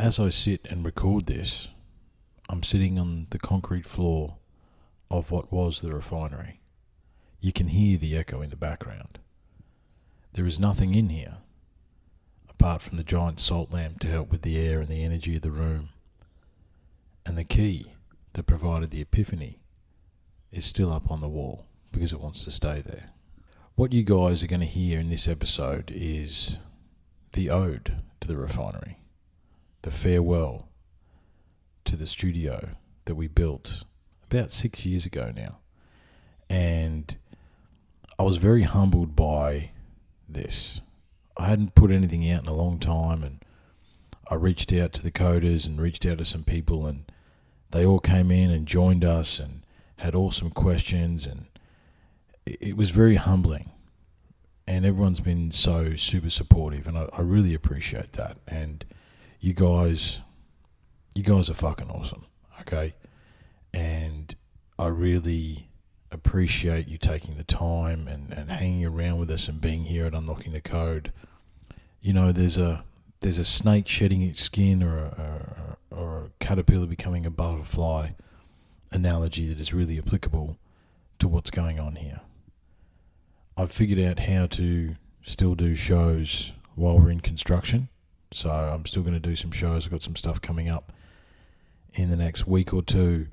as I sit and record this, I'm sitting on the concrete floor of what was the refinery. You can hear the echo in the background. There is nothing in here apart from the giant salt lamp to help with the air and the energy of the room. And the key that provided the epiphany is still up on the wall because it wants to stay there. What you guys are going to hear in this episode is the ode to the refinery, the farewell to the studio that we built about 6 years ago now. And I was very humbled by this. I hadn't put anything out in a long time, and I reached out to the coders and reached out to some people, and they all came in and joined us and had awesome questions, and it was very humbling. And everyone's been so super supportive, and I really appreciate that. And you guys are fucking awesome, okay? And I really appreciate you taking the time and hanging around with us and being here at Unlocking the Code. You know, there's a snake shedding its skin or a caterpillar becoming a butterfly analogy that is really applicable to what's going on here. I've figured out how to still do shows while we're in construction. So I'm still going to do some shows. I've got some stuff coming up in the next week or two.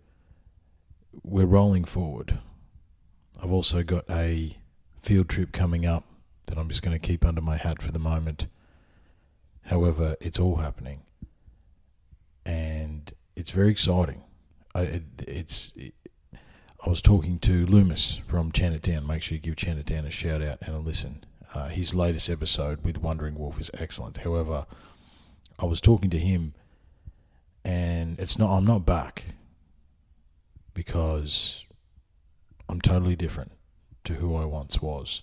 We're rolling forward. I've also got a field trip coming up that I'm just going to keep under my hat for the moment. However, it's all happening. And it's very exciting. I was talking to Loomis from Chan It Down. Make sure you give Chan It Down a shout out and a listen. His latest episode with Wandering Wolf is excellent. However, I was talking to him, and I'm not back because I'm totally different to who I once was,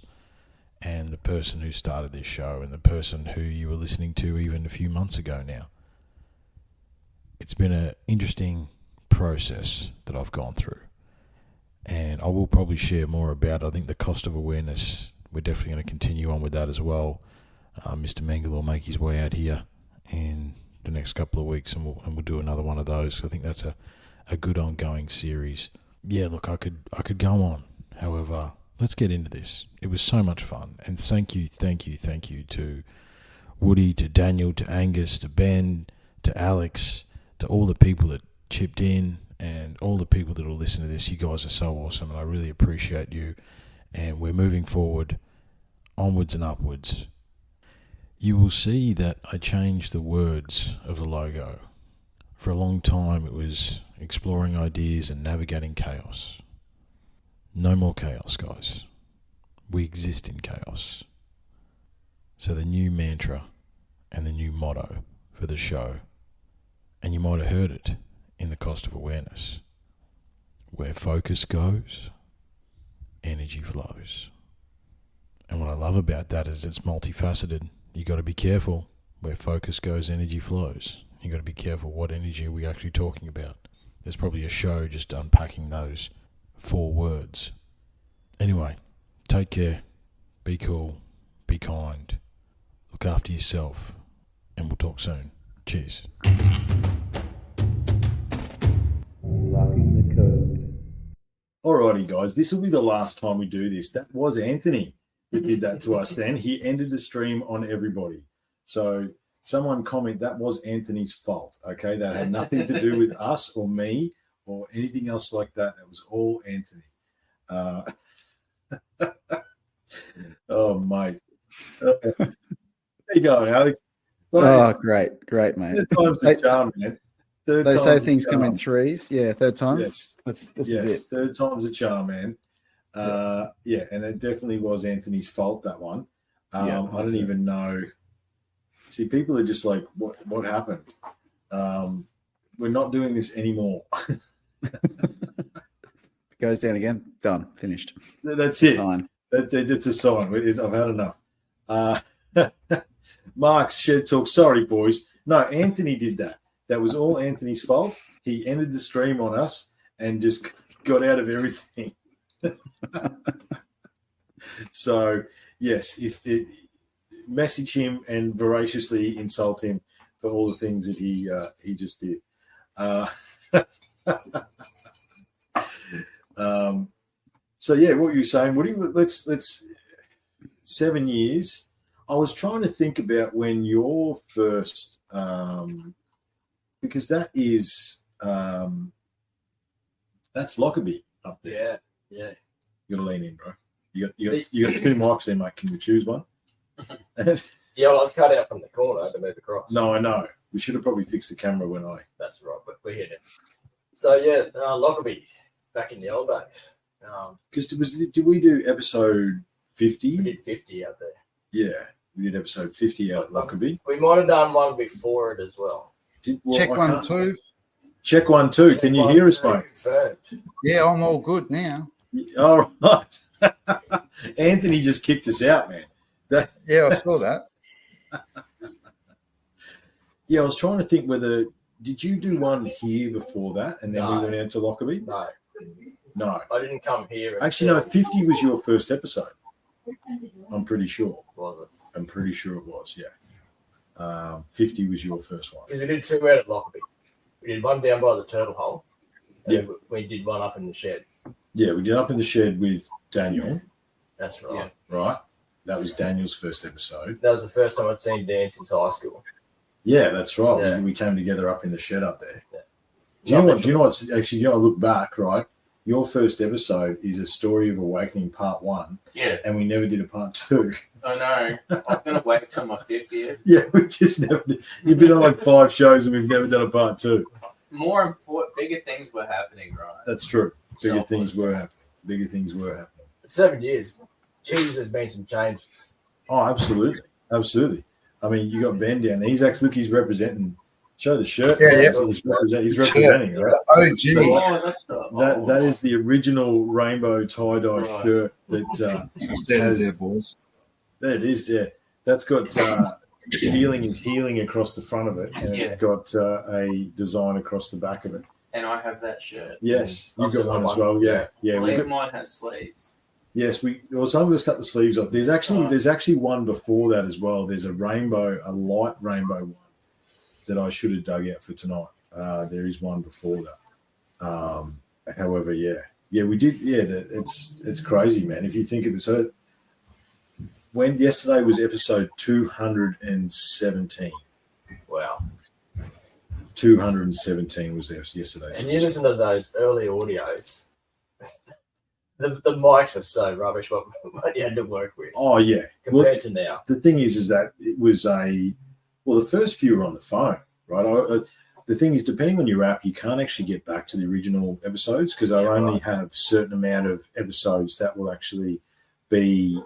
and the person who started this show, and the person who you were listening to even a few months ago now. It's been an interesting process that I've gone through. And I will probably share more about it. I think the cost of awareness, we're definitely going to continue on with that as well. Mr. Mengele will make his way out here in the next couple of weeks, and we'll do another one of those. I think that's a good ongoing series. Yeah, look, I could go on. However, let's get into this. It was so much fun. And thank you to Woody, to Daniel, to Angus, to Ben, to Alex, to all the people that chipped in, and all the people that will listen to this. You guys are so awesome, and I really appreciate you. And we're moving forward, onwards and upwards. You will see that I changed the words of the logo. For a long time, it was exploring ideas and navigating chaos. No more chaos, guys. We exist in chaos. So the new mantra and the new motto for the show, and you might have heard it in the cost of awareness: where focus goes, energy flows. And what I love about that is it's multifaceted. You got to be careful. Where focus goes, energy flows. You got to be careful what energy are we actually talking about. There's probably a show just unpacking those 4 words. Anyway, take care, be cool, be kind, look after yourself, and we'll talk soon. Cheers. Unlocking the Code. Alrighty, guys, this will be the last time we do this. That was Anthony that did that to us then. He ended the stream on everybody. So someone comment that was Anthony's fault, okay? That had nothing to do with us or me or anything else like that. That was all Anthony. Oh, mate. There you go, Alex. Oh, great, mate. Third time's the charm, man. They say things come in threes. Yeah, third times. Yes. This is it. Third time's the charm, man. Yeah, and it definitely was Anthony's fault, that one. I don't even know. See, people are just like, what happened? We're not doing this anymore. Goes down again. Done. Finished. That's it. Sign. It's a sign. I've had enough. Mark's Shed Talk. Sorry, boys. No, Anthony did that. That was all Anthony's fault. He ended the stream on us and just got out of everything. So, yes, message him and voraciously insult him for all the things that he just did. So yeah, what you saying, Woody? Let's 7 years. I was trying to think about when your first, because that is that's Lockerbie up there. Yeah. You got to lean in, bro. You got two mics there, mate. Can you choose one? Yeah, well, I was cut out from the corner to move across. No, I know. We should have probably fixed the camera when I. That's right, but we're here now. So yeah, Lockerbie back in the old days. Because did we do episode 50? We did 50 out there. Yeah, we did episode 50 out at Lockerbie. We might have done one before it as well. Check 1, 2. Check 1, 2. Can you hear us, mate? Confirmed. Yeah, I'm all good now. All right. Anthony just kicked us out, man. Yeah, I saw that. Yeah, I was trying to think whether did you do one here before that, and then we went out to Lockerbie? No, I didn't come here. Actually, no. 50 was your first episode. I'm pretty sure. Was it? I'm pretty sure it was. Yeah. 50 was your first one. Because we did 2 out at Lockerbie. We did one down by the turtle hole. And Yeah. we did one up in the shed. Yeah, we did Up in the Shed with Daniel. That's right. Yeah. Right. That was Daniel's first episode. That was the first time I'd seen Dan since high school. Yeah, that's right. Yeah. We came together up in the shed up there. Yeah. Do you know what's actually? I look back, right? Your first episode is a story of awakening, part 1. Yeah, and we never did a part 2. I know. I was going to wait till my 50th. Yeah, we just never did. You've been on like 5 shows and we've never done a part 2. More important, bigger things were happening, right? That's true. Bigger Selfless. things were happening. Bigger things were happening. 7 years. Jeez, there's been some changes. Oh, absolutely. Absolutely. I mean, you got Ben down there. He's representing. Show the shirt. Yeah, guys. He's representing, right? OG. Oh, that's the That is the original rainbow tie-dye Right. shirt that There's there, boys. there it is, yeah. That's got feeling is healing across the front of it, and Yeah. it's got a design across the back of it. And I have that shirt. Yes, you've Also got one got as one. well. Yeah, I yeah. We believe got, mine has sleeves. yes, some of us cut the sleeves off. There's actually one before that as well. There's a light rainbow one that I should have dug out for tonight. There is one before that. However, we did. Yeah, it's crazy, man. If you think of it, so when yesterday was episode 217. Wow. 217 was there yesterday. And you listen to those early audios. The mics were so rubbish what you had to work with Oh yeah. compared to now. The thing is that it was the first few were on the phone, right? The thing is, depending on your app, you can't actually get back to the original episodes because they'll only have certain amount of episodes that will actually be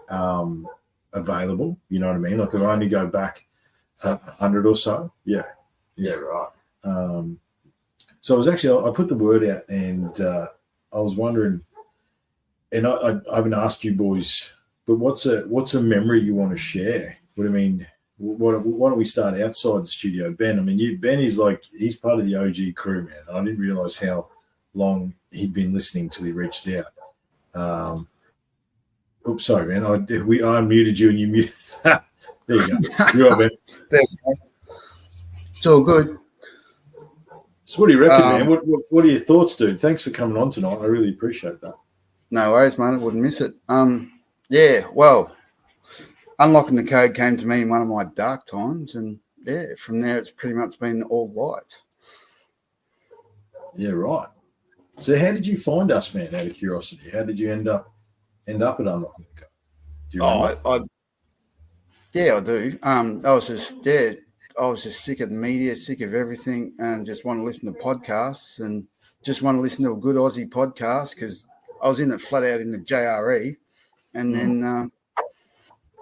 available. You know what I mean? Like, it'll only go back 100 or so. Yeah. Yeah, right. So I put the word out, and I was wondering, and I haven't asked you boys, but what's a memory you want to share? What I mean, why don't we start outside the studio? Ben, I mean, Ben is he's part of the OG crew, man. I didn't realize how long he'd been listening till he reached out. Oops, sorry, man. I unmuted you and you muted. There you go. You're right, Ben. There we go. It's all good. So what do you reckon, man? What are your thoughts, dude? Thanks for coming on tonight. I really appreciate that. No worries, mate. I wouldn't miss it. Yeah, well, unlocking the code came to me in one of my dark times, and yeah, from there it's pretty much been all light. Yeah, right. So how did you find us, man, out of curiosity? How did you end up at unlocking the code? Do you remember? I do. I was just sick of the media, sick of everything, and just want to listen to podcasts and just want to listen to a good Aussie podcast because I was in it flat out in the JRE, and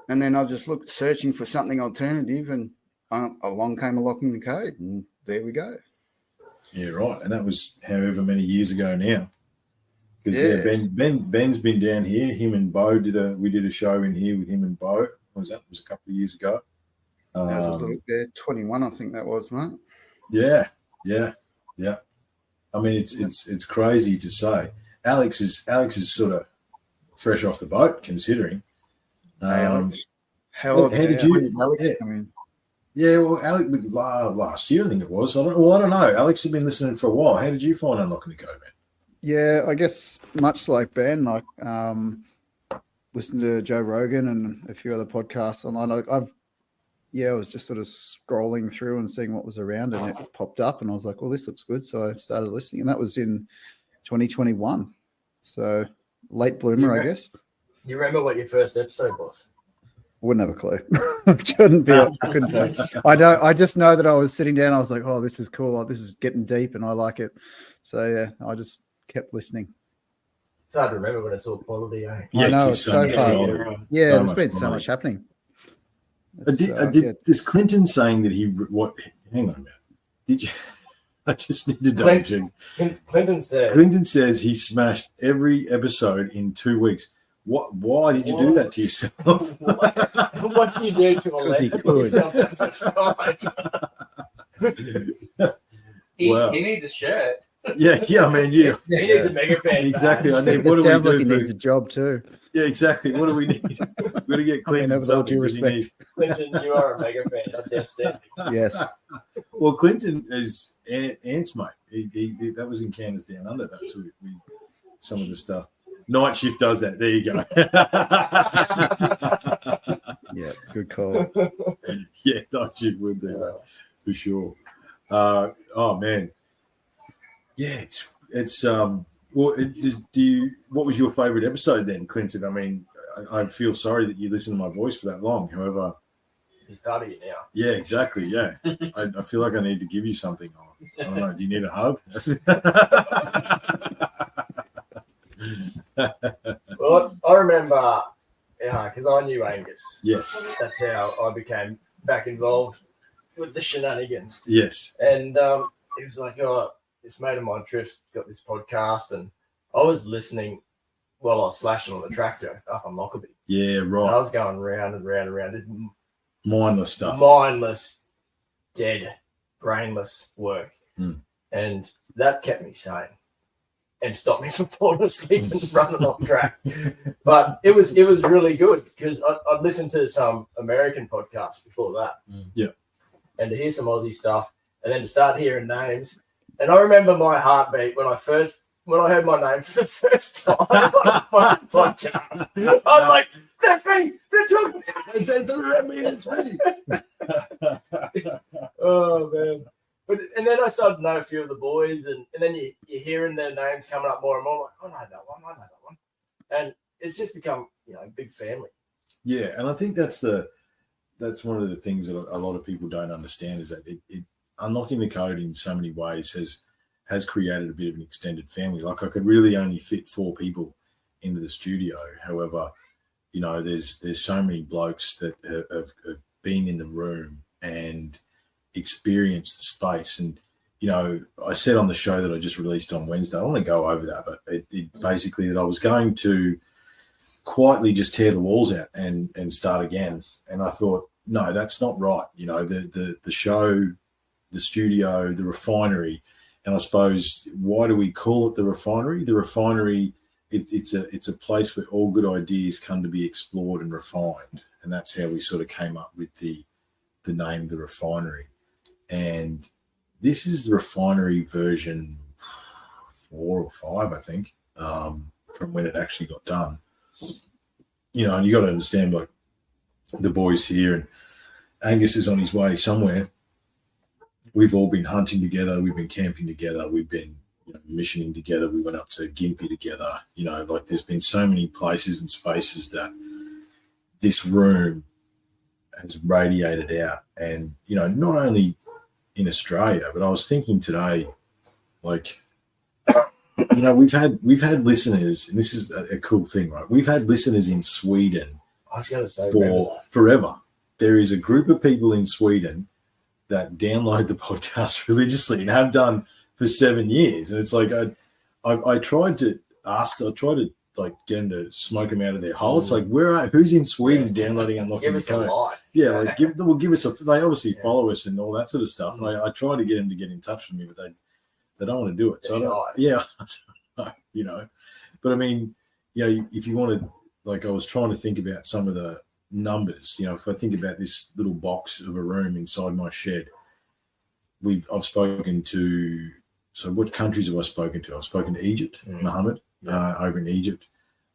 then I just looked searching for something alternative, and along came Unlocking the Code, and there we go. Yeah, right. And that was however many years ago now. Because Ben's been down here. Him and Bo we did a show in here with him and Bo. What was that? It was a couple of years ago. That was a little bit 21, I think that was, mate. Yeah. I mean, it's crazy to say. Alex is sort of fresh off the boat, considering. How did did you? Alex Yeah. come in? Yeah, well, Alex, last year I think it was. I don't know. Alex had been listening for a while. How did you find Unlocking the Code, man? Yeah, I guess much like Ben, like listened to Joe Rogan and a few other podcasts online. I was just sort of scrolling through and seeing what was around, and it popped up, and I was like, "Well, this looks good." So I started listening, and that was in 2021. So late bloomer, I guess. You remember what your first episode was? Wouldn't have a clue. Couldn't tell you. I just know that I was sitting down. I was like, "Oh, this is cool. This is getting deep, and I like it." So yeah, I just kept listening. It's hard to remember when it's all quality. Eh? I know, it's so far. Yeah, So there's much been so quality. much happening. Is Clinton saying that hang on a minute. Did you? I just need to double check. Clinton said. Clinton says he smashed every episode in 2 weeks. Why did you do that to yourself? What do you do to a he legend could. yourself that much time? Wow. He needs a shirt. Yeah. I mean, yeah. He needs a mega fan. Exactly. I need. It What do sounds we like do? he needs a job too. Yeah, exactly. What do we need? We're going to get Clinton with all something. due because he respect. needs- Clinton, you are a mega fan. That's outstanding. Yes. Well, Clinton is Ant's mate. He that was in Canada's Down Under. That's what we some of the stuff. Night Shift does that. There you go. Yeah, good call. Yeah, Night Shift would do that for sure. Oh man, yeah. It's Well, what was your favorite episode then, Clinton? I mean, I feel sorry that you listened to my voice for that long. However, He's part of you now. yeah, exactly. Yeah, I feel like I need to give you something. I don't know. Do you need a hug? Well, I remember, because I knew Angus. Yes. That's how I became back involved with the shenanigans. Yes. And he was like, "Oh, this mate of mine, Triff's got this podcast," and I was listening while I was slashing on the tractor up on Lockerbie. Yeah. And I Right. was going round and round and round. This Mindless stuff. mindless, dead, brainless work. Mm. And that kept me sane and stopped me from falling asleep and running off track. But it was really good because I'd listened to some American podcasts before that. Yeah. And to hear some Aussie stuff and then to start hearing names. And I remember my heartbeat when I heard my name for the first time on a fucking podcast. I was like, "That's me! They're talking It's me. It's me. Oh man! And then I started to know a few of the boys, and then you're hearing their names coming up more and more. Like, I know that one, and it's just become a big family. Yeah, and I think that's one of the things that a lot of people don't understand is that it unlocking the code in so many ways has created a bit of an extended family. Like I could really only fit 4 people into the studio. However, there's so many blokes that have been in the room and experienced the space. And, I said on the show that I just released on Wednesday, I want to go over that, but it basically that I was going to quietly just tear the walls out and start again. And I thought, no, that's not right. The show, the studio, the refinery. And I suppose, why do we call it the refinery? The refinery, it's a place where all good ideas come to be explored and refined. And that's how we sort of came up with the name, the refinery. And this is the refinery version 4 or 5, I think, from when it actually got done. And you got to understand, like, the boys here, and Angus is on his way somewhere. We've all been hunting together. We've been camping together. We've been missioning together. We went up to Gympie together. Like there's been so many places and spaces that this room has radiated out. And, not only in Australia, but I was thinking today, like, we've had listeners, and this is a cool thing, right? We've had listeners in Sweden I was going to say for forever. There is a group of people in Sweden that download the podcast religiously and have done for 7 years. And it's like, I tried to like get them to smoke them out of their hole. It's like, who's in Sweden downloading Unlocking give the us a Code? line. Yeah, like give us they obviously follow us and all that sort of stuff. And I try to get them to get in touch with me, but they don't want to do it. They're So but I mean, if you want to, like, I was trying to think about some of the numbers. You know, if I think about this little box of a room inside my shed, I've spoken to. So, what countries have I spoken to? I've spoken to Egypt, Mohammed, over in Egypt,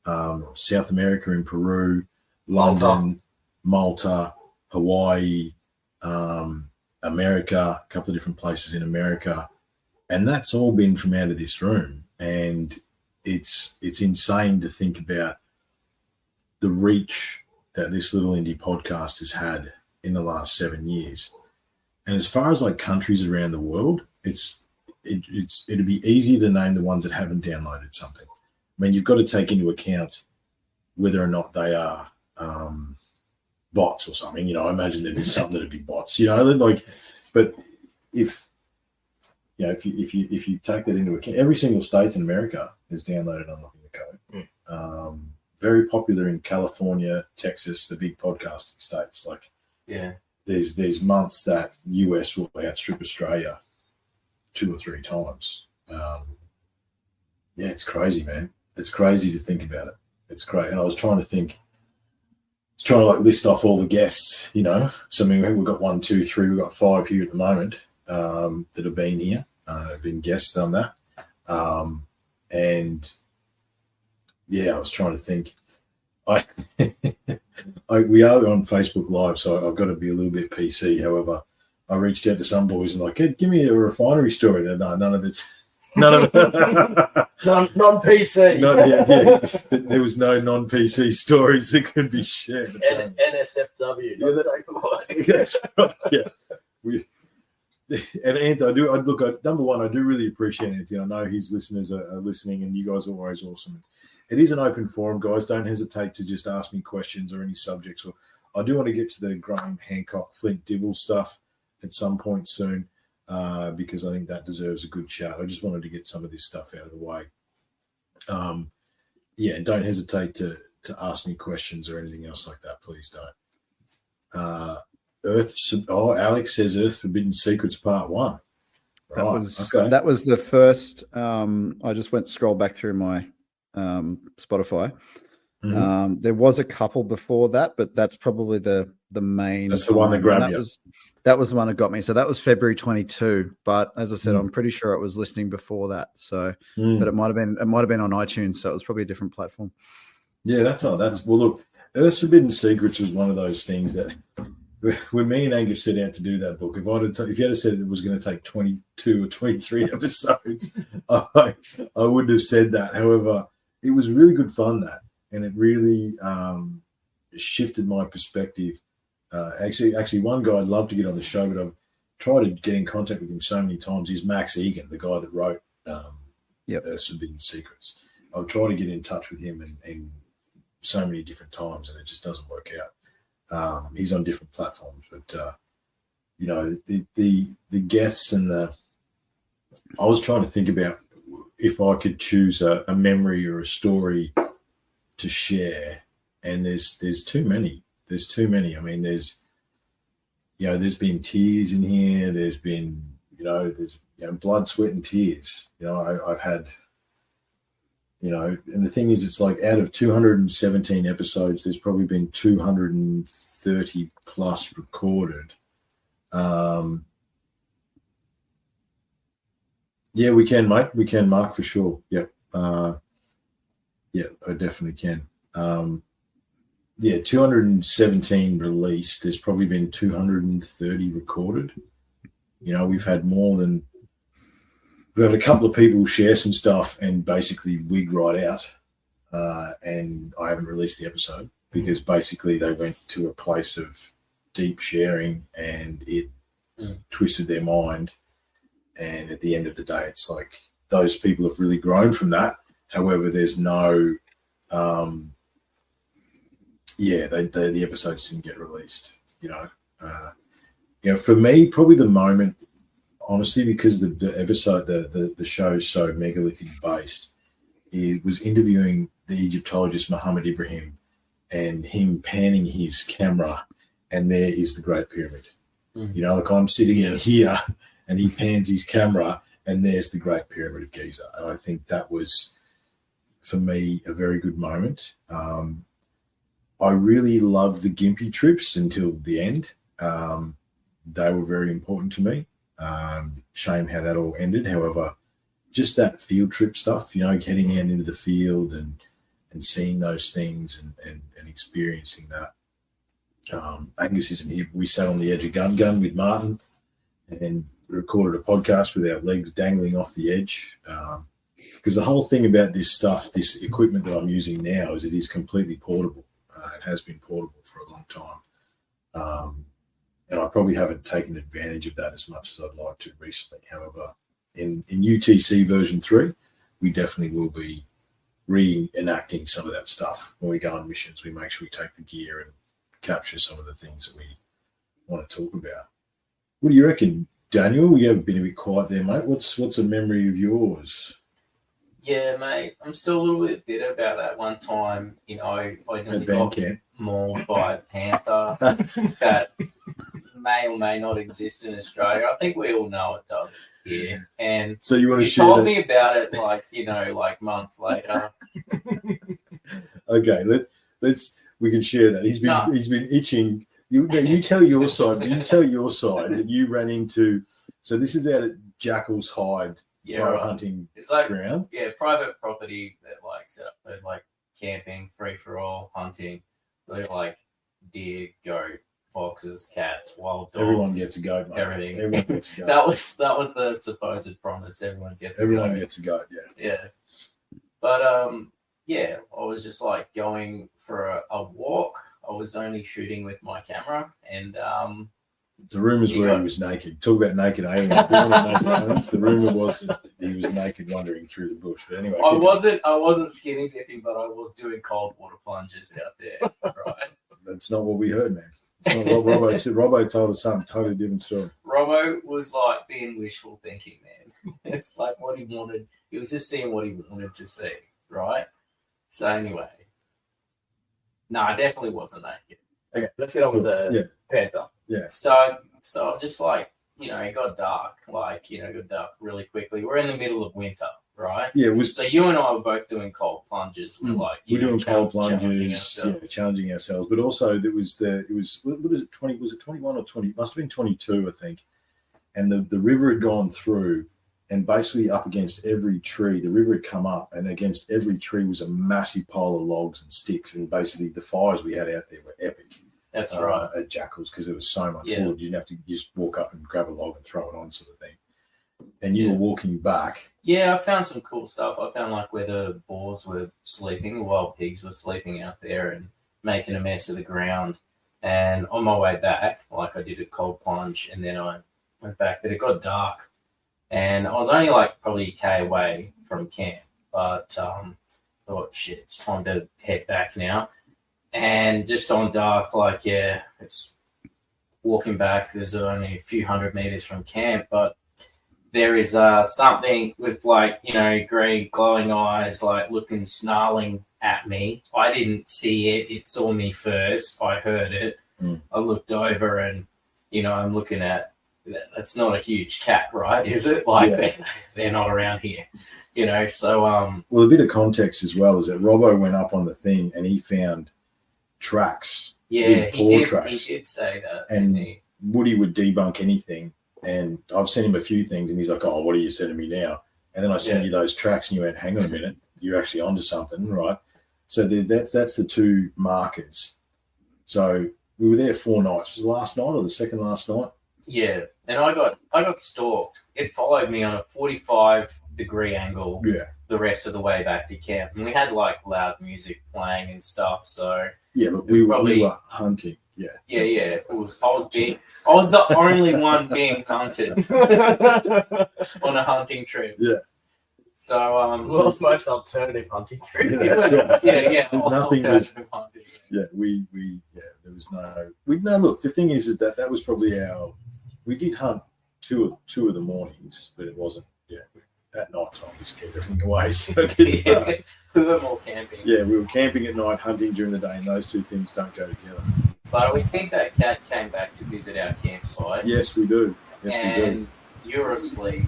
South America in Peru, London, Malta, Hawaii, America, a couple of different places in America, and that's all been from out of this room. And it's insane to think about the reach that this little indie podcast has had in the last 7 years. And as far as like countries around the world, it'd be easier to name the ones that haven't downloaded something. I mean, you've got to take into account whether or not they are bots or something. You know, I imagine there'd be something that'd be bots. You know, like, but if you take that into account, every single state in America is downloaded Unlocking the Code. Very popular in California, Texas, the big podcasting states. Like, there's months that US will outstrip Australia 2 or 3 times. It's crazy, man. It's crazy to think about it. It's great. And I was trying to like list off all the guests, you know. So I mean, we've got 1, 2, 3, we've got 5 here at the moment that have been here, been guests on that. And yeah, I was trying to think. We are on Facebook Live, so I've got to be a little bit PC. However, I reached out to some boys and like, hey, give me a refinery story. No, none of it. Non-PC. There was no non-PC stories that could be shared. NSFW. Yes. Yeah. And Anthony, number one, I do really appreciate Anthony. I know his listeners are listening, and you guys are always awesome. It is an open forum, guys. Don't hesitate to just ask me questions or any subjects. Or I do want to get to the Graham Hancock, Flint Dibble stuff at some point soon, because I think that deserves a good shout. I just wanted to get some of this stuff out of the way. Don't hesitate to ask me questions or anything else like that. Please don't. Alex says Earth Forbidden Secrets Part 1. That was the first. I just scroll back through my Spotify. Mm-hmm. There was a couple before that, but that's probably the main. That's the one that grabbed you. That was the one that got me. So that was February 22. But as I said, I'm pretty sure it was listening before that. So, but it might have been on iTunes. So it was probably a different platform. Yeah, well. Look, Earth Forbidden Secrets was one of those things that when me and Angus set out to do that book, if you had said it was going to take 22 or 23 episodes, I wouldn't have said that. However, it was really good fun and it really shifted my perspective. Actually, one guy I'd love to get on the show, but I've tried to get in contact with him so many times. Is Max Egan, the guy that wrote Earth Forbidden Secrets. I've tried to get in touch with him and so many different times, and it just doesn't work out. He's on different platforms, but the guests and I was trying to think about if I could choose a memory or a story to share, and there's too many. There's too many. I mean, there's been tears in here. There's been, blood, sweat, and tears. I've had, and the thing is, it's like out of 217 episodes, there's probably been 230 plus recorded. Yeah, we can, mate. We can, Mark, for sure. Yep. I definitely can. 217 released. There's probably been 230 recorded. We've had a couple of people share some stuff and basically wig right out. And I haven't released the episode because basically they went to a place of deep sharing and it twisted their mind. And at the end of the day, it's like those people have really grown from that. However, there's no, the episodes didn't get released. For me, probably the moment, honestly, because the episode, the show is so megalithic based, it was interviewing the Egyptologist Muhammad Ibrahim and him panning his camera, and there is the Great Pyramid. Like I'm sitting in here and he pans his camera and there's the Great Pyramid of Giza. And I think that was, for me, a very good moment. I really loved the Gympie trips until the end. They were very important to me. Shame how that all ended. However, just that field trip stuff, getting out into the field and seeing those things and experiencing that. Angus isn't here. We sat on the edge of Gun with Martin and recorded a podcast with our legs dangling off the edge. Because the whole thing about this stuff, this equipment that I'm using now, is it is completely portable. It has been portable for a long time. And I probably haven't taken advantage of that as much as I'd like to recently. However, in UTC version 3, we definitely will be reenacting some of that stuff. When we go on missions, we make sure we take the gear and capture some of the things that we want to talk about. What do you reckon, Daniel? You have been a bit quiet there, mate. What's a memory of yours? Yeah, mate. I'm still a little bit bitter about that one time. I nearly got mauled by a panther that may or may not exist in Australia. I think we all know it does here. And so you want to share told me about it like months later. Okay, we can share that. He's been itching. You tell your side. You tell your side that you ran into. So this is out at Jackal's Hide. Hunting it's like ground. Yeah, private property that set up for camping, free for all, hunting. They're like deer, goat, foxes, cats, wild dogs. Everyone gets a goat, mate. Everything. Everyone gets a goat. that was the supposed promise. Everyone gets a goat. Yeah. But I was just going for a walk. I was only shooting with my camera, and the rumors were he was naked. Talk about naked aliens. The rumor was that he was naked wandering through the bush. But anyway, I wasn't skinny dipping, but I was doing cold water plunges out there. Right. That's not what we heard, man. It's not what Robbo said. Robbo told us something totally different story. Robbo was being wishful thinking, man. It's what he wanted. He was just seeing what he wanted to see, right? So anyway, no, I definitely wasn't naked. Okay, let's get on with the panther. Yeah. So just it got dark. It got dark really quickly. We're in the middle of winter, right? Yeah. So you and I were both doing cold plunges. We're doing cold plunges, challenging ourselves. But also what is it? 20? Was it 21 or 20? It must have been 22, I think. And the river had gone through, and basically up against every tree, the river had come up, and against every tree was a massive pile of logs and sticks. And basically the fires we had out there were epic. That's right. At Jackal's, because there was so much wood. You didn't have to just walk up and grab a log and throw it on, sort of thing. And you were walking back. Yeah, I found some cool stuff. I found where the boars were sleeping, the wild pigs were sleeping out there and making a mess of the ground. And on my way back, I did a cold plunge, and then I went back, but it got dark. And I was only probably a K away from camp, but thought, shit, it's time to head back now. And just on dark, it's walking back. There's only a few hundred meters from camp, but there is something with green glowing eyes, looking, snarling at me. I didn't see it. It saw me first. I heard it. I looked over and, I'm looking at, that's not a huge cat, right? Is it? They're not around here, so. Well, a bit of context as well is that Robbo went up on the thing and he found tracks. Yeah, he tracks. did say that. And Woody would debunk anything. And I've sent him a few things and he's like, oh, what are you sending me now? And then I sent you those tracks and you went, hang on a minute, you're actually onto something, right? So that's the two markers. So we were there 4 nights. Was it last night or the second last night? Yeah, and I got stalked. It followed me on a 45-degree angle the rest of the way back to camp. And we had loud music playing and stuff, so yeah, look, we were hunting. Yeah. I was the only one being hunted on a hunting trip. Yeah. So most alternative hunting trip. Yeah. Nothing was. Hunting. Yeah, there was no. Look, the thing is that was probably we did hunt two of the mornings, but it wasn't. Yeah, at night time we scared everything away. So we were more camping. Yeah, we were camping at night, hunting during the day, and those two things don't go together. But we think that cat came back to visit our campsite. Yes, we do. And you were asleep.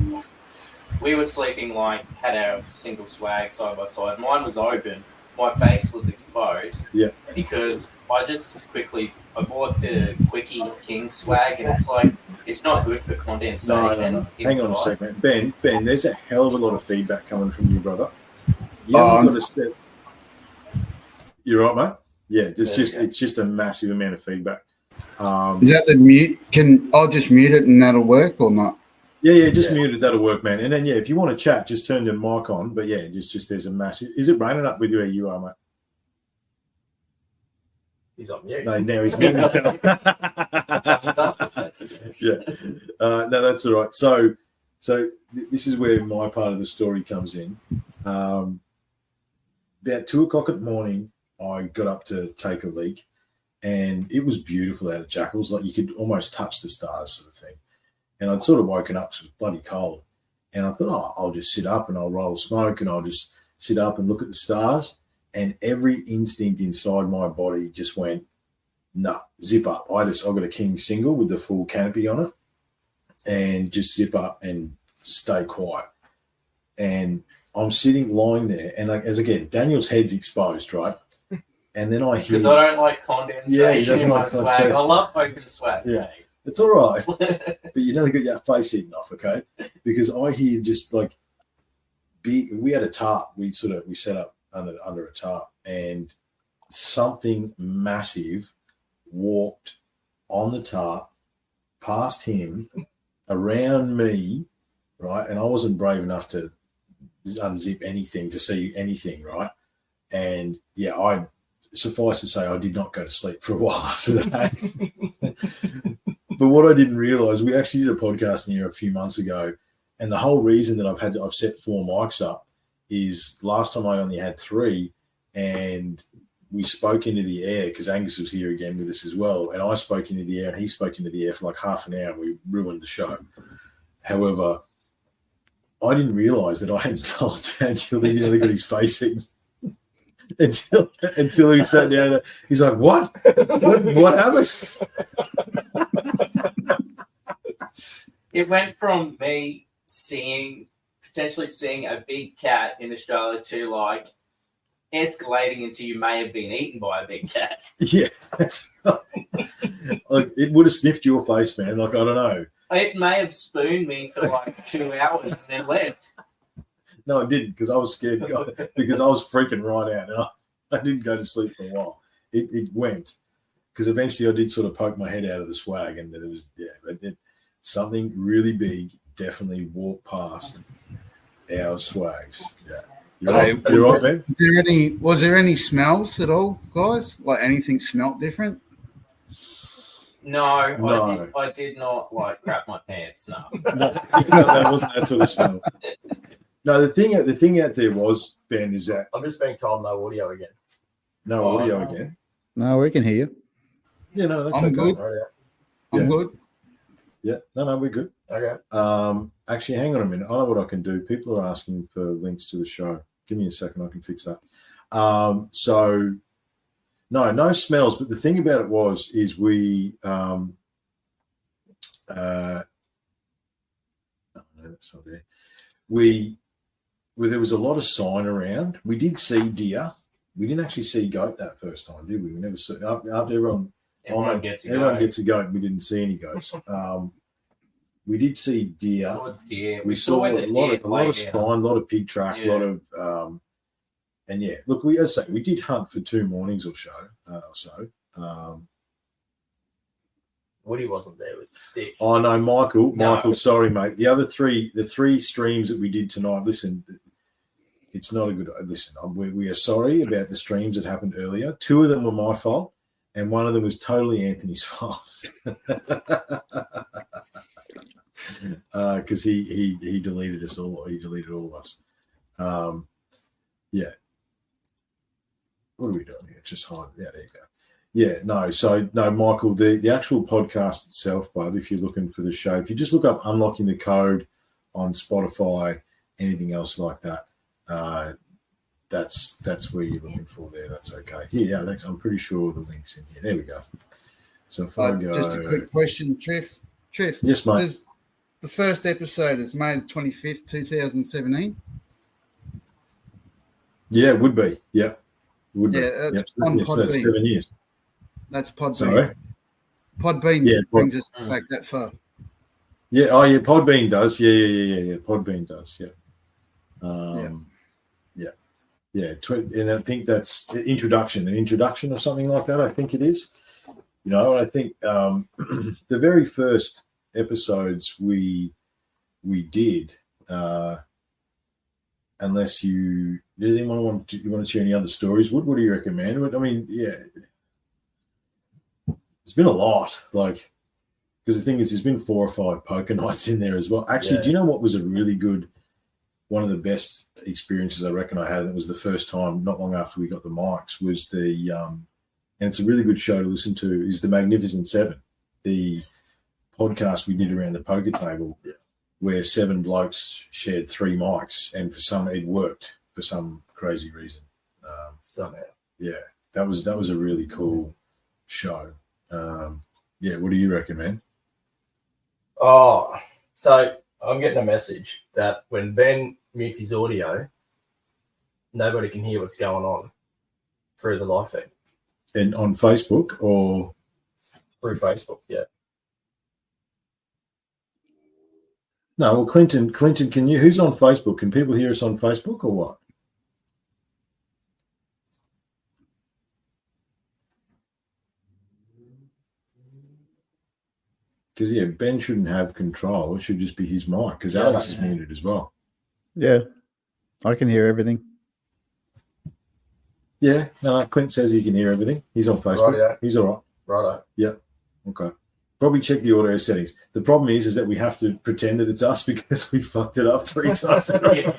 We were sleeping had our single swag side by side. Mine was open. My face was exposed. exposed. Yeah. Because I bought the Quickie King swag, and it's like it's not good for condensation. No. Hang on a second, Ben. There's a hell of a lot of feedback coming from you, brother. You Oh, haven't got to step. You're right, mate. Yeah, There it's just a massive amount of feedback. Is that the mute? I'll just mute it and that'll work or not? Yeah, just mute it. That'll work, man. And then if you want to chat, just turn the mic on. But yeah, just there's a massive. Is it raining up with you where you are, mate? He's on mute. No, now he's muted. Yeah. No, that's all right. So this is where my part of the story comes in. About 2:00 in the morning, I got up to take a leak, and it was beautiful out of Jackals. Like you could almost touch the stars, sort of thing. And I'd sort of woken up, so it was bloody cold. And I thought, I'll just sit up and I'll roll smoke and I'll just sit up and look at the stars. And every instinct inside my body just went, nah, zip up. I've got a King single with the full canopy on it, and just zip up and stay quiet. And I'm lying there, and as again, Daniel's head's exposed, right? And then I hear, because I don't like condensation Yeah, he doesn't in my like swag. condensation. I love open swag. Yeah. It's all right, but you nearly got your face eaten off, okay? Because I hear just like we had a tarp. We set up under a tarp, and something massive walked on the tarp past him, around me, right? And I wasn't brave enough to unzip anything to see anything, right? And yeah, I suffice to say I did not go to sleep for a while after that. But what I didn't realize, we actually did a podcast in here a few months ago, and the whole reason that I've set 4 mics up is last time I only had 3, and we spoke into the air because Angus was here again with us as well, and I spoke into the air and he spoke into the air for like half an hour, and we ruined the show. However, I didn't realize that I hadn't told Daniel that he got his face eaten until he sat down there. He's like, what happened? It went from me potentially seeing a big cat in Australia to like escalating into you may have been eaten by a big cat. Yeah, that's right. Like, it would have sniffed your face, man. Like, I don't know. It may have spooned me for like 2 hours and then left. No, I didn't, because I was scared, because I was freaking right out, and I didn't go to sleep for a while. It went, because eventually I did sort of poke my head out of the swag, and there was something really big definitely walked past our swags. Yeah. You're right, man. Was there any smells at all, guys? Like anything smelt different? No. I did not like crap my pants. No. That wasn't that sort of smell. No, the thing out there was, Ben, is that I'm just being told no audio again. no audio again. No, we can hear you. Yeah, no, that's I'm okay. good. Yeah. I'm good. Yeah, no, we're good. Okay. Actually, hang on a minute. I know what I can do. People are asking for links to the show. Give me a second. I can fix that. So, no smells. But the thing about it is we, no, that's not there. There was a lot of sign around. We did see deer. We didn't actually see goat that first time, did we? We never saw. After everyone gets a goat, and we didn't see any goats. We did see deer. We saw a lot of spine, a lot of pig track, a lot of and yeah. Look, we did hunt for 2 mornings or so. Woody wasn't there with the stick. Oh no, Michael, sorry, mate. The 3 streams that we did tonight. Listen, it's not a good. Listen, we are sorry about the streams that happened earlier. 2 of them were my fault, and 1 of them was totally Anthony's fault. Because he deleted us all. He deleted all of us. Yeah. What are we doing here? Just hide. Yeah, there you go. Yeah, no, Michael, the actual podcast itself, bud, if you're looking for the show, if you just look up Unlocking the Code on Spotify, anything else like that, that's where you're looking for there. That's okay. Yeah, thanks. I'm pretty sure the link's in here. There we go. So if I go... Just a quick question, Triff. Yes, mate. The first episode is May 25th, 2017. Yeah, it would be. Yeah. It would be. Yeah, that's Yep. on Yeah, so that's Podbean. 7 years. That's Podbean. Sorry. Podbean Yeah, brings us back that far. Yeah. Oh, yeah. Podbean does. Yeah. Podbean does. Yeah. Yeah. And I think that's an introduction or something like that. I think it is. I think the very first episodes we did, unless does anyone want to share any other stories? What do you recommend? I mean, yeah, it's been a lot. Like, because the thing is, there's been 4 or 5 poker nights in there as well. Actually, do you know what was a really good, one of the best experiences I reckon I had? And it was the first time, not long after we got the mics, was the and it's a really good show to listen to, is the Magnificent Seven, the podcast we did around the poker table, where 7 blokes shared 3 mics, and it worked for some crazy reason. Somehow. Yeah, that was a really cool show. Yeah, what do you recommend? Oh, so I'm getting a message that when Ben mutes his audio, nobody can hear what's going on through the live feed. And on Facebook or Through Facebook, yeah. no? Well, Clinton, can you? Who's on Facebook? Can people hear us on Facebook or what? Because Ben shouldn't have control. It should just be his mic. Because Alex is muted as well. Yeah, I can hear everything. Yeah, no, Clint says he can hear everything. He's on Facebook. Rightio. He's all right. Righto. Yep. Okay. Probably check the audio settings. The problem is that we have to pretend that it's us because we fucked it up 3 times in a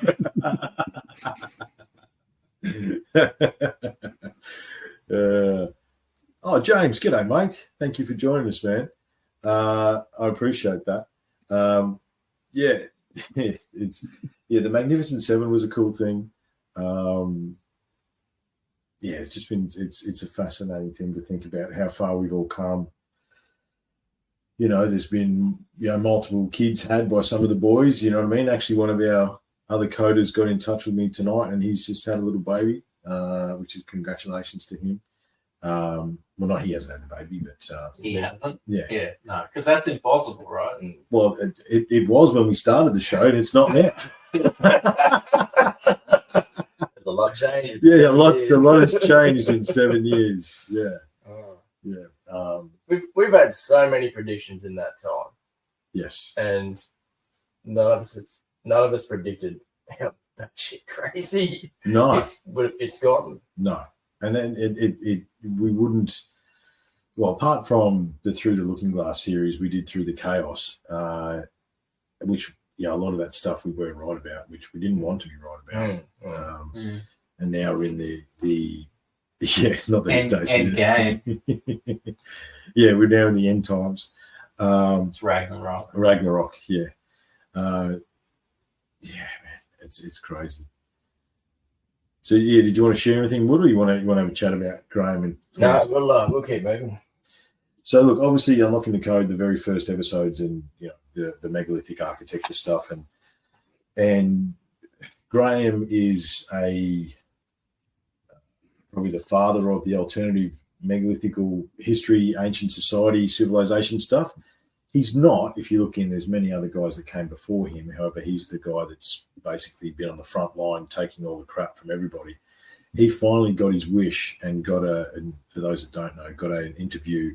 row. Oh, James, g'day, mate. Thank you for joining us, man. I appreciate that. The Magnificent Seven was a cool thing. It's just been it's a fascinating thing to think about how far we've all come. There's been multiple kids had by some of the boys. You know what I mean? Actually, one of our other coders got in touch with me tonight, and he's just had a little baby, which is congratulations to him. Well, not he hasn't had the baby, but He hasn't. yeah, No, because that's impossible, right? And well, it was when we started the show, and it's not now. There's a lot changed. Yeah, a lot has changed in 7 years. Yeah, yeah. We've had so many predictions in that time, Yes. and none of us predicted how that shit crazy No. it's gotten. No. And then we wouldn't. Well, apart from the Through the Looking Glass series, we did Through the Chaos, which a lot of that stuff we weren't right about, which we didn't want to be right about. And now we're in the not these days. End game. Yeah, we're now in the end times. It's Ragnarok. Ragnarok, yeah. Man, it's crazy. So did you want to share anything, Wood, or you want to have a chat about Graham and No, we'll keep moving. So look, obviously Unlocking the Code, the very first episodes, and the megalithic architecture stuff, and Graham is probably the father of the alternative megalithical history, ancient society, civilization stuff. He's not, if you look in, there's many other guys that came before him. However, he's the guy that's basically been on the front line taking all the crap from everybody. He finally got his wish and and for those that don't know, got an interview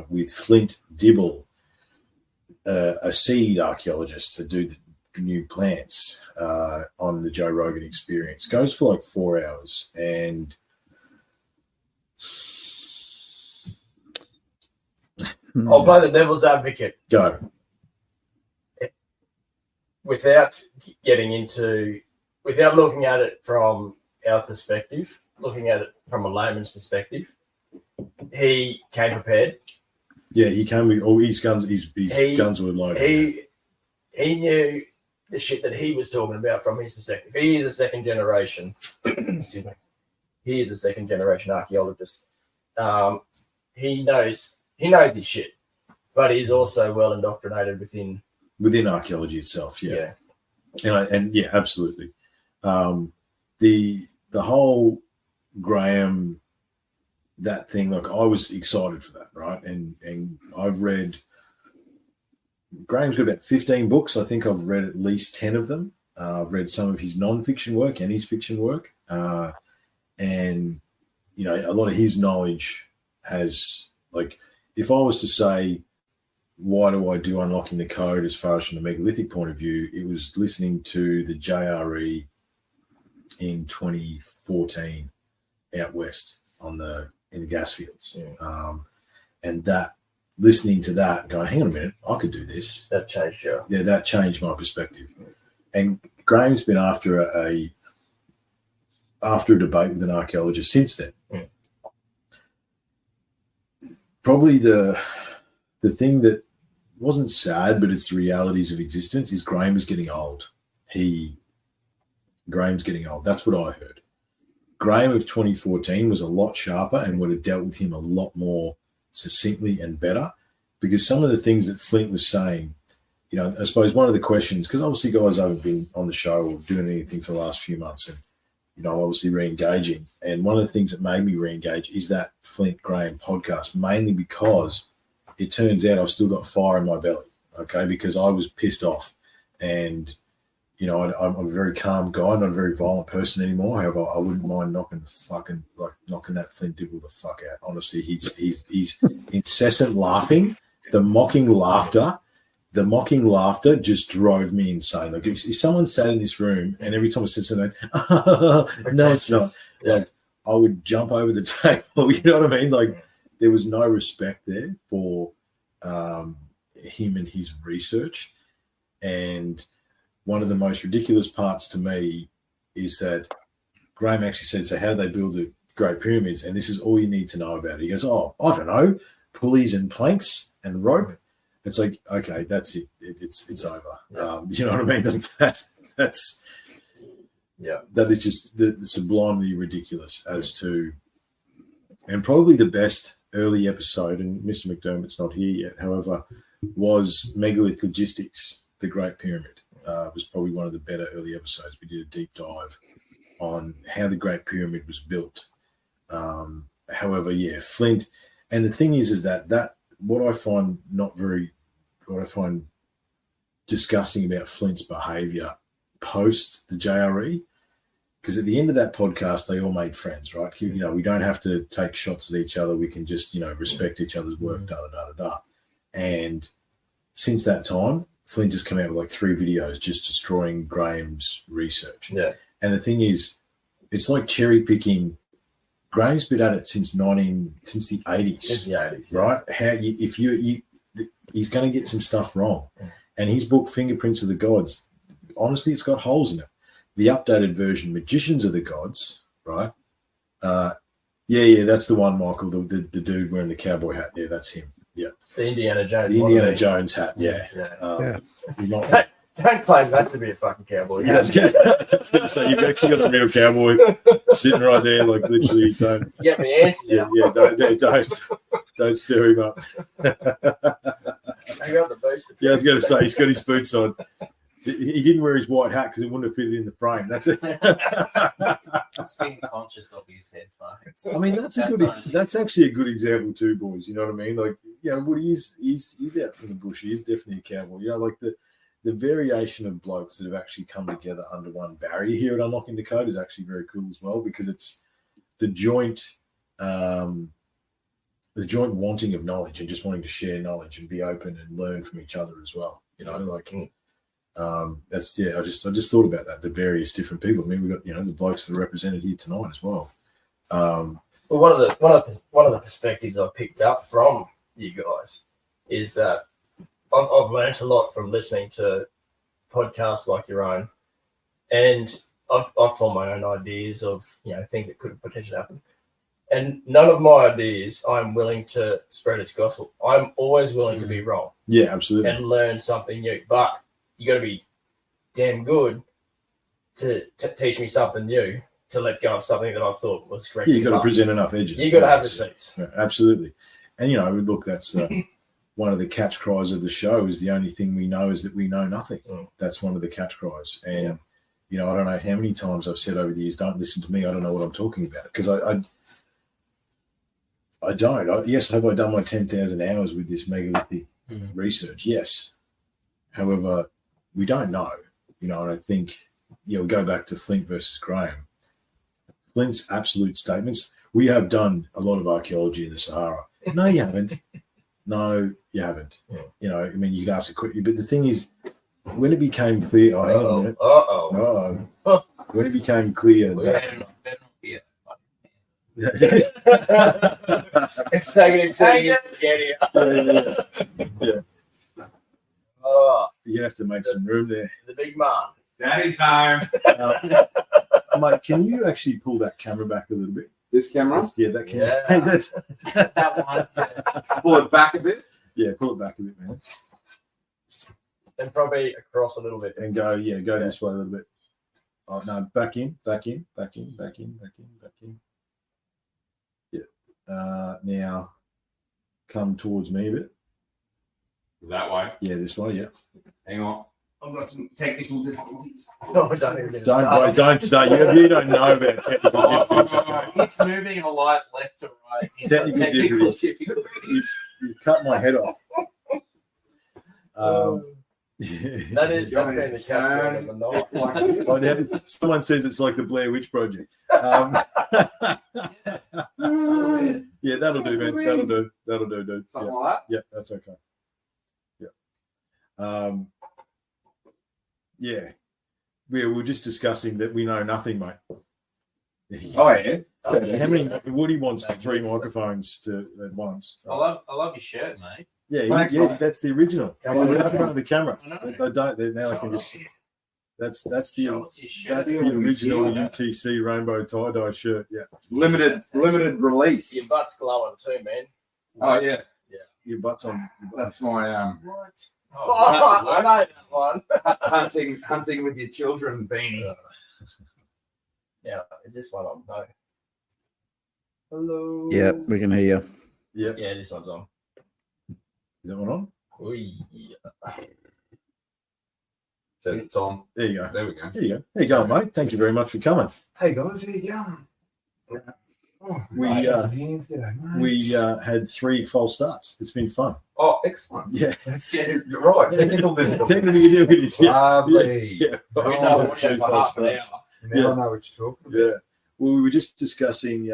with Flint Dibble, a seed archaeologist, to do the new plants on the Joe Rogan Experience. Goes for like 4 hours, and I'll play the devil's advocate. go. Without looking at it from our perspective, looking at it from a layman's perspective, he came prepared. Yeah, he came with all his guns. His guns were loaded. He knew the shit that he was talking about from his perspective. He is a second generation. Excuse me. He is a second generation archaeologist. He knows his shit, but he's also well indoctrinated within archaeology itself. Yeah. Yeah. And yeah, absolutely. The whole Graham, that thing, like I was excited for that, right? And I've read, Graham's got about 15 books. I think I've read at least 10 of them. I've read some of his non-fiction work and his fiction work. And, you know, a lot of his knowledge has, like, if I was to say, why do I do Unlocking the Code as far as from the megalithic point of view, it was listening to the JRE in 2014 out west in the gas fields. Yeah. And that, listening to that, going, hang on a minute, I could do this. That changed you. Yeah, that changed my perspective. And Graham's been after a debate with an archaeologist since then. Yeah. Probably the thing that wasn't sad, but it's the realities of existence, is Graham is getting old. Graham's getting old. That's what I heard. Graham of 2014 was a lot sharper and would have dealt with him a lot more succinctly and better, because some of the things that Flint was saying, you know, I suppose one of the questions, because obviously guys haven't been on the show or doing anything for the last few months, and, you know, obviously re-engaging. And one of the things that made me re-engage is that Flint Graham podcast, mainly because it turns out I've still got fire in my belly, okay, because I was pissed off. And, you know, I'm a very calm guy, not a very violent person anymore. However, I wouldn't mind knocking that Flint Dibble the fuck out. Honestly, he's incessant laughing, the mocking laughter just drove me insane. Like if someone sat in this room and every time I said something, no, it's not. Yeah. Like I would jump over the table. You know what I mean? Like there was no respect there for him and his research. And one of the most ridiculous parts to me is that Graham actually said, so how do they build the Great Pyramids? And this is all you need to know about it. He goes, oh, I don't know, pulleys and planks and rope. It's like, okay, that's it. It's over. Yeah. You know what I mean? That's yeah. That is just the sublimely ridiculous as to, and probably the best early episode, and Mr. McDermott's not here yet, however, was Megalith Logistics, the Great Pyramid. Was probably one of the better early episodes. We did a deep dive on how the Great Pyramid was built. However, yeah, Flint. And the thing is that what I find disgusting about Flint's behavior post the JRE, because at the end of that podcast, they all made friends, right? You know, we don't have to take shots at each other. We can just, you know, respect each other's work, And since that time, Flint has come out with like 3 videos just destroying Graham's research. Yeah. And the thing is, it's like cherry picking. Graham's been at it since the 80s. Since the 80s, yeah. Right? He's going to get some stuff wrong. And his book, Fingerprints of the Gods, honestly, it's got holes in it. The updated version, Magicians of the Gods, right? Yeah, that's the one, Michael, the dude wearing the cowboy hat. Yeah, that's him. Yeah. The Indiana Jones. The Indiana Jones hat, yeah. Don't claim that to be a fucking cowboy. Yeah, I was going to say, you've actually got a real cowboy sitting right there, like literally. Don't get me answer. Don't stir him up. I got the booster. Yeah, I was going to say he's got his boots on. He didn't wear his white hat because it wouldn't have fitted in the frame. That's it. He's being conscious of his headphones. I mean, that's actually a good example too, boys. You know what I mean? Like, you know, Woody he's out from the bush. He is definitely a cowboy. You know, like the variation of blokes that have actually come together under one barrier here at Unlocking the Code is actually very cool as well, because it's the joint wanting of knowledge and just wanting to share knowledge and be open and learn from each other as well. You know, like that's I just thought about that, the various different people. I mean, we've got, you know, the blokes that are represented here tonight as well. Well, one of the perspectives I picked up from you guys is that I've learned a lot from listening to podcasts like your own, and I've formed my own ideas of, you know, things that could potentially happen. And none of my ideas I'm willing to spread as gospel. I'm always willing to be wrong. Yeah, absolutely. And learn something new. But you got to be damn good to teach me something new, to let go of something that I thought was correct. Yeah, you got to present enough edges. You got to have receipts. Yeah, absolutely. And, you know, look, that's one of the catch cries of the show is the only thing we know is that we know nothing. That's one of the catch cries. And, I don't know how many times I've said over the years, don't listen to me. I don't know what I'm talking about, because I don't. Yes, have I done my 10,000 hours with this megalithic research? Yes. However, we don't know, and I think, we go back to Flint versus Graham. Flint's absolute statements. We have done a lot of archaeology in the Sahara. No, you haven't. No, you haven't. You can ask a question, but the thing is, when it became clear, hang on a minute. When it became clear that It's taking him 2 years to get here. Yeah. Oh, You're gonna have to make some room there. the big man. Daddy's home. Mate, can you actually pull that camera back a little bit? This camera? Yeah, that camera. Yeah. That's, That one. Pull it back a bit. yeah, pull it back a bit, man. And probably across a little bit. And go this way a little bit. Oh no, back in. Yeah. Now come towards me a bit. That way. Yeah, this way, yeah. Hang on. I've got some technical difficulties. No, I don't even Don't start. You don't know about technical difficulties. It's moving a lot left to right. Technical difficulties. You've cut my head off. That's been the catchword of the night. Someone says it's like the Blair Witch Project. Yeah, that'll do, man. That'll do, dude. Something like that. Yeah, that's okay. Yeah. We were just discussing that we know nothing, mate. Oh, yeah. How many? Woody wants 3 microphones at once. I love your shirt, mate. Yeah, Thanks, yeah, mate. that's the original. Come on, We're not in front of the camera. I know. They don't. Now I can just. That's the Show us your shirt. that's the original UTC rainbow tie dye shirt. Yeah. Limited Your release. butt's glowing too, man. Oh, yeah. Your butt's on. That's my What? Oh, I know that one. hunting with your children beanie. Yeah, is this one on? No. Hello. Yeah, we can hear you. Yeah. Yeah, this one's on. Is that one on? Oi. So it's on. There you go. There we go. There you go. There you go, mate. Thank you very much for coming. Hey guys, here you go. Oh, We, hands today, mate. We had 3 false starts. It's been fun. Oh, excellent. Yeah. That's it. You're right. Technical difficulty. Technically, difficulties. Yeah. Lovely. Yeah. We know Oh, audio 3 for false half an starts. hour. Now Yeah. I know what you're talking about. Yeah. Well, we were just discussing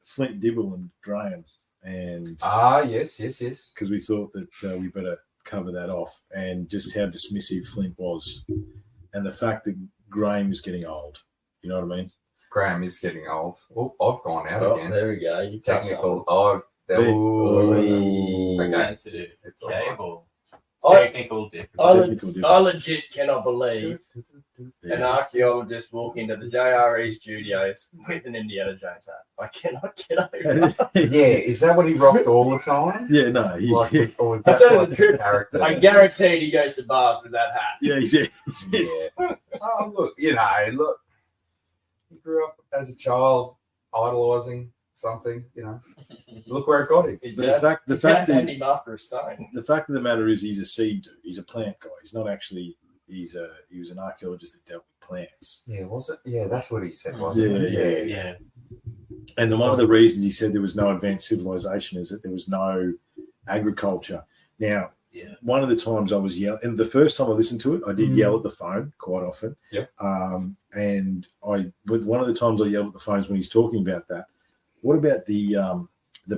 Flint Dibble and Graham, and Ah, yes. because we thought that we better cover that off, and just how dismissive Flint was, and the fact that Graham is getting old. You know what I mean? Graham is getting old. Oh, I've gone out Oh, again. there we go. You touched Technical. something. Oh, okay. Sensitive It's all right. cable. I- Technical I, difficulty. I legit cannot believe an archaeologist walk into the JRE studios with an Indiana Jones hat. I cannot get over it. Yeah, is that what he rocked all the time? Yeah, no, Like, or was That's that not like the truth. a character? I guarantee he goes to bars with that hat. yeah, he's Yeah. Oh, look, he grew up as a child idolizing something, Look where it got him. His But dad, the fact his dad that named him after a stone. the fact of the matter is, he's a seed dude. He's a plant guy. He's not actually. He was an archaeologist that dealt with plants. Yeah, was it? Yeah, that's what he said, Yeah, wasn't it? Yeah. And one of the reasons he said there was no advanced civilization is that there was no agriculture. Now, Yeah. one of the times I was yelling, and the first time I listened to it, I did yell at the phone quite often. Yeah. But one of the times I yelled at the phone is when he's talking about that. What about the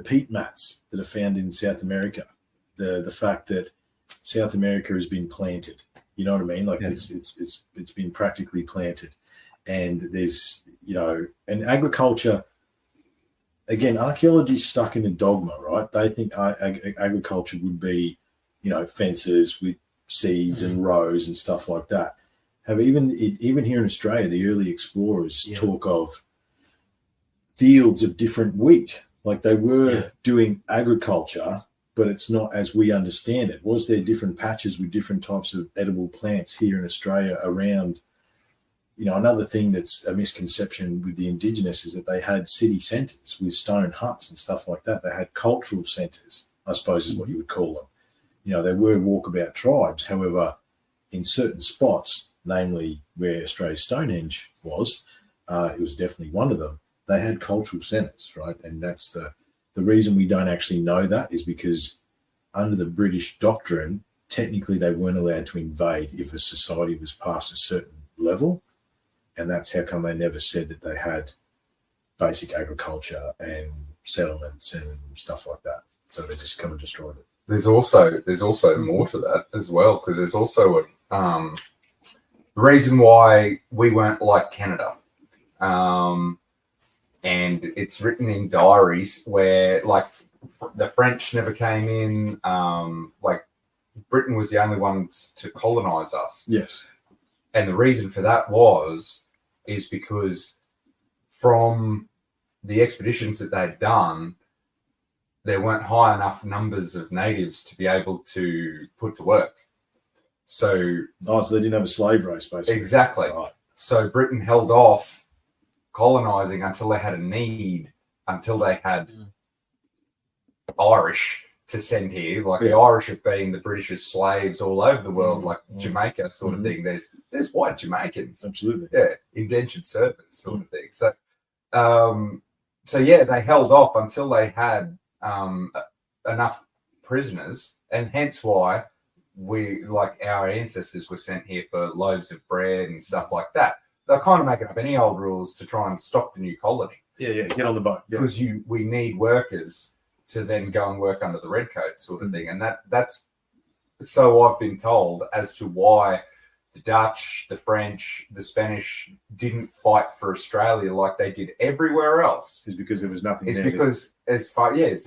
peat mats that are found in South America? The fact that South America has been planted. You know what I mean? Like Yes. it's been practically planted, and there's and agriculture. Again, archaeology is stuck in a dogma, right? They think agriculture would be, fences with seeds and rows and stuff like that. Have even here in Australia, the early explorers talk of fields of different wheat, like they were doing agriculture, but it's not as we understand it. Was there different patches with different types of edible plants here in Australia around? Another thing that's a misconception with the Indigenous is that they had city centres with stone huts and stuff like that. They had cultural centres, I suppose is what you would call them. They were walkabout tribes. However, in certain spots, namely where Australia's Stonehenge was, it was definitely one of them. They had cultural centres, right? And that's the reason we don't actually know that is because under the British doctrine, technically they weren't allowed to invade if a society was past a certain level. And that's how come they never said that they had basic agriculture and settlements and stuff like that. So they just come and destroyed it. There's also more to that as well, because there's also the reason why we weren't like Canada. And it's written in diaries where, like, the French never came in. Like, Britain was the only ones to colonize us. Yes. And the reason for that is because from the expeditions that they'd done, there weren't high enough numbers of natives to be able to put to work. So they didn't have a slave race, basically. Exactly. Right. So Britain held off colonizing until they had a need, until they had Irish to send here. Like the Irish have been the British's slaves all over the world, like Jamaica sort of thing. There's white Jamaicans. Absolutely. Yeah, indentured servants sort of thing. So they held off until they had enough prisoners, and hence why our ancestors were sent here for loaves of bread and stuff like that. They're kind of making up any old rules to try and stop the new colony. Yeah, get on the boat. Yeah. Because we need workers to then go and work under the redcoats sort of thing. And that's so I've been told as to why the Dutch, the French, the Spanish didn't fight for Australia like they did everywhere else. Is because there was nothing It's there. because as far as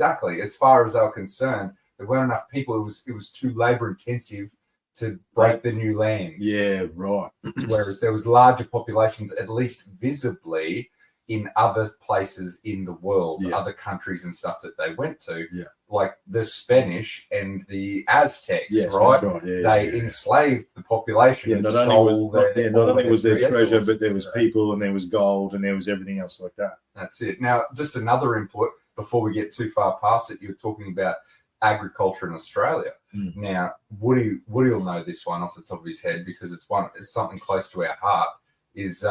they were concerned, there weren't enough people. It was too labor intensive to break the new land. Yeah, right. Whereas there was larger populations, at least visibly, in other places in the world, other countries and stuff that they went to, like the Spanish and the Aztecs, right? They enslaved the population. Yeah, not only was there treasure, but there was people and there was gold and there was everything else like that. That's it. Now, just another input before we get too far past it, you were talking about agriculture in Australia. Now, Woody will know this one off the top of his head because it's something close to our heart. Is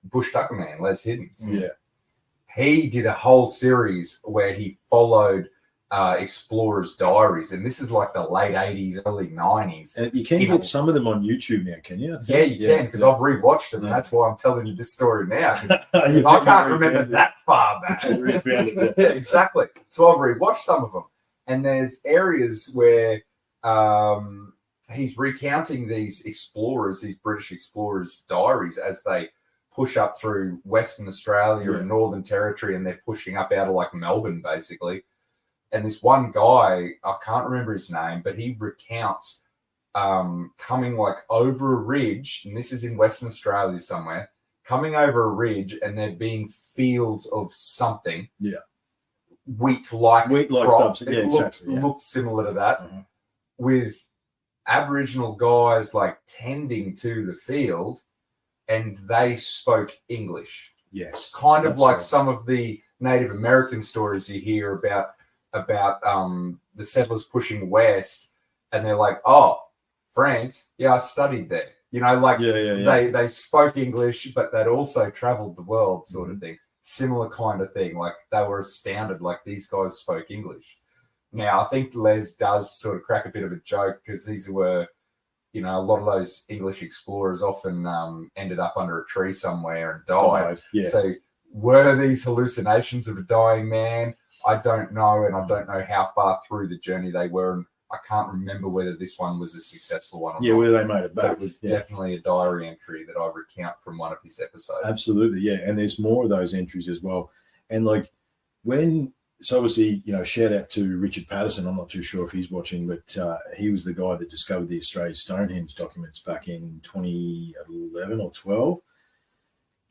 Bush Tucker Man, Les Hiddens. Yeah, he did a whole series where he followed explorers' diaries, and this is like the late 80s, early 90s. And you can get some of them on YouTube now, can you? Yeah, you can, because I've rewatched them, and that's why I'm telling you this story now. I can't remember that far back. Exactly. So I've rewatched some of them, and there's areas where he's recounting these British explorers' diaries as they push up through Western Australia and Northern Territory, and they're pushing up out of like Melbourne, basically. And this one guy, I can't remember his name, but he recounts coming like over a ridge, and this is in Western Australia somewhere, coming over a ridge, and there being fields of something. Yeah. Wheat-like crops. Stuff. Yeah, looked similar to that, with Aboriginal guys like tending to the field, and they spoke English. Yes. Kind of like some of the Native American stories you hear about the settlers pushing west, and they're like, oh, France, I studied there. You know, like they spoke English, but they'd also traveled the world sort of thing. Similar kind of thing. Like they were astounded, like these guys spoke English. Now, I think Les does sort of crack a bit of a joke because these were, a lot of those English explorers often ended up under a tree somewhere and died. Yeah. So were these hallucinations of a dying man? I don't know, and I don't know how far through the journey they were, and I can't remember whether this one was a successful one or not. Whether they made it back. But it was definitely a diary entry that I recount from one of his episodes. Absolutely, yeah. And there's more of those entries as well. And like so obviously, shout out to Richard Patterson. I'm not too sure if he's watching, but he was the guy that discovered the Australian Stonehenge documents back in 2011 or 12.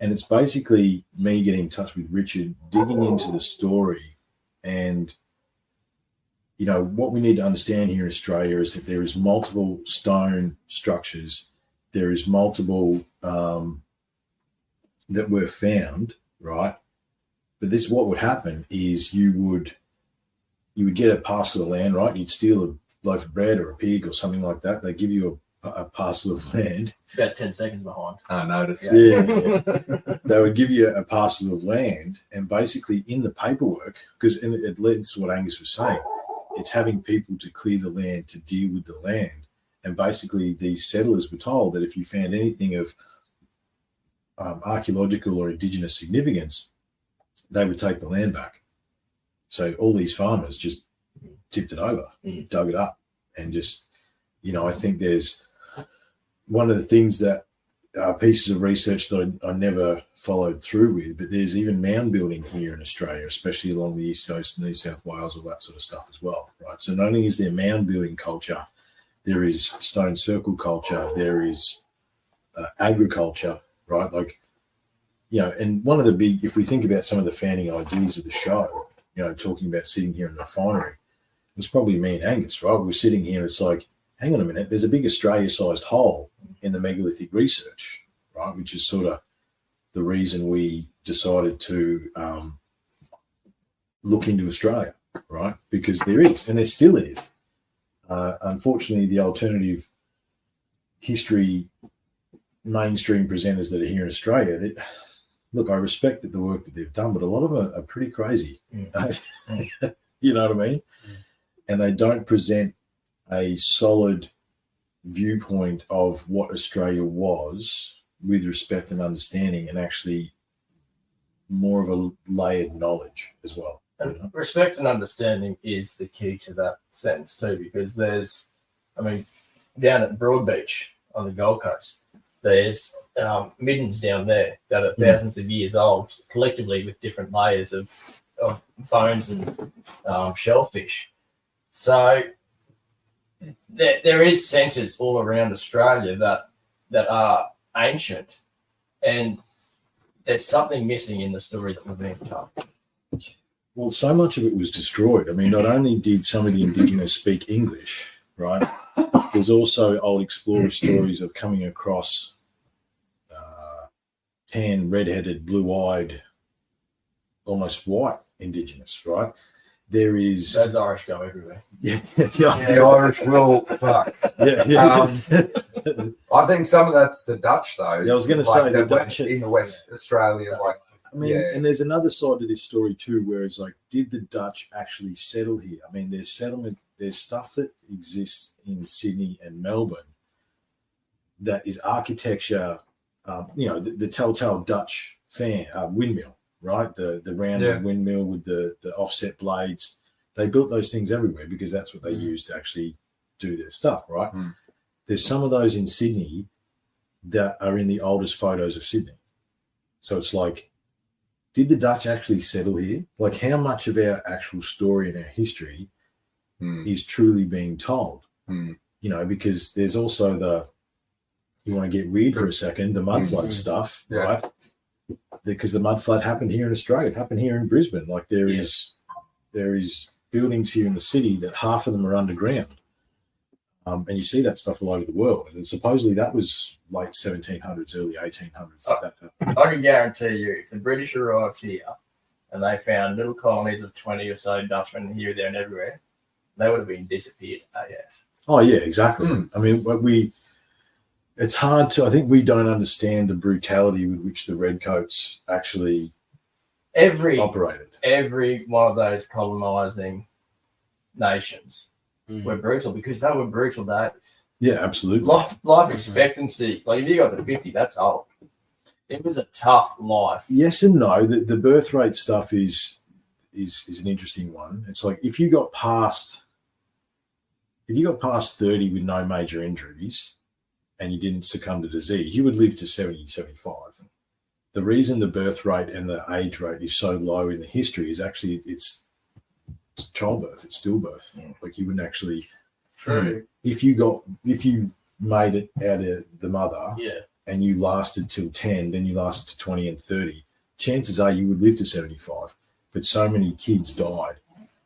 And it's basically me getting in touch with Richard, digging into the story. And, what we need to understand here in Australia is that there is multiple stone structures. There is multiple that were found, right? But what would happen is you would get a parcel of land, right? You'd steal a loaf of bread or a pig or something like that. They give you a parcel of land. It's about 10 seconds behind. I noticed. Yeah. They would give you a parcel of land, and basically in the paperwork, because it leads to what Angus was saying, it's having people to clear the land to deal with the land. And basically these settlers were told that if you found anything of archaeological or indigenous significance, they would take the land back. So all these farmers just tipped it over, dug it up, and just, I think there's one of the things that pieces of research that I never followed through with, but there's even mound building here in Australia, especially along the East Coast and New South Wales, all that sort of stuff as well, right? So not only is there mound building culture, there is stone circle culture, there is agriculture, right? Like, and one of the big, if we think about some of the founding ideas of the show, talking about sitting here in the refinery, it was probably me and Angus, right? We were sitting here, it's like, hang on a minute, there's a big Australia-sized hole in the megalithic research, right? Which is sort of the reason we decided to look into Australia, right? Because there is, and there still is. Unfortunately, the alternative history mainstream presenters that are here in Australia, look, I respect the work that they've done, but a lot of them are pretty crazy. You know what I mean? And they don't present a solid viewpoint of what Australia was with respect and understanding, and actually more of a layered knowledge as well. And respect and understanding is the key to that sentence too, because there's, down at Broadbeach on the Gold Coast, there's middens down there that are thousands of years old, collectively with different layers of bones and shellfish. So there is centres all around Australia that are ancient, and there's something missing in the story that we're being told. Well, so much of it was destroyed. Not only did some of the Indigenous speak English, right? There's also old explorer stories of coming across tan, red-headed, blue-eyed, almost white Indigenous, right? There is... Those Irish go everywhere. Yeah. The Irish will fuck. Yeah. I think some of that's the Dutch, though. Yeah, I was going to say the Dutch in the West Australia, and there's another side to this story too, where it's like, did the Dutch actually settle here? There's settlement, there's stuff that exists in Sydney and Melbourne that is architecture. The telltale Dutch windmill, right? The rounded windmill with the offset blades. They built those things everywhere because that's what they used to actually do their stuff, right? There's some of those in Sydney that are in the oldest photos of Sydney. So it's like, did the Dutch actually settle here? Like, how much of our actual story and our history is truly being told? Because there's also you want to get weird for a second, the mud flood stuff, right? Because the mud flood happened here in Australia. It happened here in Brisbane. Like, there is buildings here in the city that half of them are underground. And you see that stuff all over the world. And supposedly that was late 1700s, early 1800s. I can guarantee you, if the British arrived here and they found little colonies of 20 or so Dutchmen here, there, and everywhere, they would have been disappeared AF. Oh, yeah, exactly. It's hard to, I think we don't understand the brutality with which the Redcoats actually operated. Every one of those colonising nations were brutal, because they were brutal days. Yeah, absolutely. Life expectancy, like if you got to 50, that's old. It was a tough life. Yes and no. The birth rate stuff is an interesting one. It's like if you got past 30 with no major injuries and you didn't succumb to disease, you would live to 70, 75. The reason the birth rate and the age rate is so low in the history is actually it's childbirth, it's stillbirth. Like, you wouldn't actually. True. If you made it out of the mother, and you lasted till 10, then you lasted to 20 and 30, chances are you would live to 75. But so many kids died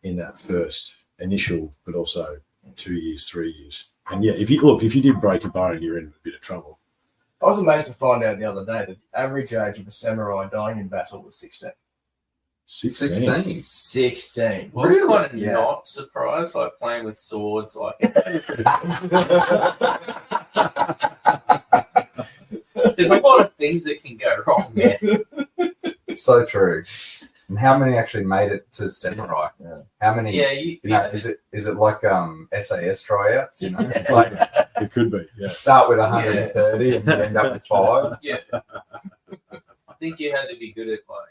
in that first initial, but also 2 years, 3 years. And if you did break a bone, you're in a bit of trouble. I was amazed to find out the other day that the average age of a samurai dying in battle was 16. 16. 16. Well, Really? I'm kind of Yeah. not surprised, like playing with swords, like there's a lot of things that can go wrong there. So true. And how many actually made it to samurai? Yeah. How many? Yeah, You know, is it like SAS tryouts? You know, like It could be. you Yeah. start with 130 and you end up with 5. yeah. I think you had to be good at like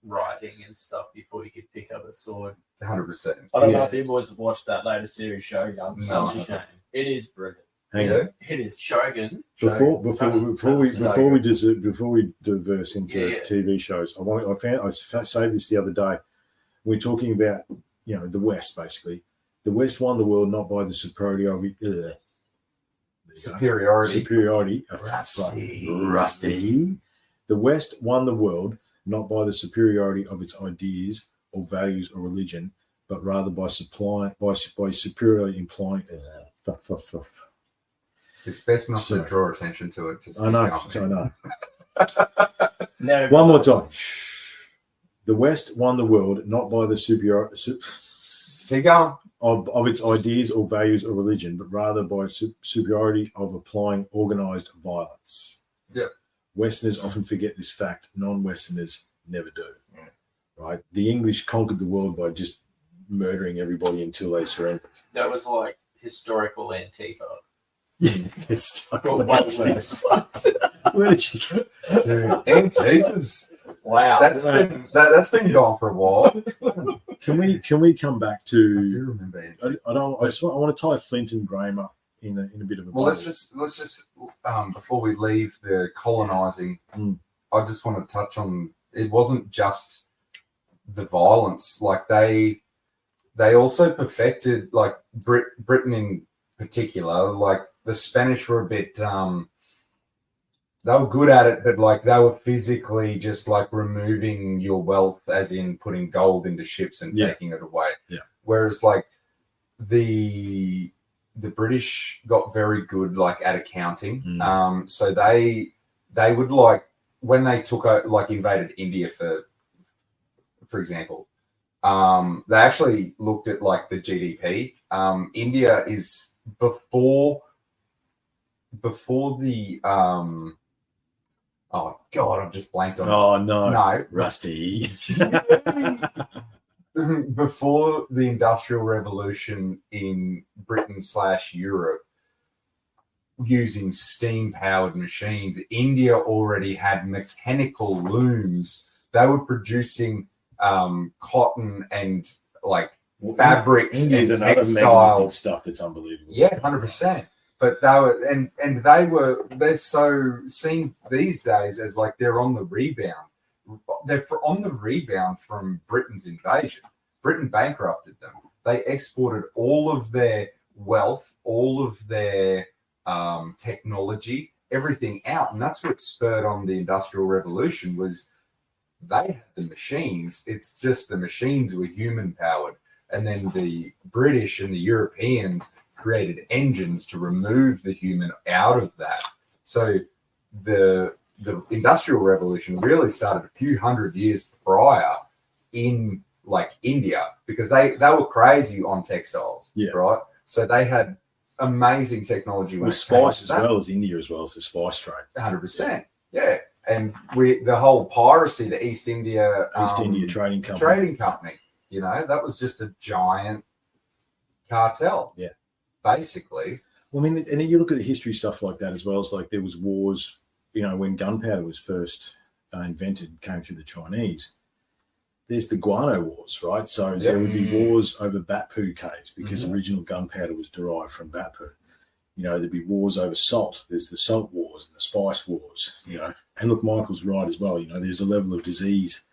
writing and stuff before you could pick up a sword. 100%. I don't know Yeah. if you boys have watched that latest series, Shogun. No. Such a shame. It is brilliant. Hang Yeah. on. It is. Shogun. Before we diverse into Yeah. TV shows, I saved this the other day. We're talking about the West basically. The West won the world not by the superiority. Superiority. Rusty. The West won the world not by the superiority of its ideas or values or religion, but rather by superiority implying. It's best not Sorry. to draw attention to it. Just I know. keep I going. know. Never One more time. The West won the world not by the superiority Keep going. of its ideas or values or religion, but rather by superiority of applying organized violence. Yep. Westerners often forget this fact. Non-Westerners never do. Right? The English conquered the world by just murdering everybody until they surrendered. That was like historical Antifa. It's Well, way worse. Where did you go? Dude, Antifa's Wow. that's been gone for a while. Can we come back I do to? remember Antifa. I want to tie Flint and Graham up in a bit of a. Well, bubble. let's just before we leave the colonizing, I just want to touch on it wasn't just the violence. Like they also perfected like Britain in particular. Like the Spanish were a bit they were good at it, but like they were physically just like removing your wealth, as in putting gold into ships and taking it away. Yeah. Whereas like the British got very good like at accounting. So they would like when they took like invaded India for example, they actually looked at like the GDP. India is before the oh god, I've just blanked on it. Oh no, No, Rusty. before the Industrial Revolution in Britain/Europe, using steam-powered machines, India already had mechanical looms. They were producing cotton and like fabrics India's and another textiles. megalithic stuff that's unbelievable. Yeah, 100%. But they're so seen these days as like they're on the rebound. They're on the rebound from Britain's invasion. Britain bankrupted them. They exported all of their wealth, all of their technology, everything out, and that's what spurred on the Industrial Revolution. Was they had the machines? It's just the machines were human powered, and then the British and the Europeans created engines to remove the human out of that. So the Industrial Revolution really started a few hundred years prior in like India, because they were crazy on textiles, right? So they had amazing technology with spice as well as India, as well as the spice trade. 100%, yeah. And the whole piracy, the East India Trading Company, you know, that was just a giant cartel. Yeah. Basically. Well, I mean, and you look at the history stuff like that as well. It's like there was wars, you know, when gunpowder was first invented, came through the Chinese. There's the guano wars, right? So there would be wars over bat poo caves because original gunpowder was derived from bat poo. You know, there'd be wars over salt. There's the salt wars and the spice wars, you know. And look, Michael's right as well. You know, there's a level of disease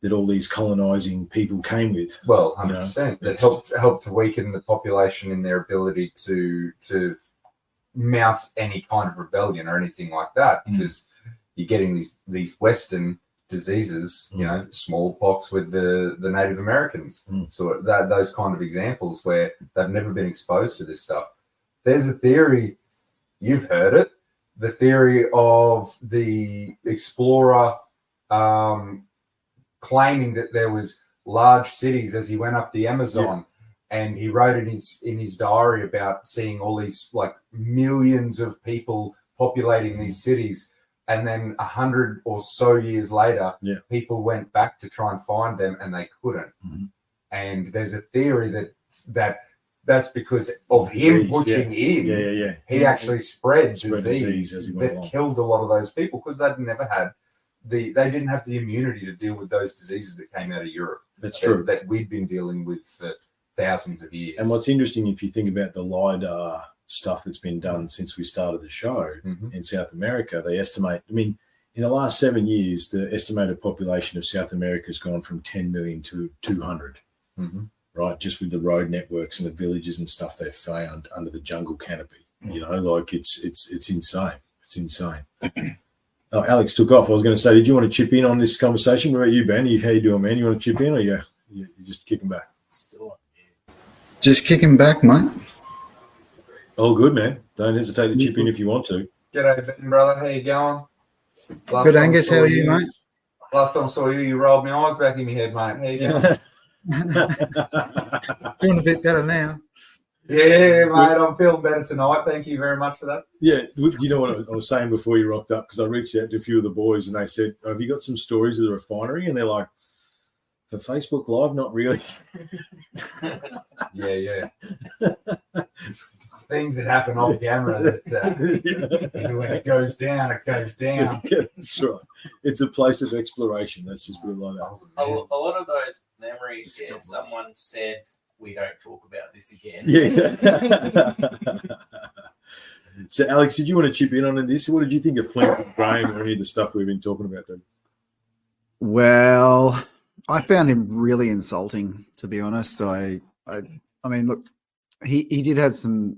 that all these colonizing people came with. Well, 100%. That helped to weaken the population in their ability to mount any kind of rebellion or anything like that, because you're getting these Western diseases, you know, smallpox with the Native Americans. So those kind of examples where they've never been exposed to this stuff. There's a theory, you've heard it, the theory of the explorer claiming that there was large cities as he went up the Amazon. And he wrote in his diary about seeing all these like millions of people populating these cities. And then 100 or so years later, people went back to try and find them and they couldn't. Mm-hmm. And there's a theory that's because of him pushing in. Yeah. He actually spread disease as he went that along. killed a lot of those people because they didn't have the immunity to deal with those diseases that came out of Europe. That's true. That we'd been dealing with for thousands of years. And what's interesting, if you think about the LIDAR stuff that's been done since we started the show in South America, they estimate, in the last 7 years, the estimated population of South America has gone from 10 million to 200, right? Just with the road networks and the villages and stuff they've found under the jungle canopy. It's insane. It's insane. Oh, Alex took off. I was going to say, did you want to chip in on this conversation? What about you, Ben? How you doing, man? You want to chip in or you're just kicking back? Still. Just kicking back, mate. All good, man. Don't hesitate to chip in if you want to. G'day, Ben, brother. How you going? Good, Angus. How are you, mate? Last time I saw you, you rolled my eyes back in my head, mate. How you going? Doing a bit better now. Yeah, mate. I'm feeling better tonight. Thank you very much for that. Yeah. You know what I was saying before you rocked up? Because I reached out to a few of the boys and they said, have you got some stories of the refinery? And they're like, for Facebook Live, not really. Yeah. Things that happen off camera that when it goes down, it goes down. Yeah, that's right. It's a place of exploration. Let's just put it like that. A lot of those memories, someone said, we don't talk about this again. Yeah. So, Alex, did you want to chip in on this? What did you think of Flint and Graham or any of the stuff we've been talking about, dude? Well, I found him really insulting, to be honest. I mean, look, he did have some,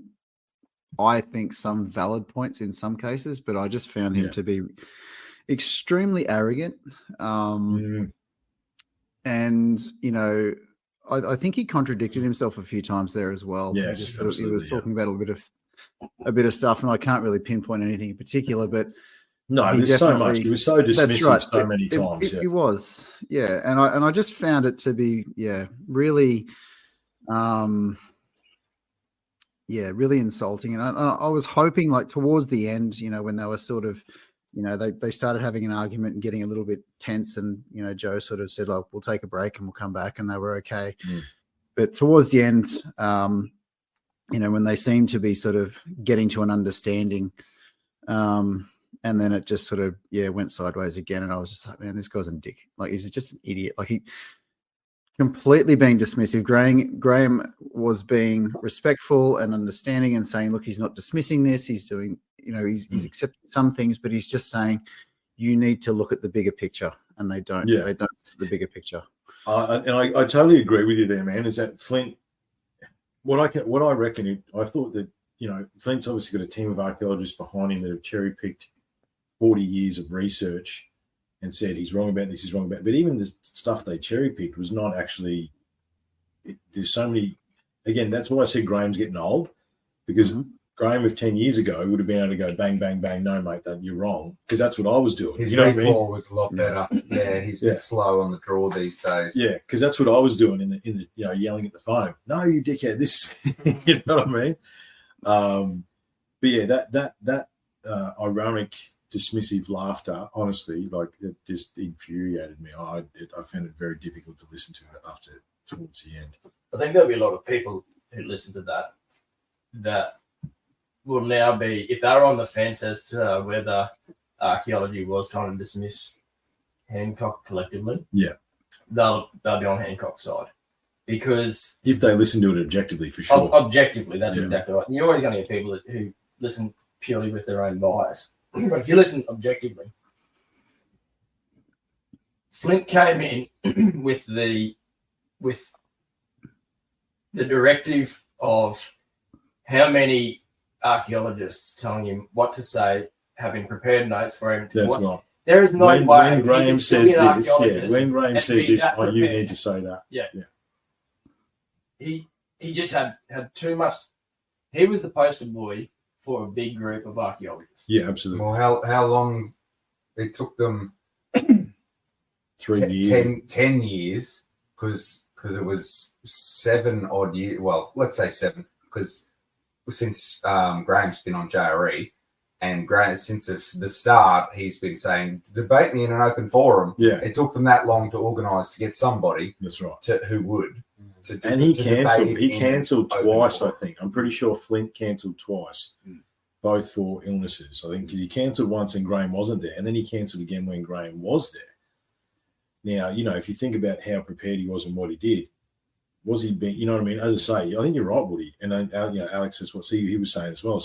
I think, some valid points in some cases, but I just found him to be extremely arrogant. And, I think he contradicted himself a few times there as well. Yes, he was talking about a bit of stuff, and I can't really pinpoint anything in particular, but no, there's so much. He was so dismissive so many times. It was, and I just found it to be, really, really insulting. And I was hoping, like towards the end, when they were sort of, they started having an argument and getting a little bit tense, and Joe sort of said, like, we'll take a break and we'll come back, and they were okay. But towards the end, when they seemed to be sort of getting to an understanding, and then it just sort of, went sideways again. And I was just like, man, this guy's a dick. Like, he's just an idiot. Like, he completely being dismissive. Graham was being respectful and understanding and saying, look, he's not dismissing this. He's doing, he's accepting some things, but he's just saying, you need to look at the bigger picture. And they don't. They don't look at the bigger picture. And I totally agree with you there, man. Is that Flint? What I reckon, I thought that, Flint's obviously got a team of archaeologists behind him that have cherry-picked 40 years of research and said he's wrong about this, he's wrong about. But even the stuff they cherry-picked was not actually. There's so many. Again, that's why I said Graham's getting old, because Graham of 10 years ago would have been able to go bang, bang, bang. No, mate, you're wrong, because that's what I was doing. His what I mean? ball was a lot better. Yeah, he's a bit slow on the draw these days. Yeah, because that's what I was doing in the yelling at the phone. No, you dickhead. This, you know what I mean? But yeah, that ironic, dismissive laughter, honestly, like, it just infuriated me. I found it very difficult to listen to it towards the end. I think there'll be a lot of people who listen to that will now be, if they're on the fence as to whether archaeology was trying to dismiss Hancock collectively, they'll be on Hancock's side. Because if they listen to it objectively, for sure. Objectively, that's exactly right. You're always going to get people who listen purely with their own bias. But if you listen objectively, Flint came in with the directive of how many archaeologists telling him what to say, having prepared notes for him. That's right. There is no way. When Graham says this, when Graham says this, you need to say that. Yeah. He just had too much. He was the poster boy for a big group of archaeologists. Yeah, absolutely. Well, how long it took them 3 years. 10 years, because it was 7 odd years. Well, let's say 7, because since Graham's been on JRE, and Graham, since the start, he's been saying, debate me in an open forum. Yeah. It took them that long to organise to get somebody That's right. who would. And he cancelled. debate He in cancelled open twice, I forum. think. I'm pretty sure Flint cancelled twice, both for illnesses. I think because he cancelled once and Graham wasn't there, and then he cancelled again when Graham was there. Now, if you think about how prepared he was and what he did, was he being, you know what I mean? As I say, I think you're right, Woody. And then, Alex is what he was saying as well.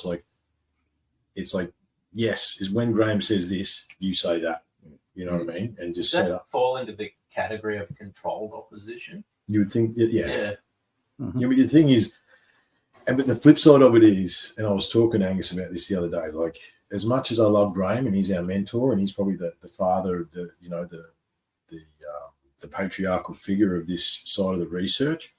It's like, yes, is when Graham says this, you say that. You know what I mean? And just Does set that up. fall into the category of controlled opposition? You would think, yeah. Mhm. Yeah, but the thing is, but the flip side of it is, and I was talking to Angus about this the other day, like as much as I love Graham and he's our mentor and he's probably the father of the patriarchal figure of this side of the research,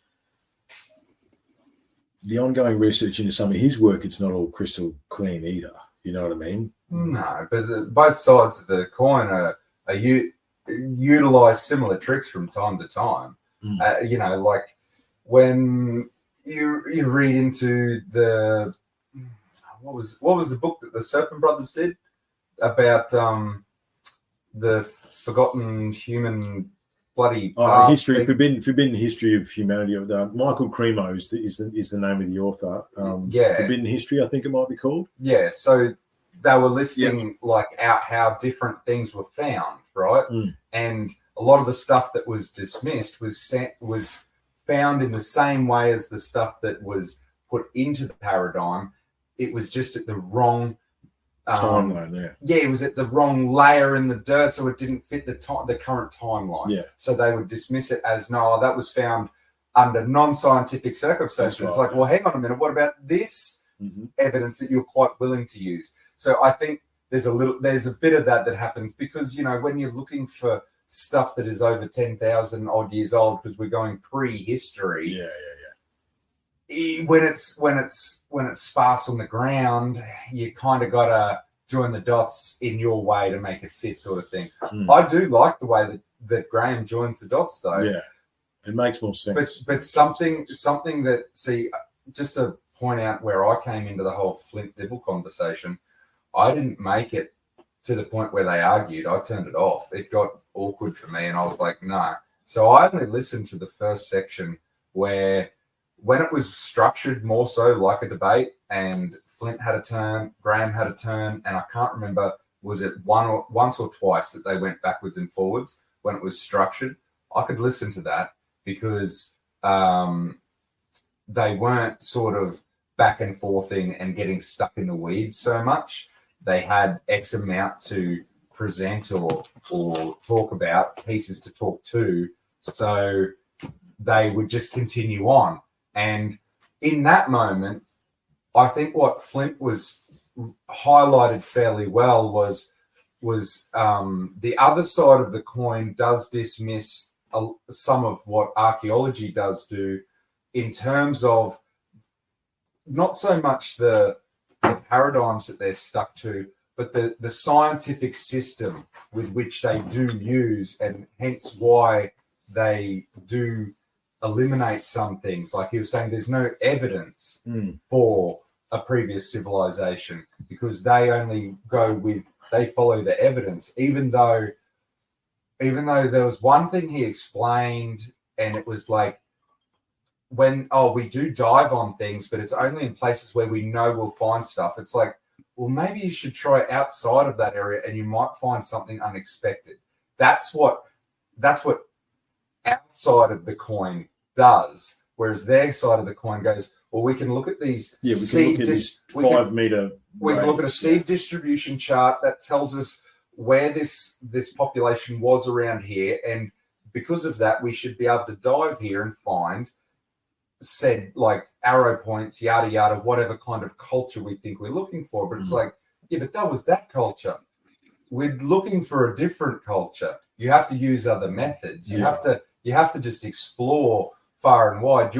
the ongoing research into some of his work, it's not all crystal clean either. You know what I mean? No, but both sides of the coin are utilize similar tricks from time to time. Like when you read into the what was the book that the Serpent Brothers did about the forgotten human bloody past history, thing? forbidden history of humanity. Michael Cremo is the name of the author. Forbidden History, I think it might be called. Yeah, so they were listing like out how different things were found, right? And a lot of the stuff that was dismissed was found in the same way as the stuff that was put into the paradigm. It was just at the wrong timeline. It was at the wrong layer in the dirt, so it didn't fit the current timeline. Yeah. So they would dismiss it as no, that was found under non-scientific circumstances. Right, it's like, well, hang on a minute, what about this evidence that you're quite willing to use? So I think there's a bit of that happens because when you're looking for stuff that is over 10,000 odd years old, because we're going pre-history. When it's sparse on the ground, you kind of got to join the dots in your way to make it fit, sort of thing. I do like the way that Graham joins the dots, though. Yeah, it makes more sense. But something that just to point out where I came into the whole Flint Dibble conversation, I didn't make it to the point where they argued. I turned it off. It got awkward for me, and I was like, no. So I only listened to the first section when it was structured more so like a debate, and Flint had a turn, Graham had a turn, and I can't remember, was it once or twice that they went backwards and forwards when it was structured. I could listen to that because they weren't sort of back and forthing and getting stuck in the weeds so much. They had X amount to present or talk about, pieces to talk to, so they would just continue on. And in that moment, I think what Flint was highlighted fairly well was the other side of the coin does dismiss some of what archaeology does do in terms of not so much the paradigms that they're stuck to, but the scientific system with which they do use, and hence why they do eliminate some things. Like he was saying, there's no evidence for a previous civilization because they only they follow the evidence, even though there was one thing he explained, and it was like, we do dive on things, but it's only in places where we know we'll find stuff. It's like, well, maybe you should try outside of that area and you might find something unexpected. That's what our side of the coin does, whereas their side of the coin goes, well, we can look at these. Yeah, we can look at this 5 meter. We can look at a seed distribution chart that tells us where this population was around here, and because of that, we should be able to dive here and find said like arrow points, yada yada, whatever kind of culture we think we're looking for. But it's like, yeah, but that was that culture. We're looking for a different culture. You have to use other methods. You have to just explore far and wide.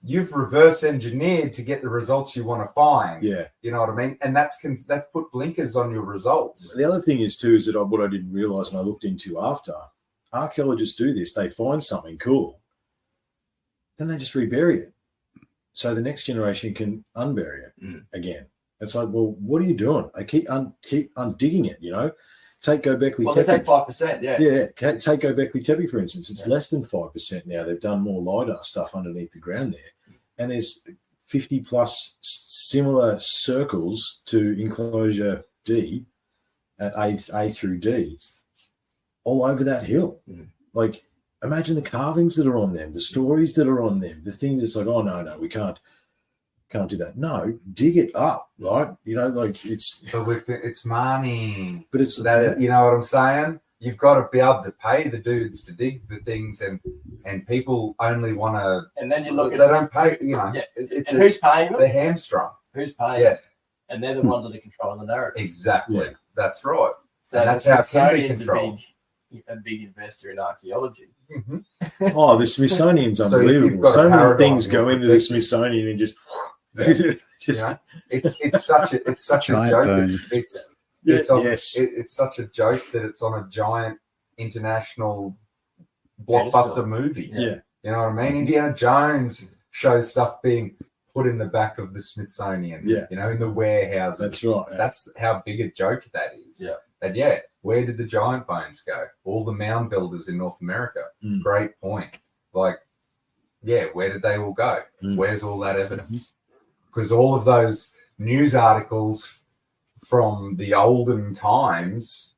You've reverse engineered to get the results you want to find. Yeah. You know what I mean? And that's put blinkers on your results. The other thing is too, is that what I didn't realize and I looked into after archaeologists do this. They find something cool, then they just rebury it, so the next generation can unbury it again. It's like, well, what are you doing? I keep undigging it. Take Göbekli Well, they Tepe. take 5%. Yeah. Yeah, take Göbekli Tepe, for instance. It's less than 5% now. They've done more LiDAR stuff underneath the ground there. And there's 50 plus similar circles to enclosure D at A through D all over that hill. Like, imagine the carvings that are on them, the stories that are on them, the things it's like, oh, no, we can't do that. No, dig it up, right? Like it's money. But it's that, you know what I'm saying? You've got to be able to pay the dudes to dig the things, and people only want to. And then you look they don't pay. Who's paying them? They're hamstrung. Who's paying? Yeah, and they're the ones that are controlling the narrative. Exactly. Yeah. That's right. So and that's how it can be Smithsonian's controlled. a big investor in archaeology. Oh, the Smithsonian's So unbelievable. you've got So a many paradigm things go you're into the protecting. Smithsonian and just It's such a Giant joke. bones. It's such a joke that it's on a giant international blockbuster movie. Yeah. You know what I mean? Indiana Jones shows stuff being put in the back of the Smithsonian. Yeah. In the warehouses. That's right. That's how big a joke that is. Yeah. And where did the giant bones go? All the mound builders in North America. Mm. Great point. Like, where did they all go? Mm. Where's all that evidence? Because all of those news articles from the olden times,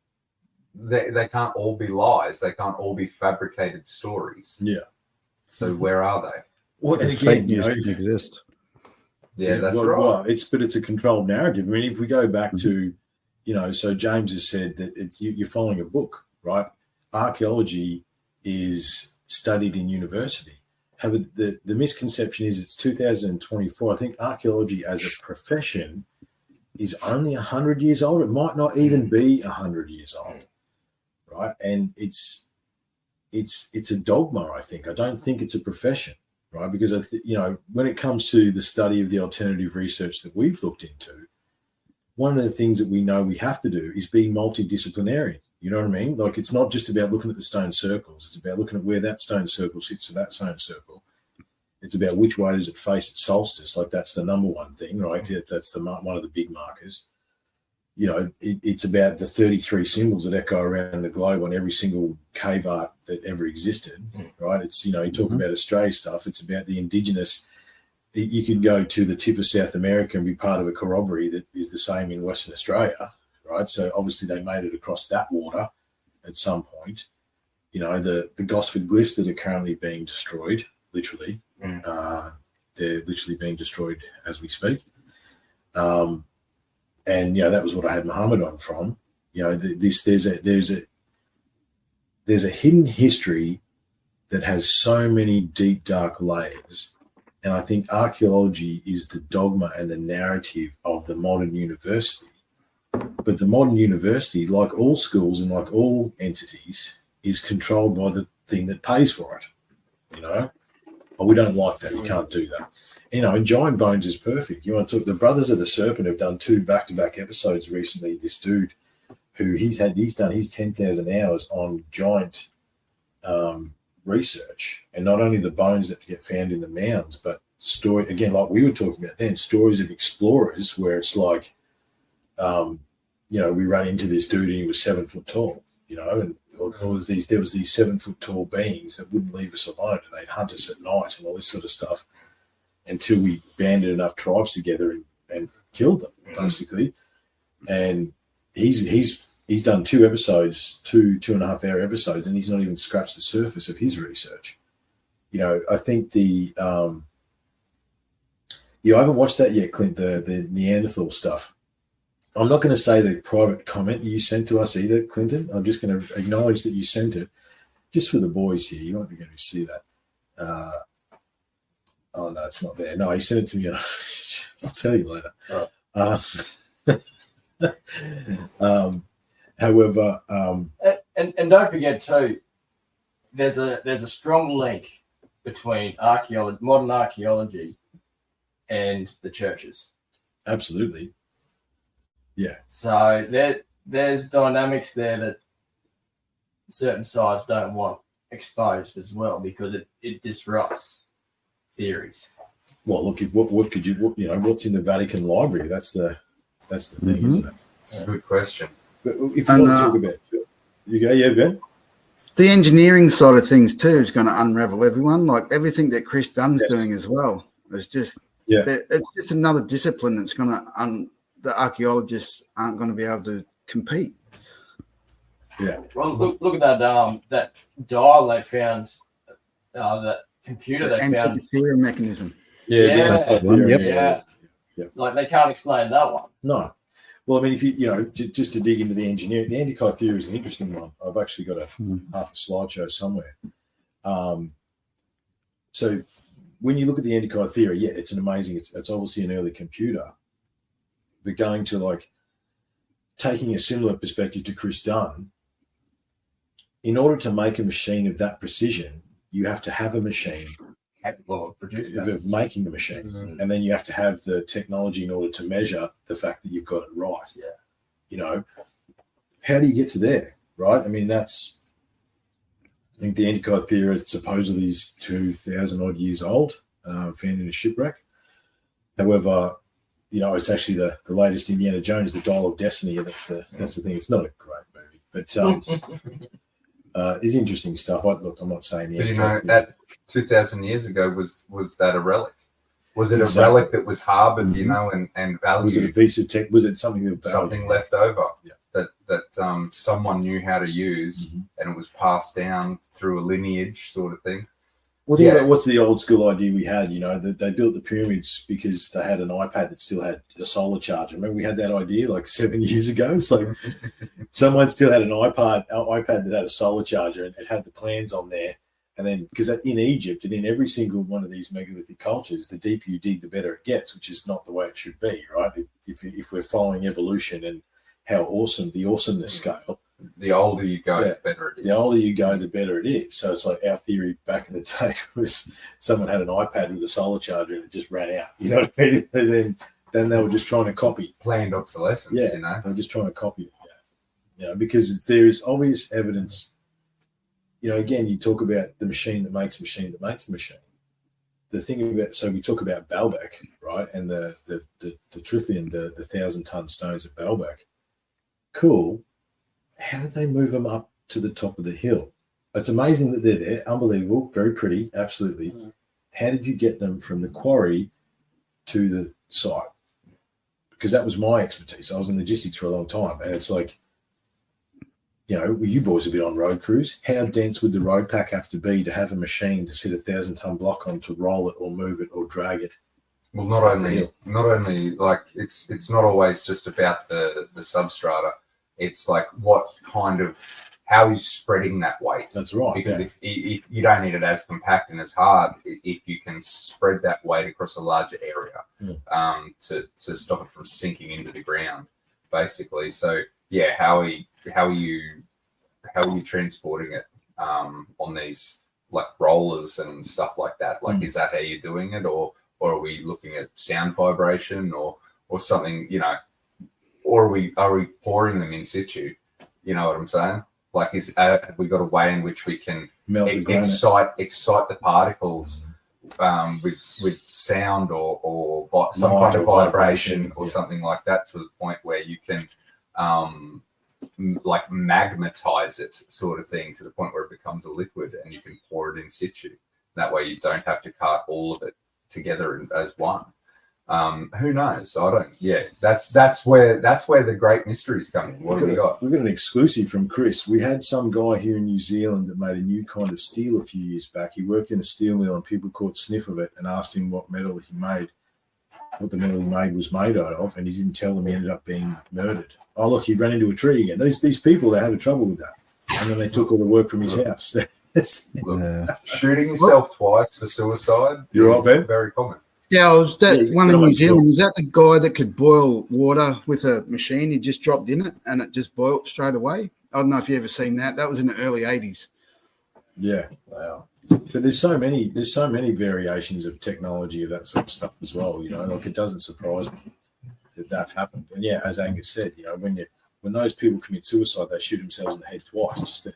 they can't all be lies. They can't all be fabricated stories. Yeah. So where are they? Well, and Fake again, news didn't exist. Yeah, that's well, right. well, it's a controlled narrative. I mean, if we go back to, so James has said that it's you're following a book, right? Archaeology is studied in university. However, the misconception is it's 2024. I think archaeology as a profession is only 100 years old. It might not even be 100 years old, right? And it's a dogma, I think. I don't think it's a profession, right? Because, when it comes to the study of the alternative research that we've looked into, one of the things that we know we have to do is be multidisciplinary. You know what I mean? Like, it's not just about looking at the stone circles. It's about looking at where that stone circle sits to that stone circle. It's about which way does it face at solstice. Like, that's the number one thing, right? That's one of the big markers. It's about the 33 symbols that echo around the globe on every single cave art that ever existed, right? It's, you talk about Australia stuff. It's about the indigenous. You could go to the tip of South America and be part of a corroboree that is the same in Western Australia, right? So obviously they made it across that water at some point. The Gosford glyphs that are currently being destroyed, literally, they're literally being destroyed as we speak. And that was what I had Muhammad on from. There's a hidden history that has so many deep, dark layers. And I think archaeology is the dogma and the narrative of the modern university. But the modern university, like all schools and like all entities, is controlled by the thing that pays for it. But we don't like that. You can't do that. And Giant Bones is perfect. You want to talk? The Brothers of the Serpent have done 2 back-to-back episodes recently. This dude, who he's done his 10,000 hours on giant research, and not only the bones that get found in the mounds, but story again, like we were talking about then, stories of explorers where it's like, we run into this dude and he was 7 foot tall, and there was these 7 foot tall beings that wouldn't leave us alone, and they'd hunt us at night and all this sort of stuff, until we banded enough tribes together and killed them, basically. And he's done 2 episodes, 2.5 hour episodes, and he's not even scratched the surface of his research. I think I haven't watched that yet, Clint, the Neanderthal stuff. I'm not going to say the private comment that you sent to us either, Clinton. I'm just going to acknowledge that you sent it just for the boys here. You might be going to see that. Oh, no, it's not there. No, he sent it to me. I'll tell you later. However, and don't forget too, there's a strong link between modern archaeology and the churches. Absolutely. Yeah. So there's dynamics there that certain sides don't want exposed as well because it disrupts theories. Well, look, what could you what's in the Vatican Library? That's the thing, isn't it? It's a good question. But if you want to talk about, you go, yeah, Ben. The engineering side of things too is going to unravel everyone. Like everything that Chris Dunn's doing as well. It's just it's just another discipline that's going to the archaeologists aren't going to be able to compete. Yeah. Well, look at that dial they found, that computer they found. Antikythera mechanism. Yeah. Like they can't explain that one. No. Well, I mean, if you just to dig into the engineering, the Antikythera is an interesting one. I've actually got half a slideshow somewhere. So when you look at the Antikythera, it's an amazing. It's obviously an early computer, but going to like taking a similar perspective to Chris Dunn. In order to make a machine of that precision, you have to have a machine capable of producing of making the machine, and then you have to have the technology in order to measure the fact that you've got it right. Yeah, how do you get to there, right? I mean, I think the Antikythera supposedly is 2,000 odd years old, found in a shipwreck. However, it's actually the latest Indiana Jones, the Dial of Destiny, and that's the thing. It's not a great movie, but it's interesting stuff. I'm not saying the. But that 2,000 years ago was that a relic? Was it a relic that was harbored, and valued? Was it a piece of tech? Was it something that something left over that someone knew how to use, and it was passed down through a lineage sort of thing? Well, think about what's the old school idea we had, that they built the pyramids because they had an iPad that still had a solar charger. Remember we had that idea like 7 years ago? It's like someone still had an iPad that had a solar charger and it had the plans on there. And then, because in Egypt and in every single one of these megalithic cultures, the deeper you dig, the better it gets, which is not the way it should be, right? If we're following evolution and how awesome, the awesomeness scale, the older you go, the better it is. The older you go, the better it is. So it's like our theory back in the day was someone had an iPad with a solar charger and it just ran out. You know what I mean? And then they were just trying to copy. Planned obsolescence, they were just trying to copy it. Because there is obvious evidence. Again, you talk about the machine that makes the machine that makes the machine. The thing about, so we talk about Baalbek, right? And the Trithian, the 1,000-ton stones at Baalbek. Cool. How did they move them up to the top of the hill? It's amazing that they're there. Unbelievable. Very pretty. Absolutely. How did you get them from the quarry to the site? Because that was my expertise. I was in logistics for a long time. And it's like, you boys have been on road crews. How dense would the road pack have to be to have a machine to sit a 1,000-ton block on to roll it or move it or drag it? Well, not only like it's not always just about the substrata. It's like how are you spreading that weight? That's right. Because if you don't need it as compact and as hard, if you can spread that weight across a larger area, to stop it from sinking into the ground, basically. So how are you transporting it on these like rollers and stuff like that? Like, is that how you're doing it, or are we looking at sound vibration or something? Or are we pouring them in situ? You know what I'm saying? Like, have we got a way in which we can excite the particles with sound or some kind of vibration or something like that, to the point where you can like magnetize it, sort of thing, to the point where it becomes a liquid and you can pour it in situ. That way you don't have to cut all of it together as one. Who knows? I don't. Yeah, that's where the great mysteries come in. What do we got? We've got an exclusive from Chris. We had some guy here in New Zealand that made a new kind of steel a few years back. He worked in a steel mill and people caught sniff of it and asked him what the metal he made was made out of, and he didn't tell them. He ended up being murdered. Oh, look, he ran into a tree again. These people, they had trouble with that, and then they took all the work from his house. Shooting yourself twice for suicide. You're right, Ben. Very common. Yeah, one in New Zealand. Was that the guy that could boil water with a machine? He just dropped in it and it just boiled straight away. I don't know if you ever seen that. That was in the early 80s. Yeah. Wow. So there's so many variations of technology of that sort of stuff as well. Like, it doesn't surprise me that happened. And as Angus said, when when those people commit suicide, they shoot themselves in the head twice.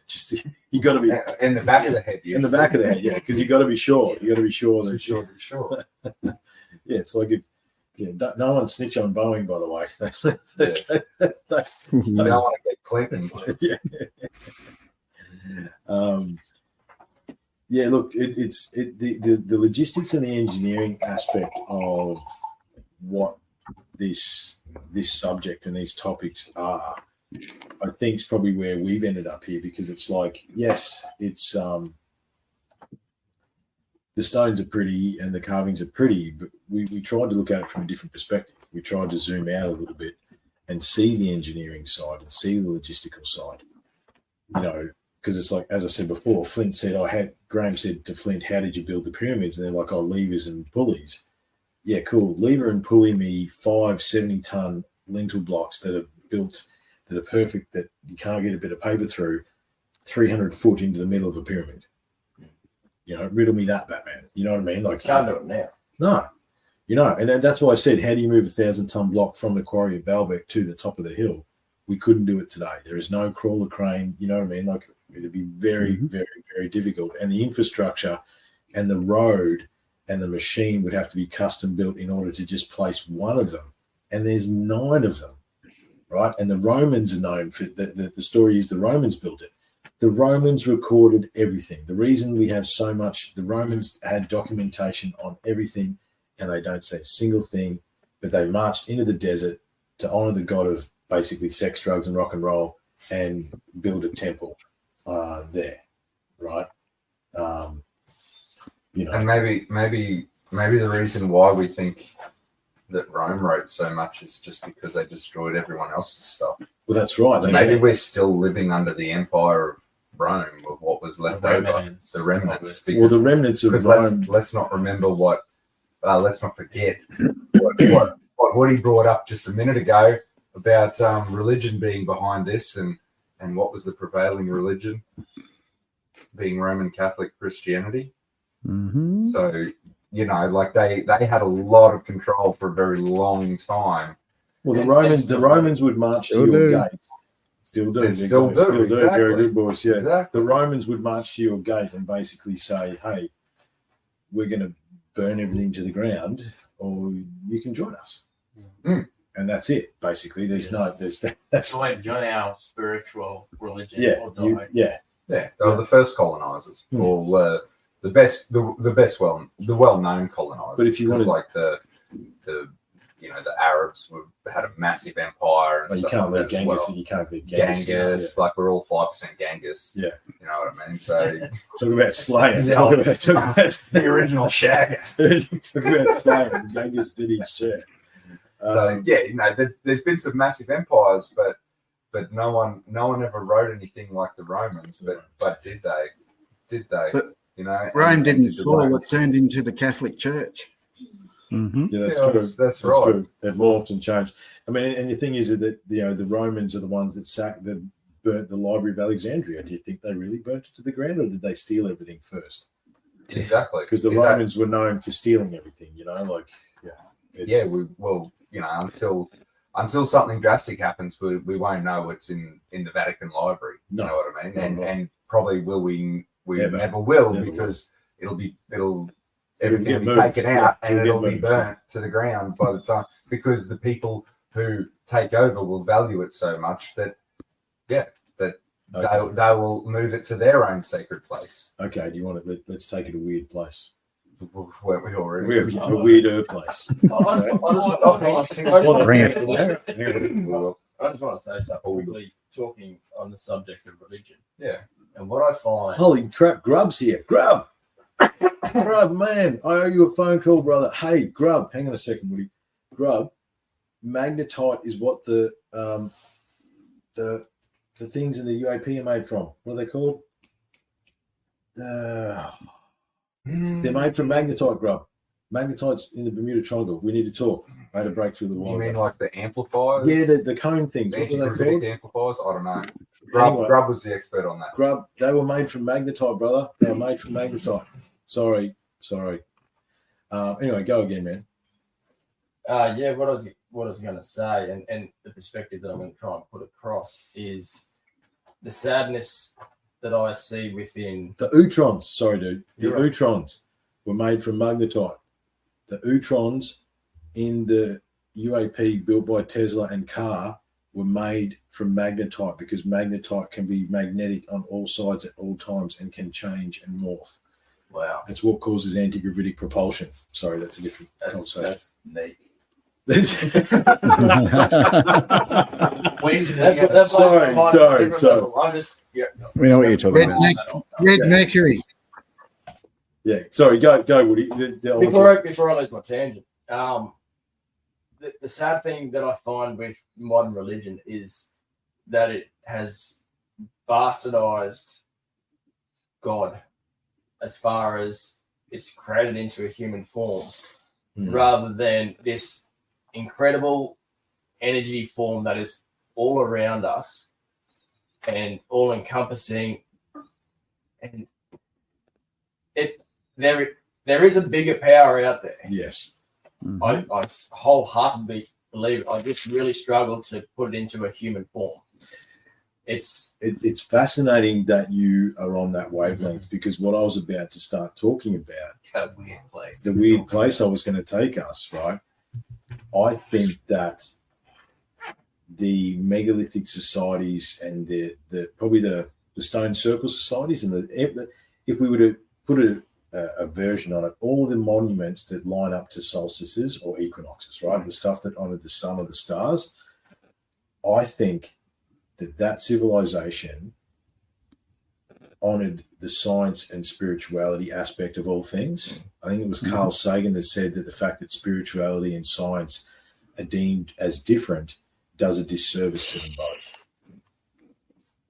You got to be in the back of the head. in the back of the head, yeah, because you got to be sure. You got to be sure that Sure. Yeah, it's like no one snitch on Boeing, by the way. You don't want to get Clinton. Yeah. Yeah, look, the logistics and the engineering aspect of what this subject and these topics are, I think is probably where we've ended up here, because it's like, yes, it's the stones are pretty and the carvings are pretty, but we tried to look at it from a different perspective. We tried to zoom out a little bit and see the engineering side and see the logistical side, because it's like, as I said before, Graham said to Flint, how did you build the pyramids? And they're like, levers and pulleys. Yeah, cool. Lever and pulley me 5 70-ton lintel blocks that are built, that are perfect, that you can't get a bit of paper through, 300 foot into the middle of a pyramid. Riddle me that, Batman. You know what I mean? Like, Can't do it now. No. And that's why I said, how do you move a 1,000-ton block from the quarry of Baalbek to the top of the hill? We couldn't do it today. There is no crawler crane. You know what I mean? Like, it'd be very, very, very difficult. And the infrastructure and the road and the machine would have to be custom built in order to just place one of them. And there's 9 of them, right? And the Romans are known for the story is the Romans built it. The Romans recorded everything. The reason we have so much, the Romans had documentation on everything, and they don't say a single thing, but they marched into the desert to honor the god of basically sex, drugs, and rock and roll, and build a temple there, right? And maybe the reason why we think that Rome wrote so much is just because they destroyed everyone else's stuff. Well, that's right. Maybe we're still living under the empire of Rome, with what was left over, the remnants. Because, the remnants of Rome. Let's not remember let's not forget what Woody brought up just a minute ago about religion being behind this, and what was the prevailing religion? Being Roman Catholic Christianity. Mm-hmm. So, like they had a lot of control for a very long time. Well, the Romans would march to your gate. Still do. Still do. Exactly. Very good, boys. Yeah. Exactly. The Romans would march to your gate and basically say, hey, we're going to burn everything to the ground, or you can join us. Mm. And that's it. Basically, that's like join our spiritual religion. Yeah. Or die. They were the first colonizers. Mm. Well, the well-known colonizers. But if you want like the Arabs had a massive empire, and you can't leave Genghis. You can't leave Genghis. Like we're all 5% Genghis. Yeah, you know what I mean. So talk about slaying. Talk about the original shag. Talk about slaying. Genghis did his share. There's been some massive empires, but no one ever wrote anything like the Romans. But did they? But Rome Rome didn't fall; it turned into the Catholic Church. Mm-hmm. Yeah, that's true. That's right. True. It morphed and changed. I mean, and the thing is that the Romans are the ones that burnt the Library of Alexandria. Do you think they really burnt it to the ground, or did they steal everything first? Exactly, because the Romans were known for stealing everything. Until something drastic happens, we won't know what's in the Vatican Library. No. You know what I mean? No, and probably we Never. never will, Never because will. everything will be taken out and it'll be burnt to the ground by the time, because the people who take over will value it so much that they will move it to their own sacred place. Okay, do you want to let's take it a weird place? Weren't we already? A weirder place. I just want to say something quickly, talking on the subject of religion. Yeah. And what I find... Holy crap, Grub's here. Grub! Grub, man, I owe you a phone call, brother. Hey, Grub, hang on a second, Woody. Grub, magnetite is what the things in the UAP are made from. What are they called? They're made from magnetite, Grub. Magnetite's in the Bermuda Triangle. We need to talk. I had a breakthrough the wall. You mean like the amplifiers? Yeah, the cone things. What were they called? Amplifiers? I don't know. Anyway, Grub was the expert on that. Grub, they were made from magnetite, brother. They were made from magnetite. Sorry. Anyway, go again, man. Yeah, what I was going to say, and the perspective that I'm going to try and put across is the sadness that I see within the Utrons. Sorry, dude. The You're right. Utrons were made from magnetite. The Utrons in the UAP built by Tesla and Carr were made from magnetite because magnetite can be magnetic on all sides at all times and can change and morph. Wow, That's what causes anti-gravitic propulsion. Sorry, that's a different conversation. that's neat. Sorry. I'm just We know what you're talking about. Red Mercury. Yeah, sorry. Go, Woody. Before I lose my tangent, the sad thing that I find with modern religion is that it has bastardized God as far as it's created into a human form, rather than this incredible energy form that is all around us and all encompassing. And there is a bigger power out there. Yes. I wholeheartedly believe it. I just really struggle to put it into a human form. It's fascinating that you are on that wavelength because what I was about to start talking about, That weird place. the weird place I was going to take us, right? I think that the megalithic societies and the probably the stone circle societies and if we were to put a version on it, all the monuments that line up to solstices or equinoxes, right? The stuff that honor the sun or the stars, I think that civilization honored the science and spirituality aspect of all things. I think it was Carl Sagan that said that the fact that spirituality and science are deemed as different does a disservice to them both.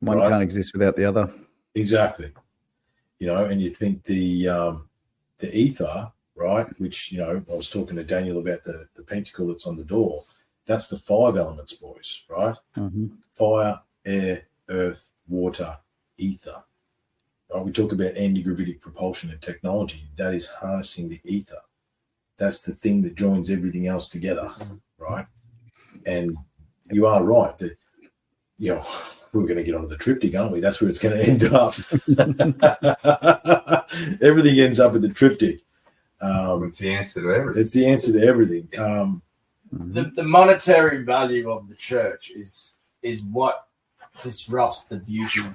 One can't exist without the other. Exactly. And you think the ether, right, which, I was talking to Daniel about the pentacle that's on the door, that's the 5 elements, boys, right? Mm-hmm. Fire, air, earth, water, ether. Right? We talk about anti-gravitic propulsion and technology. That is harnessing the ether. That's the thing that joins everything else together, right? And you are right that, we're going to get onto the triptych, aren't we? That's where it's going to end up. Everything ends up with the triptych. It's the answer to everything. It's the answer to everything. the monetary value of the church is what disrupts the beauty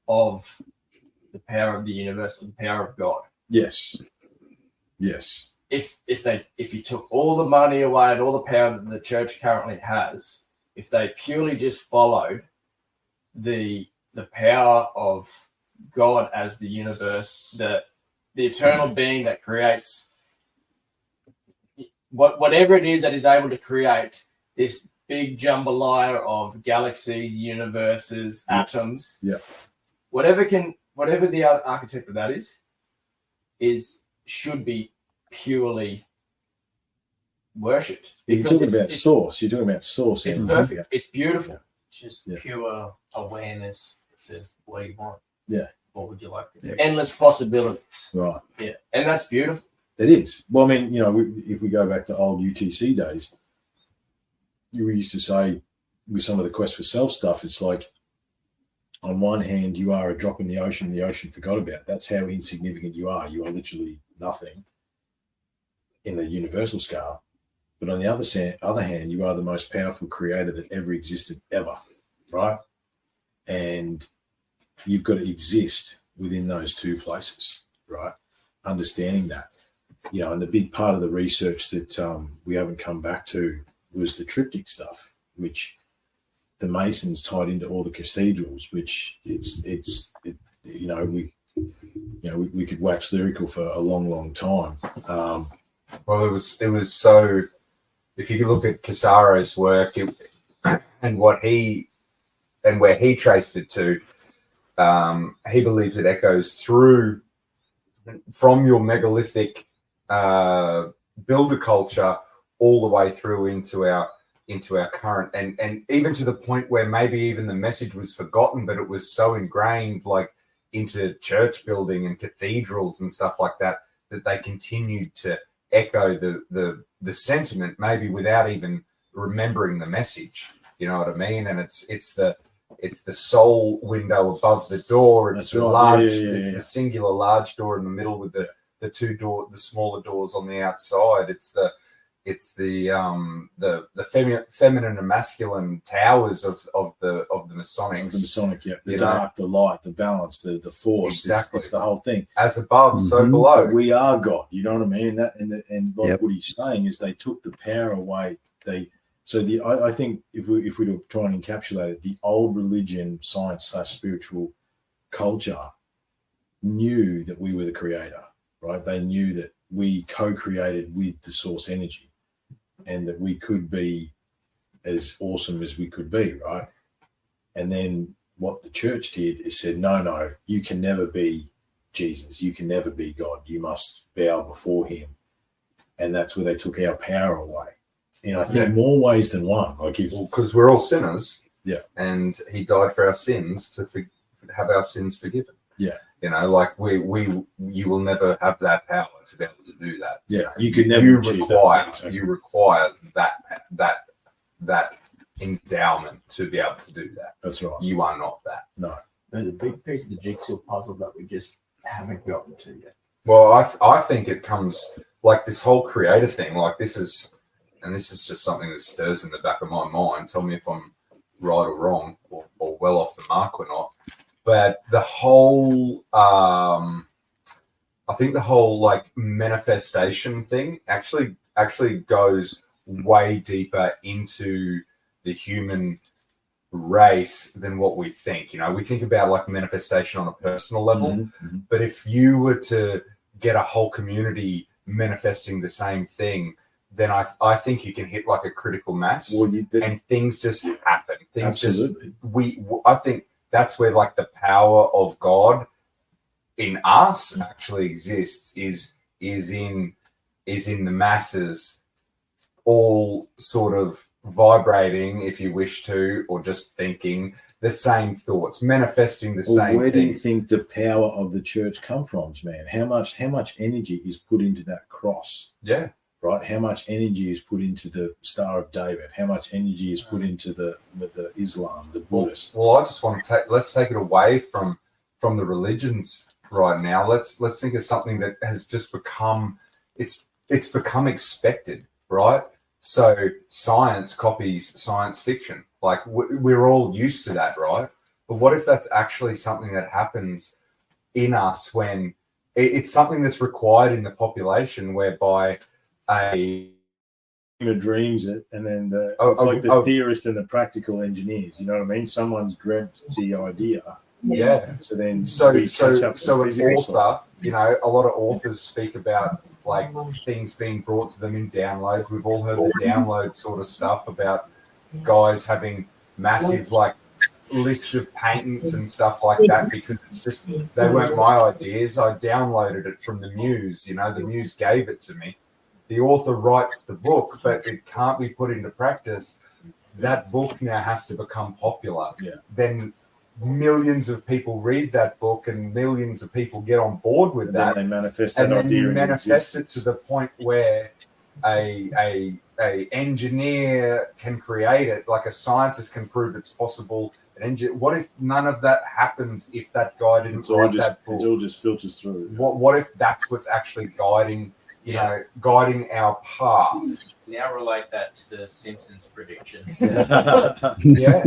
of the power of the universe and the power of God. Yes. If you took all the money away and all the power that the church currently has, if they purely just followed the power of God as the universe, the eternal being that creates whatever it is that is able to create this big jambalaya of galaxies, universes, atoms, whatever the architect of that should be purely worshipped. You're talking about source. You're talking about source. It's perfect. It's beautiful. It's just pure awareness. It says, what do you want? Yeah. What would you like to do? Endless possibilities. Right. Yeah. And that's beautiful. It is. Well, I mean, if we go back to old UTC days, we used to say with some of the Quest for Self stuff, it's like, on one hand, you are a drop in the ocean forgot about. That's how insignificant you are. You are literally nothing in the universal scale. But on the other hand, you are the most powerful creator that ever existed, ever, right? And you've got to exist within those two places, right? Understanding that, and the big part of the research that we haven't come back to was the triptych stuff, which the Masons tied into all the cathedrals, which we could wax lyrical for a long, long time. Well, it was so. If you could look at Casaro's work and where he traced it to, he believes it echoes through from your megalithic builder culture all the way through into our current and even to the point where maybe even the message was forgotten, but it was so ingrained like into church building and cathedrals and stuff like that they continued to echo the sentiment, maybe without even remembering the message. You know what I mean? And it's the soul window above the door. It's That's the right. large. Yeah. It's the singular large door in the middle with the the smaller doors on the outside. It's the feminine and masculine towers of the Masonic. The Masonic, yeah. The dark, the light, the balance, the force. Exactly. It's the whole thing. As above, so below. But we are God. You know what I mean? And Yep. what he's saying is they took the power away. I think if we were to try and encapsulate it, the old religion, science / spiritual culture knew that we were the creator, right? They knew that we co-created with the source energy, and that we could be as awesome as we could be, right? And then what the church did is said, no, you can never be Jesus. You can never be God. You must bow before him. And that's where they took our power away. I think more ways than one. Like because we're all sinners. Yeah. And he died for our sins to have our sins forgiven. Yeah. Like you will never have that power to be able to do that. Yeah. You could never you require that endowment to be able to do that. That's right. You are not that. No. There's a big piece of the jigsaw puzzle that we just haven't gotten to yet. Well, I think it comes like this whole creator thing, like this is just something that stirs in the back of my mind. Tell me if I'm right or wrong or well off the mark or not. But the whole, I think the whole like manifestation thing actually goes way deeper into the human race than what we think. We think about like manifestation on a personal level, but if you were to get a whole community manifesting the same thing, then I think you can hit like a critical mass, and things just happen. I think that's where like the power of God in us actually exists is in the masses, all sort of vibrating, if you wish to, or just thinking the same thoughts, manifesting the same. Where do you think the power of the church come from, man? How much energy is put into that cross? Yeah. Right? How much energy is put into the Star of David? How much energy is put into the Islam, the Buddhist? Well, I just want to let's take it away from the religions right now. Let's think of something that has just become it's become expected, right? So science copies science fiction. Like we're all used to that, right? But what if that's actually something that happens in us when it's something that's required in the population, whereby dreams it, and then it's like the theorist and the practical engineers. You know what I mean? Someone's dreamt the idea. Yeah. So then, so an author, a lot of authors speak about like things being brought to them in downloads. We've all heard the download sort of stuff about guys having massive like lists of patents and stuff like that, because it's just they weren't my ideas. I downloaded it from the Muse. The Muse gave it to me. The author writes the book, but it can't be put into practice. That book now has to become popular. Yeah. Then millions of people read that book, and millions of people get on board with that. Then they manifest and that then idea. you manifest it to the point where a engineer can create it, like a scientist can prove it's possible. What if none of that happens? If that guy didn't write that book, it all just filters through. What if that's what's actually guiding? Guiding our path. Now relate that to the Simpsons predictions. Yeah.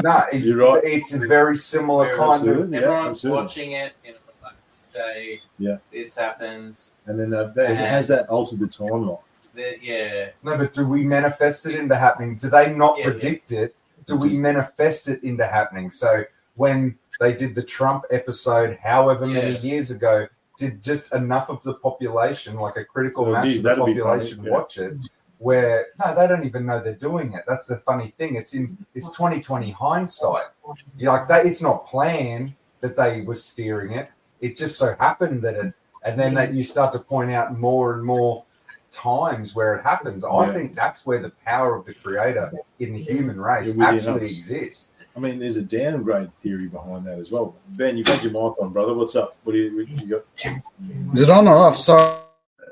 No, You're right. It's a very similar kind of. Everyone's watching it in a relaxed state. Yeah. This happens. And then it has that altered the timeline. No, but do we manifest it into happening? Do they not predict it? Do we manifest it into happening? So when they did the Trump episode, however many years ago, did just enough of the population, like a critical mass of the population, watch it? Where they don't even know they're doing it. That's the funny thing. It's 2020 hindsight. It's not planned that they were steering it. It just so happened that and then that you start to point out more and more times where it happens. I think that's where the power of the creator in the human race actually exists. I mean, there's a downgrade theory behind that as well. Ben, you've had your mic on, brother. What's up? What do you got? Is it on or off? Sorry.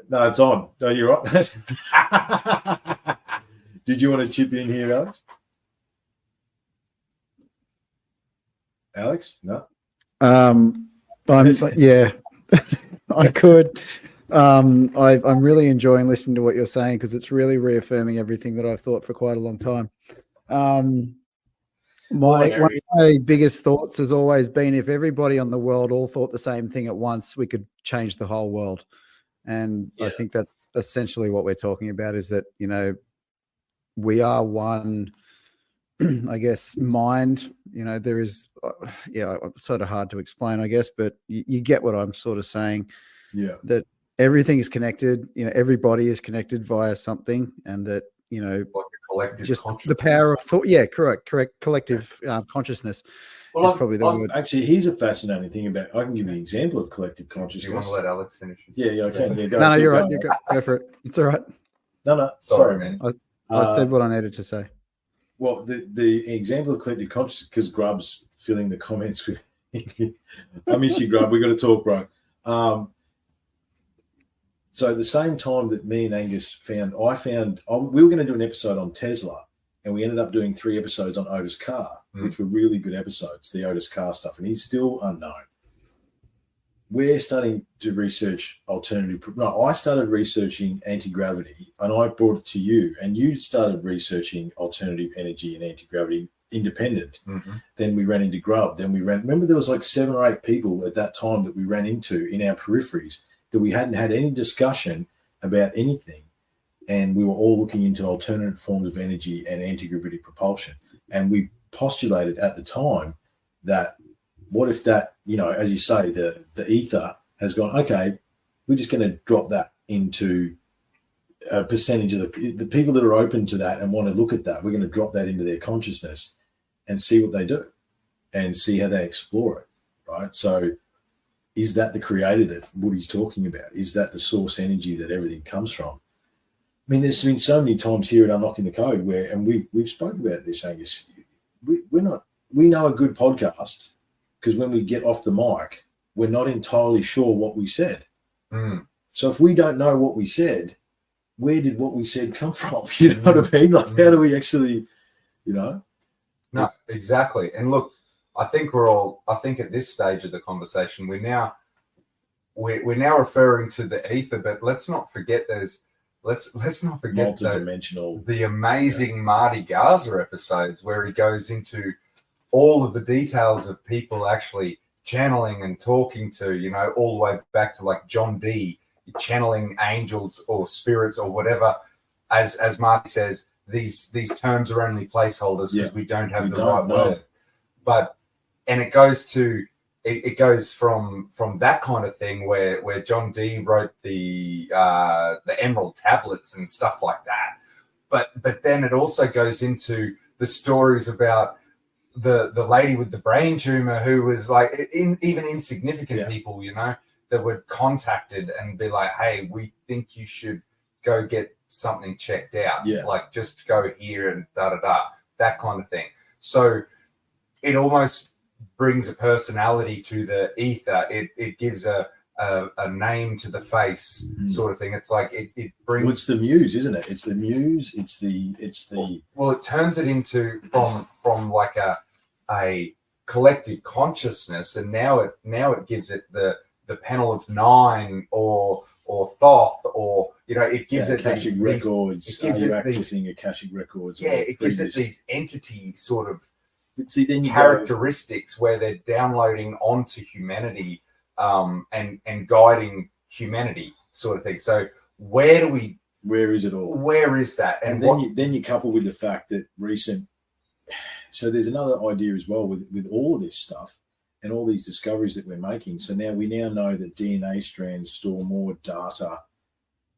No, it's on. No, you're right. Did you want to chip in here, Alex? Alex? No. Yeah, I could. I'm really enjoying listening to what you're saying because it's really reaffirming everything that I've thought for quite a long time. One of my biggest thoughts has always been if everybody on the world all thought the same thing at once, we could change the whole world. And I think that's essentially what we're talking about is that, you know, we are one, I guess, mind. You know, there is, it's sort of hard to explain, I guess, but you get what I'm sort of saying. Yeah. That everything is connected, you know, everybody is connected via something, and that, you know, like a collective just consciousness. the power of thought. Yeah, correct. Collective consciousness is probably the word. Actually, here's a fascinating thing about. I can give you an example of collective consciousness. Do you want to let Alex finish? Yeah, okay. Yeah, No, you're right. You go for it. It's all right. No. Sorry, man. I said what I needed to say. Well, the example of collective consciousness, because Grub's filling the comments with. I miss you, Grub. We got to talk, bro. So at the same time that me and Angus we were going to do an episode on Tesla, and we ended up doing 3 episodes on Otis Carr, which were really good episodes, the Otis Carr stuff, and he's still unknown. We're starting to research I started researching anti-gravity, and I brought it to you, and you started researching alternative energy and anti-gravity independent. Then we ran into Grub. Remember there was like 7 or 8 people at that time that we ran into in our peripheries that we hadn't had any discussion about anything. And we were all looking into alternate forms of energy and anti-gravity propulsion. And we postulated at the time that what if that, you know, as you say, the ether has gone, okay, we're just going to drop that into a percentage of the people that are open to that and want to look at that. We're going to drop that into their consciousness and see what they do and see how they explore it, right? So is that the creator that Woody's talking about? Is that the source energy that everything comes from? I mean, there's been so many times here at Unlocking the Code where, and we've spoken about this, Angus, we know a good podcast because when we get off the mic, we're not entirely sure what we said. So if we don't know what we said, where did what we said come from? You know what I mean? Like, how do we actually, you know? No, exactly. And look, I think at this stage of the conversation, we're now referring to the ether, but let's not forget let's not forget the amazing Marty Garza episodes where he goes into all of the details of people actually channeling and talking to, you know, all the way back to like John D channeling angels or spirits or whatever. As Marty says, these terms are only placeholders because we don't have the right word. And it goes from that kind of thing where John D wrote the Emerald tablets and stuff like that. But then it also goes into the stories about the lady with the brain tumor who was like even insignificant people, you know, that were contacted and be like, hey, we think you should go get something checked out. Like just go here and that kind of thing. So it almost brings a personality to the ether. It gives a name to the face, sort of thing. It's like it brings. Well, it's the muse, isn't it? It's the muse. It's the. Well, it turns it into from like a collective consciousness, and now it gives it the panel of 9 or Thoth, or you know, it gives it Akashic records. It gives you accessing Akashic records? It gives it these entity sort of. See, then characteristics where they're downloading onto humanity and guiding humanity, sort of thing. So where is it all? Where is that? And then you couple with the fact that so there's another idea as well with all of this stuff and all these discoveries that we're making. So we now know that DNA strands store more data.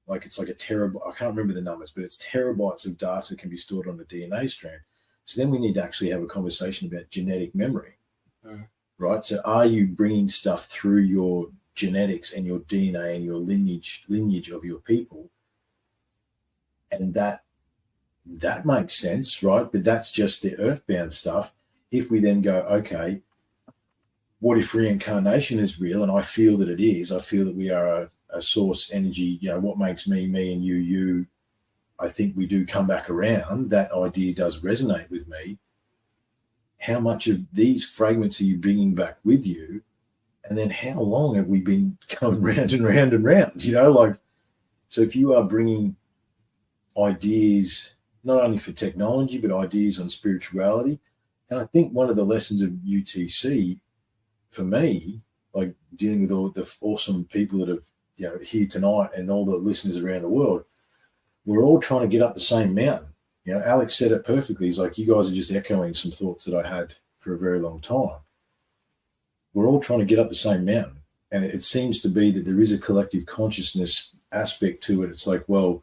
Like it's like a terabyte. I can't remember the numbers, but it's terabytes of data can be stored on a DNA strand. So then we need to actually have a conversation about genetic memory, right? So are you bringing stuff through your genetics and your DNA and your lineage of your people? And that makes sense, right? But that's just the earthbound stuff. If we then go, okay, what if reincarnation is real? And I feel that it is. I feel that we are a source energy, what makes me, and you, I think we do come back around. That idea does resonate with me. How much of these fragments are you bringing back with you? And then how long have we been going round and round and round? So if you are bringing ideas, not only for technology, but ideas on spirituality, and I think one of the lessons of UTC for me, like dealing with all the awesome people that have, here tonight and all the listeners around the world, we're all trying to get up the same mountain. Alex said it perfectly. He's like, you guys are just echoing some thoughts that I had for a very long time. We're all trying to get up the same mountain. And it seems to be that there is a collective consciousness aspect to it. It's like, well,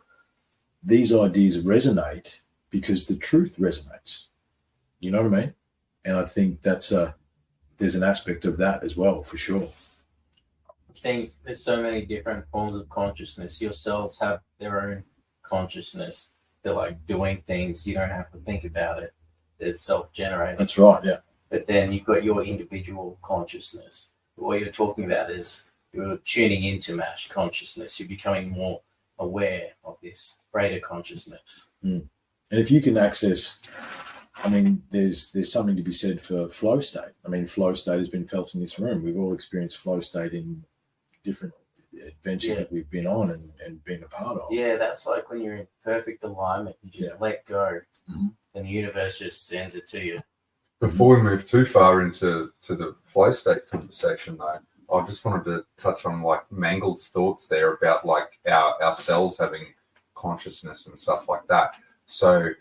these ideas resonate because the truth resonates. You know what I mean? And I think there's an aspect of that as well, for sure. I think there's so many different forms of consciousness. Your cells have their own consciousness. They're like doing things. You don't have to think about it. It's self-generated. That's right, yeah. But then you've got your individual consciousness. What you're talking about is you're tuning into MASH consciousness. You're becoming more aware of this greater consciousness. And if you can access, there's something to be said for flow state. Flow state has been felt in this room. We've all experienced flow state in different adventures that we've been on and been a part of. Yeah, that's like when you're in perfect alignment. You just let go, and the universe just sends it to you. Before we move too far into the flow state conversation, though, I just wanted to touch on like Mangold's thoughts there about like our cells having consciousness and stuff like that. So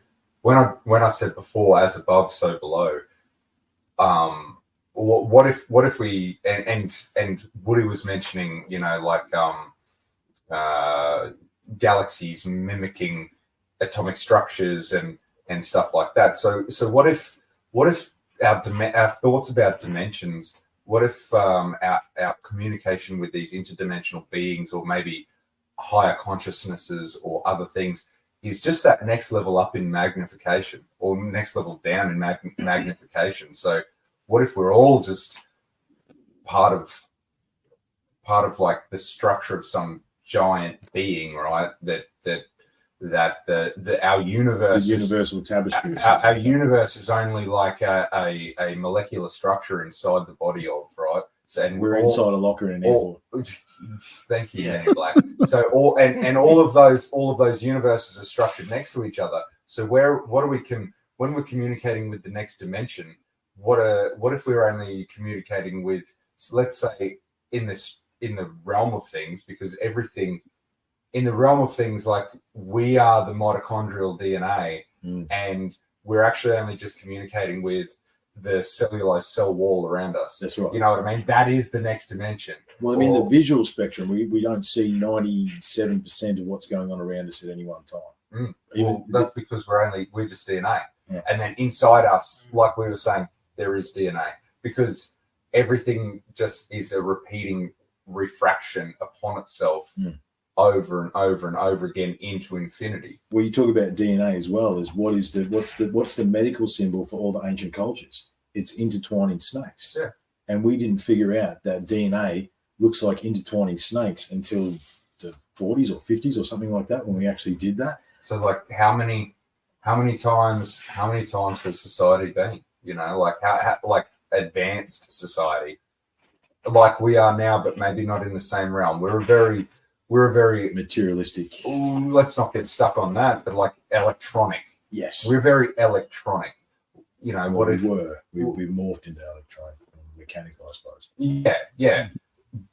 when I said before, as above, so below, what if we and Woody was mentioning, galaxies mimicking atomic structures and stuff like that. So what if our thoughts about dimensions? What if our communication with these interdimensional beings, or maybe higher consciousnesses or other things, is just that next level up in magnification, or next level down in magnification? So what if we're all just part of like the structure of some giant being, right? That our universe, the universal tapestry. Our universe is only like a molecular structure inside the body of, right? So, and we're inside a locker in an airport. Thank you, Manny Black. So all of those universes are structured next to each other. So when we're communicating with the next dimension, what if we're only communicating with, let's say, in the realm of things, because everything in the realm of things, like we are the mitochondrial DNA, and we're actually only just communicating with the cellulose cell wall around us. That's right. You know what I mean? That is the next dimension. Well, the visual spectrum, we don't see 97% of what's going on around us at any one time. That's because we're just DNA. Yeah. And then inside us, like we were saying, there is DNA, because everything just is a repeating refraction upon itself over and over and over again into infinity. Well, you talk about DNA as well as what's the medical symbol for all the ancient cultures? It's intertwining snakes. Yeah. And we didn't figure out that DNA looks like intertwining snakes until the 40s or 50s or something like that, when we actually did that. So like how many times has society been, how like advanced society like we are now, but maybe not in the same realm. We're a very materialistic. Let's not get stuck on that, but like electronic. Yes. We're very electronic. We morphed into electronic and mechanical, I suppose. Yeah.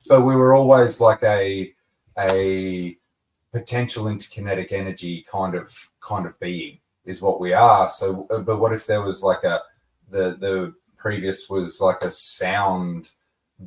But we were always like a potential interkinetic energy kind of being is what we are. So, but what if there was like the previous was like a sound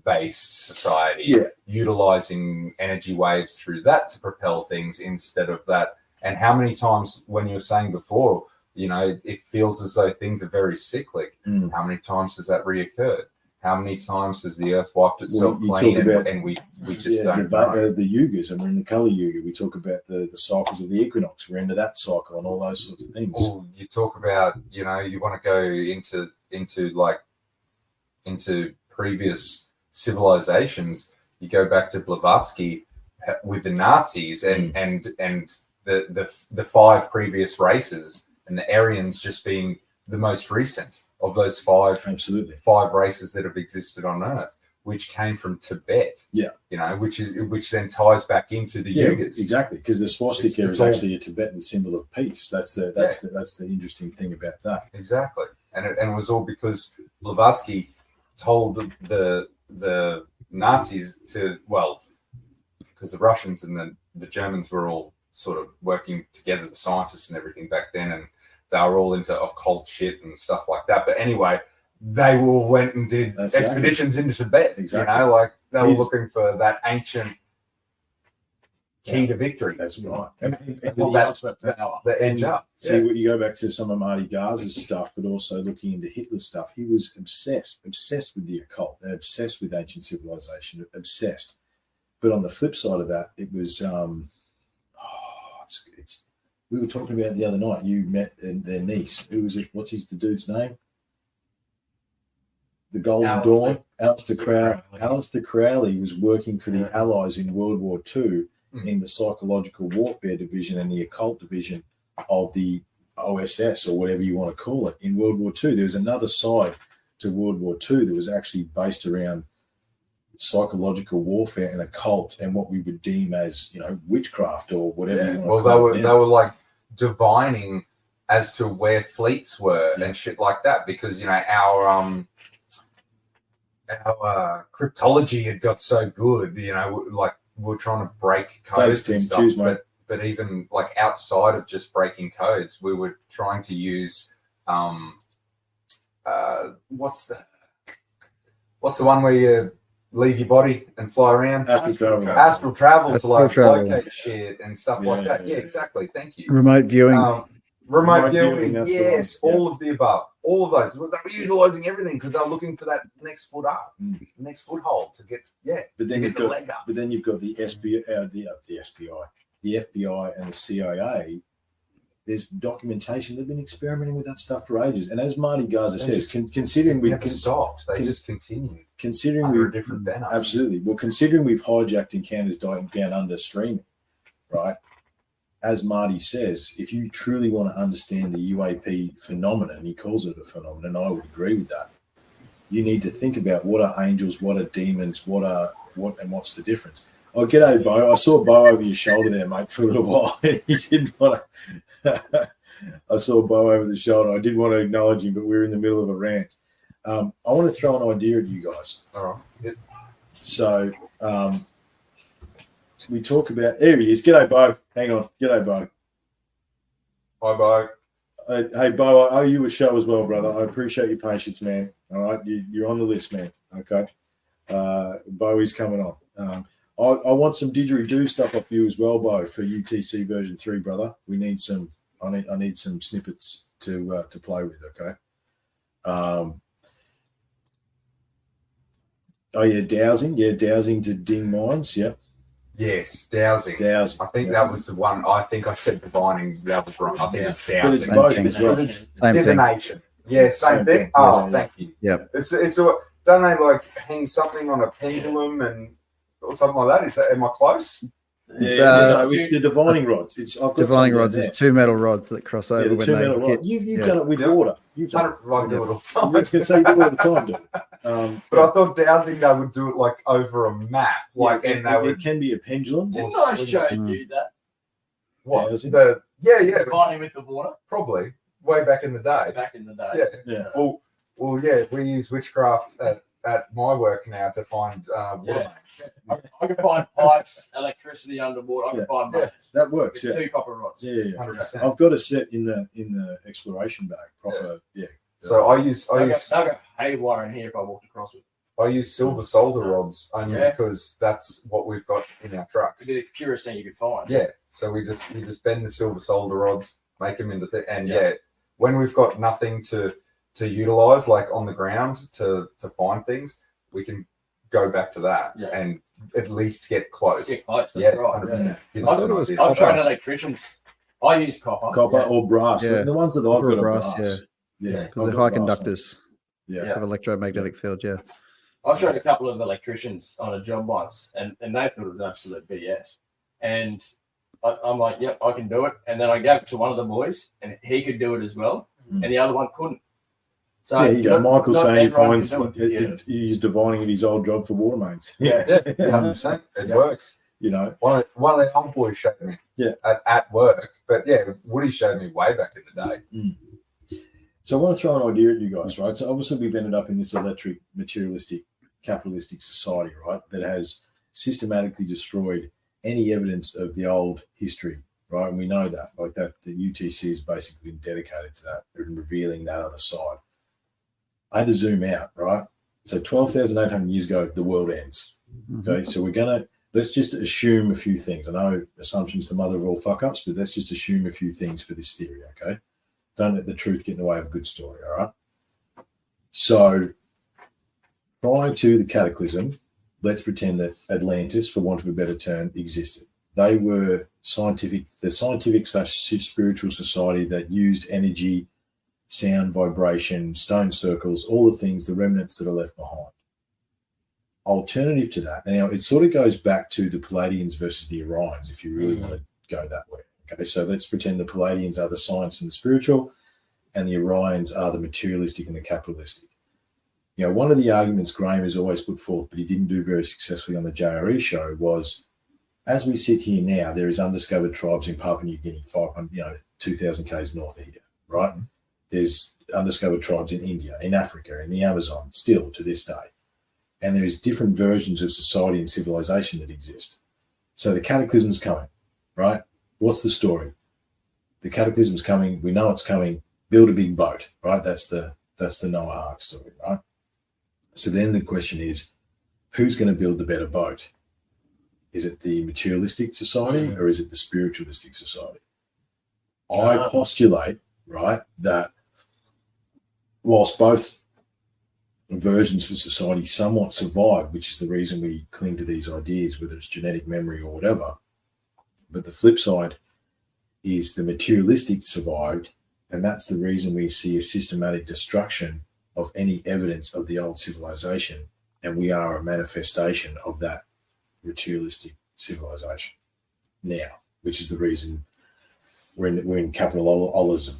based society, utilizing energy waves through that to propel things instead of that? And how many times, when you were saying before, it feels as though things are very cyclic. How many times has that reoccurred? How many times has the earth wiped itself clean and we just don't know? The yugas, and we're in the Kali Yuga. We talk about the cycles of the equinox. We're into that cycle and all those sorts of things. Well, you talk about, you want to go into previous civilizations. You go back to Blavatsky, with the Nazis and the 5 previous races, and the Aryans just being the most recent of those 5 races that have existed on Earth, which came from Tibet. Yeah, which then ties back into the Uyghurs. Exactly, because the swastika is actually a Tibetan symbol of peace. That's the interesting thing about that. Exactly, and it was all because Blavatsky told the Nazis because the Russians and the Germans were all sort of working together, the scientists and everything back then, and they were all into occult shit and stuff like that. But anyway, they all went and did expeditions into Tibet. Exactly. They were looking for that ancient key to victory. That's right. The edge up. See, when you go back to some of Marty Garza's stuff, but also looking into Hitler's stuff, he was obsessed with the occult, obsessed with ancient civilization, obsessed. But on the flip side of that, it was, we were talking about it the other night. You met their niece. Who was it? What's the dude's name? The Golden Dawn. Alistair Crowley was working for the Allies in World War II in the psychological warfare division and the occult division of the OSS, or whatever you want to call it, in World War II. There was another side to World War II that was actually based around psychological warfare and occult and what we would deem as, witchcraft or whatever. You want to call it. They were like divining as to where fleets were and shit like that, because our cryptology had got so good, like we're trying to break codes and stuff. But even like outside of just breaking codes, we were trying to use what's the one where you leave your body and fly around? Astral travel to locate shit and stuff like that. Yeah, exactly. Thank you. Remote viewing. Remote viewing, yes, all of the above. All of those. They were utilising everything because they were looking for that next foot up, next foothold to get, But then you've got the FBI and the CIA. There's documentation. They've been experimenting with that stuff for ages. And as Marty Garza says, considering we never stopped, they just continued. Considering we're a different banner. Absolutely. Well, considering we've hijacked Encounters Down Under streaming, right? As Marty says, if you truly want to understand the UAP phenomenon, he calls it a phenomenon, I would agree with that. You need to think about what are angels, what are demons, and what's the difference. Oh, g'day, Bo. I saw Bo over your shoulder there, mate, for a little while. He didn't want to. I saw Bo over the shoulder. I did want to acknowledge him, but we were in the middle of a rant. I want to throw an idea at you guys. All right. Yep. So we talk about. There he is. G'day, Bo. Hang on. G'day, Bo. Hi, Bo. Hey, Bo, I owe you a show as well, brother. I appreciate your patience, man. All right, you're on the list, man. Okay. Bo is coming on. I want some didgeridoo stuff off you as well, Bo, for UTC version 3, brother. We need some. I need some snippets to play with. Okay. Dowsing. Yeah, dowsing to ding mines. Yep. Yes, dowsing. I think that was the one. I think I said divining. That was wrong. I think it was dowsing. But it's both as well. It's divination. Yeah, same thing. Oh, thank you. Yep. It's don't they like hang something on a pendulum or something like that? Am I close? No, it's the divining rods. Divining rods is 2 metal rods that cross over when they hit. You've done it with water. You've done it. I do it all the time. I was going to say you do it all the time, dude. But I thought dowsing they would do it like over a map, it can be a pendulum. Didn't I show you that? What? Dowsing? Divining with the water? Probably way back in the day. Back in the day. Yeah. Well, yeah. We use witchcraft at my work now to find water mains. I can find pipes, electricity underwater. I can find mains. That works. With 2 copper rods. Yeah. 100%. I've got a set in the exploration bag. Proper. Yeah. So I use I'll go haywire in here if I walked across it. I use silver solder rods only because that's what we've got in our trucks. It's the purest thing you could find. Yeah. So we just bend the silver solder rods, make them into when we've got nothing to utilize, like on the ground to find things, we can go back to that and at least get close. Get close, that's right. 100%. I thought it was I'm trying electricians. I use copper. Or brass. Yeah. The ones that I've got are brass, brass. Yeah, because I've they're got high brass conductors ones. of electromagnetic field. Yeah. I showed a couple of electricians on a job once, and they thought it was absolute BS. And I'm like, yep, I can do it. And then I gave it to one of the boys, and he could do it as well, and the other one couldn't. So yeah, you go. Michael's saying he everyone finds can do it. he's divining in his old job for water mains. Yeah, 100%. It works. You know, One of the old boys showed me at work. But yeah, Woody showed me way back in the day. So I want to throw an idea at you guys, right? So obviously we've ended up in this electric, materialistic, capitalistic society, right, that has systematically destroyed any evidence of the old history, right? And we know that, like that, the UTC has basically been dedicated to that and revealing that other side. I had to zoom out, right? So 12,800 years ago, the world ends. Okay, so let's just assume a few things. I know assumption's the mother of all fuck-ups, but let's just assume a few things for this theory, okay? Don't let the truth get in the way of a good story, all right? So prior to the cataclysm, let's pretend that Atlantis, for want of a better term, existed. They were the scientific/spiritual society that used energy, sound, vibration, stone circles, all the things, the remnants that are left behind. Alternative to that, now it sort of goes back to the Palladians versus the Orions, if you really want to go that way. Okay, so let's pretend the Palladians are the science and the spiritual, and the Orions are the materialistic and the capitalistic. You know, one of the arguments Graham has always put forth, but he didn't do very successfully on the JRE show, was as we sit here now, there is undiscovered tribes in Papua New Guinea, 2,000 k's north of here, right? There's undiscovered tribes in India, in Africa, in the Amazon, still to this day. And there is different versions of society and civilization that exist. So the cataclysm's coming, right? What's the story? The cataclysm's coming. We know it's coming. Build a big boat, right? That's the Noah Ark story, right? So then the question is, who's going to build the better boat? Is it the materialistic society or is it the spiritualistic society? I postulate, right, that whilst both versions for society somewhat survive, which is the reason we cling to these ideas, whether it's genetic memory or whatever, but the flip side is the materialistic survived, and that's the reason we see a systematic destruction of any evidence of the old civilization, and we are a manifestation of that materialistic civilization now, which is the reason we're in capitalism.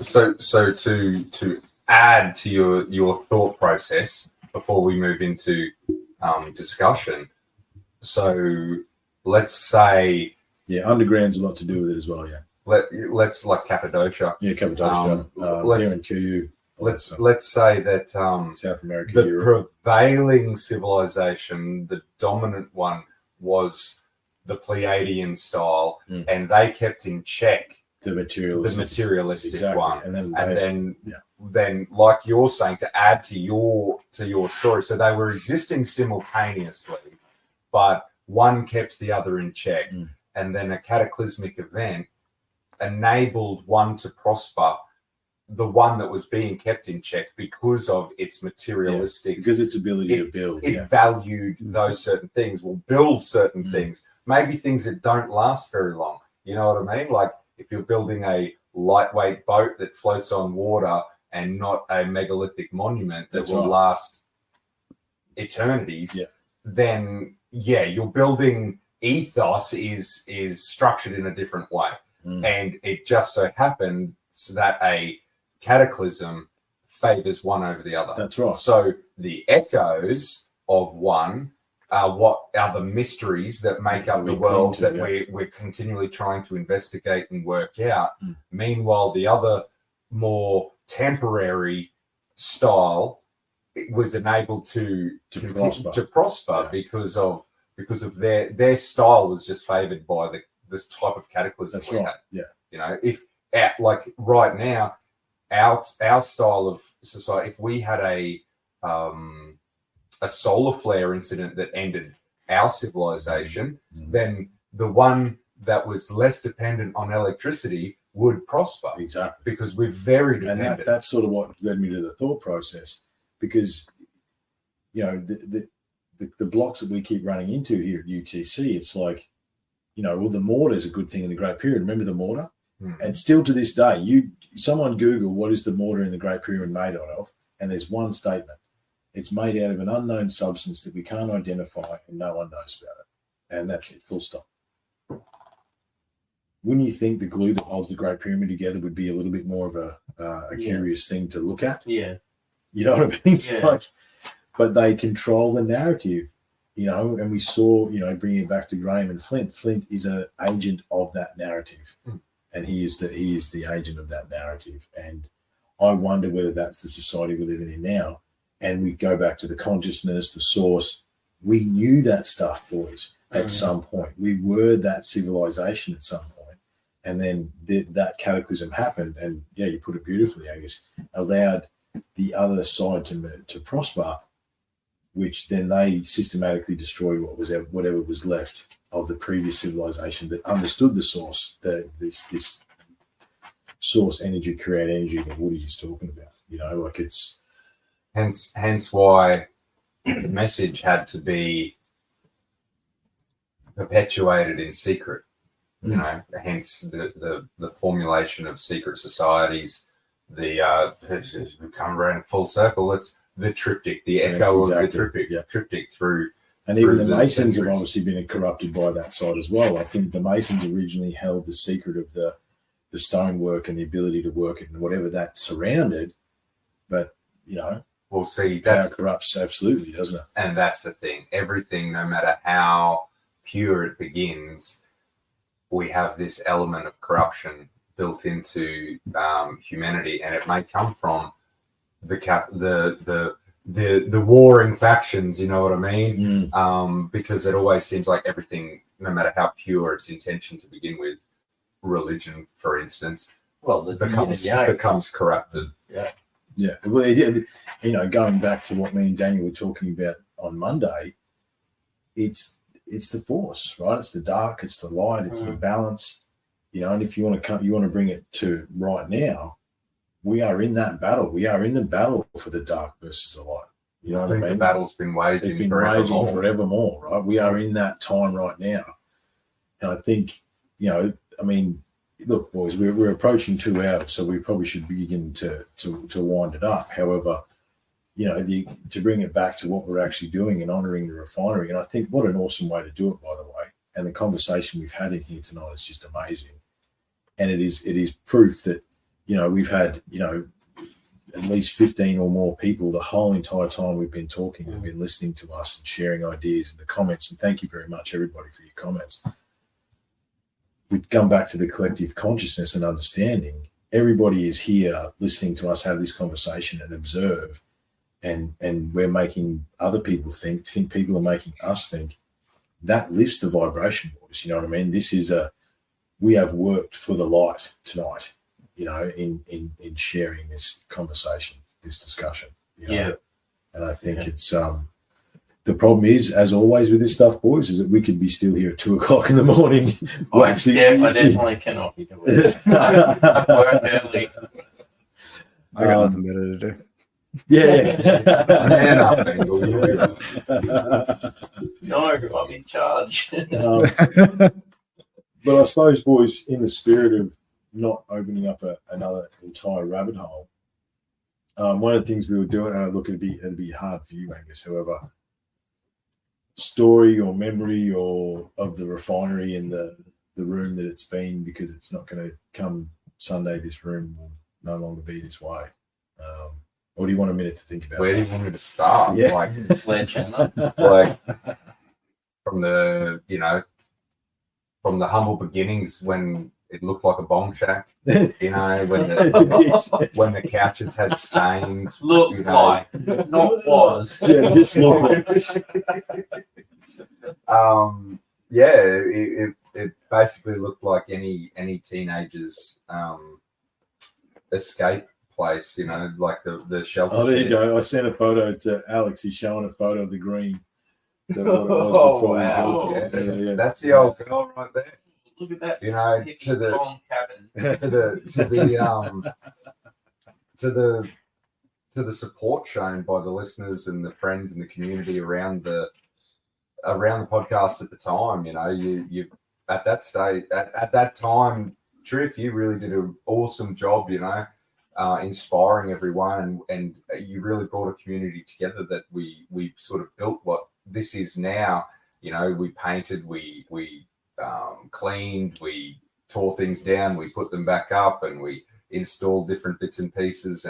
So to add to your thought process before we move into discussion. So let's say underground's a lot to do with it as well. Let's like Cappadocia. Cappadocia. Here in Kuyu. Let's say that South America, the Europe. prevailing civilization, the dominant one, was the Pleiadian style, and they kept in check the materialistic exactly. one, and then like you're saying, to add to your story, so they were existing simultaneously, but one kept the other in check, and then a cataclysmic event enabled one to prosper, the one that was being kept in check because of its materialistic, because its ability to build. It valued those certain things, will build certain things, maybe things that don't last very long. You know what I mean? Like if you're building a lightweight boat that floats on water and not a megalithic monument that will last eternities, then you're building ethos is structured in a different way. And it just so happened that a cataclysm favors one over the other. That's right. So the echoes of one are what are the mysteries that make up the world that we're continually trying to investigate and work out. Meanwhile, the other more temporary style was enabled to prosper because of their style was just favored by this type of cataclysm. That's right. Yeah. You know, if like right now, our style of society, if we had a solar flare incident that ended our civilization, then the one that was less dependent on electricity would prosper. Exactly. Because we're very dependent. And that's sort of what led me to the thought process, because, you know, the blocks that we keep running into here at UTC, it's like, you know, well, the mortar is a good thing in the Great Pyramid. Remember the mortar? And still to this day, someone Google what is the mortar in the Great Pyramid made out of, and there's one statement: It's made out of an unknown substance that we can't identify and no one knows about it. And that's it, full stop. Wouldn't you think the glue that holds the Great Pyramid together would be a little bit more of a curious thing to look at? Yeah. You know what I mean? Yeah. Like, but they control the narrative, you know, and we saw, you know, bringing it back to Graham and Flint. Flint is an agent of that narrative, and he is the agent of that narrative. And I wonder whether that's the society we're living in now. And we go back to the consciousness, the source. We knew that stuff, boys, at some point. We were that civilization at some point. And then that cataclysm happened. And yeah, you put it beautifully, I guess, allowed the other side to prosper, which then they systematically destroyed whatever was left of the previous civilization that understood the source, this source energy, create energy that Woody is talking about. You know, like it's hence why the message had to be perpetuated in secret. You know, hence the formulation of secret societies. We come around full circle. It's the triptych, the echo of the triptych through. And even the Masons have obviously been corrupted by that side as well. I think the Masons originally held the secret of the stonework and the ability to work it and whatever that surrounded. But, you know, we'll see that corrupts absolutely, doesn't it? And that's the thing. Everything, no matter how pure it begins, we have this element of corruption built into humanity, and it may come from the warring factions. You know what I mean? Because it always seems like everything, no matter how pure its intention to begin with, religion, for instance, becomes corrupted. Yeah. Well, you know, going back to what me and Daniel were talking about on Monday, it's the force, right? It's the dark, it's the light, it's the balance, you know. And if you want to bring it to right now, we are in that battle. We are in the battle for the dark versus the light. You know what I mean? The battle's been waging forevermore, right? We are in that time right now. And I think, you know, I mean, look, boys, we're approaching 2 hours, so we probably should begin to wind it up. However, you know, to bring it back to what we're actually doing and honouring the refinery, and I think what an awesome way to do it, by the way. And the conversation we've had in here tonight is just amazing, and it is proof that, you know, we've had, you know, at least 15 or more people the whole entire time we've been talking have been listening to us and sharing ideas in the comments. And thank you very much, everybody, for your comments. We come back to the collective consciousness and understanding. Everybody is here listening to us have this conversation and observe, and we're making other people think people are making us think. That lifts the vibration, boys. You know what I mean? This is we have worked for the light tonight, you know, in sharing this conversation, this discussion. You know? Yeah. And I think it's the problem is, as always with this stuff, boys, is that we could be still here at 2 o'clock in the morning. I definitely cannot be doing it. I work early. I got nothing better to do. Yeah. No, I'm in charge. But I suppose, boys, in the spirit of not opening up another entire rabbit hole, one of the things we were doing, and look, it'd be hard for you, Angus, however, story or memory or of the refinery and the room that it's been, because it's not going to come Sunday. This room will no longer be this way. Or do you want a minute to think about Where do you want me to start? Yeah. Like Sledgehammer. like from the humble beginnings when it looked like a bomb shack, you know, when the couches had stains. Look, you know. like, not was. Yeah, just look like it basically looked like any teenager's escape place, you know, like the shelter. Oh, there you shed. go. I sent a photo to Alex. He's showing a photo of the green. So what it was before we wow. built it. Yeah, that's the old girl right there. Look at that. You know, to the support shown by the listeners and the friends and the community around the podcast at the time. You know, you at that stage at that time, Triff, you really did an awesome job. You know, inspiring everyone, and you really brought a community together that we sort of built what this is now. You know, we painted, we cleaned, we tore things down, we put them back up, and we installed different bits and pieces,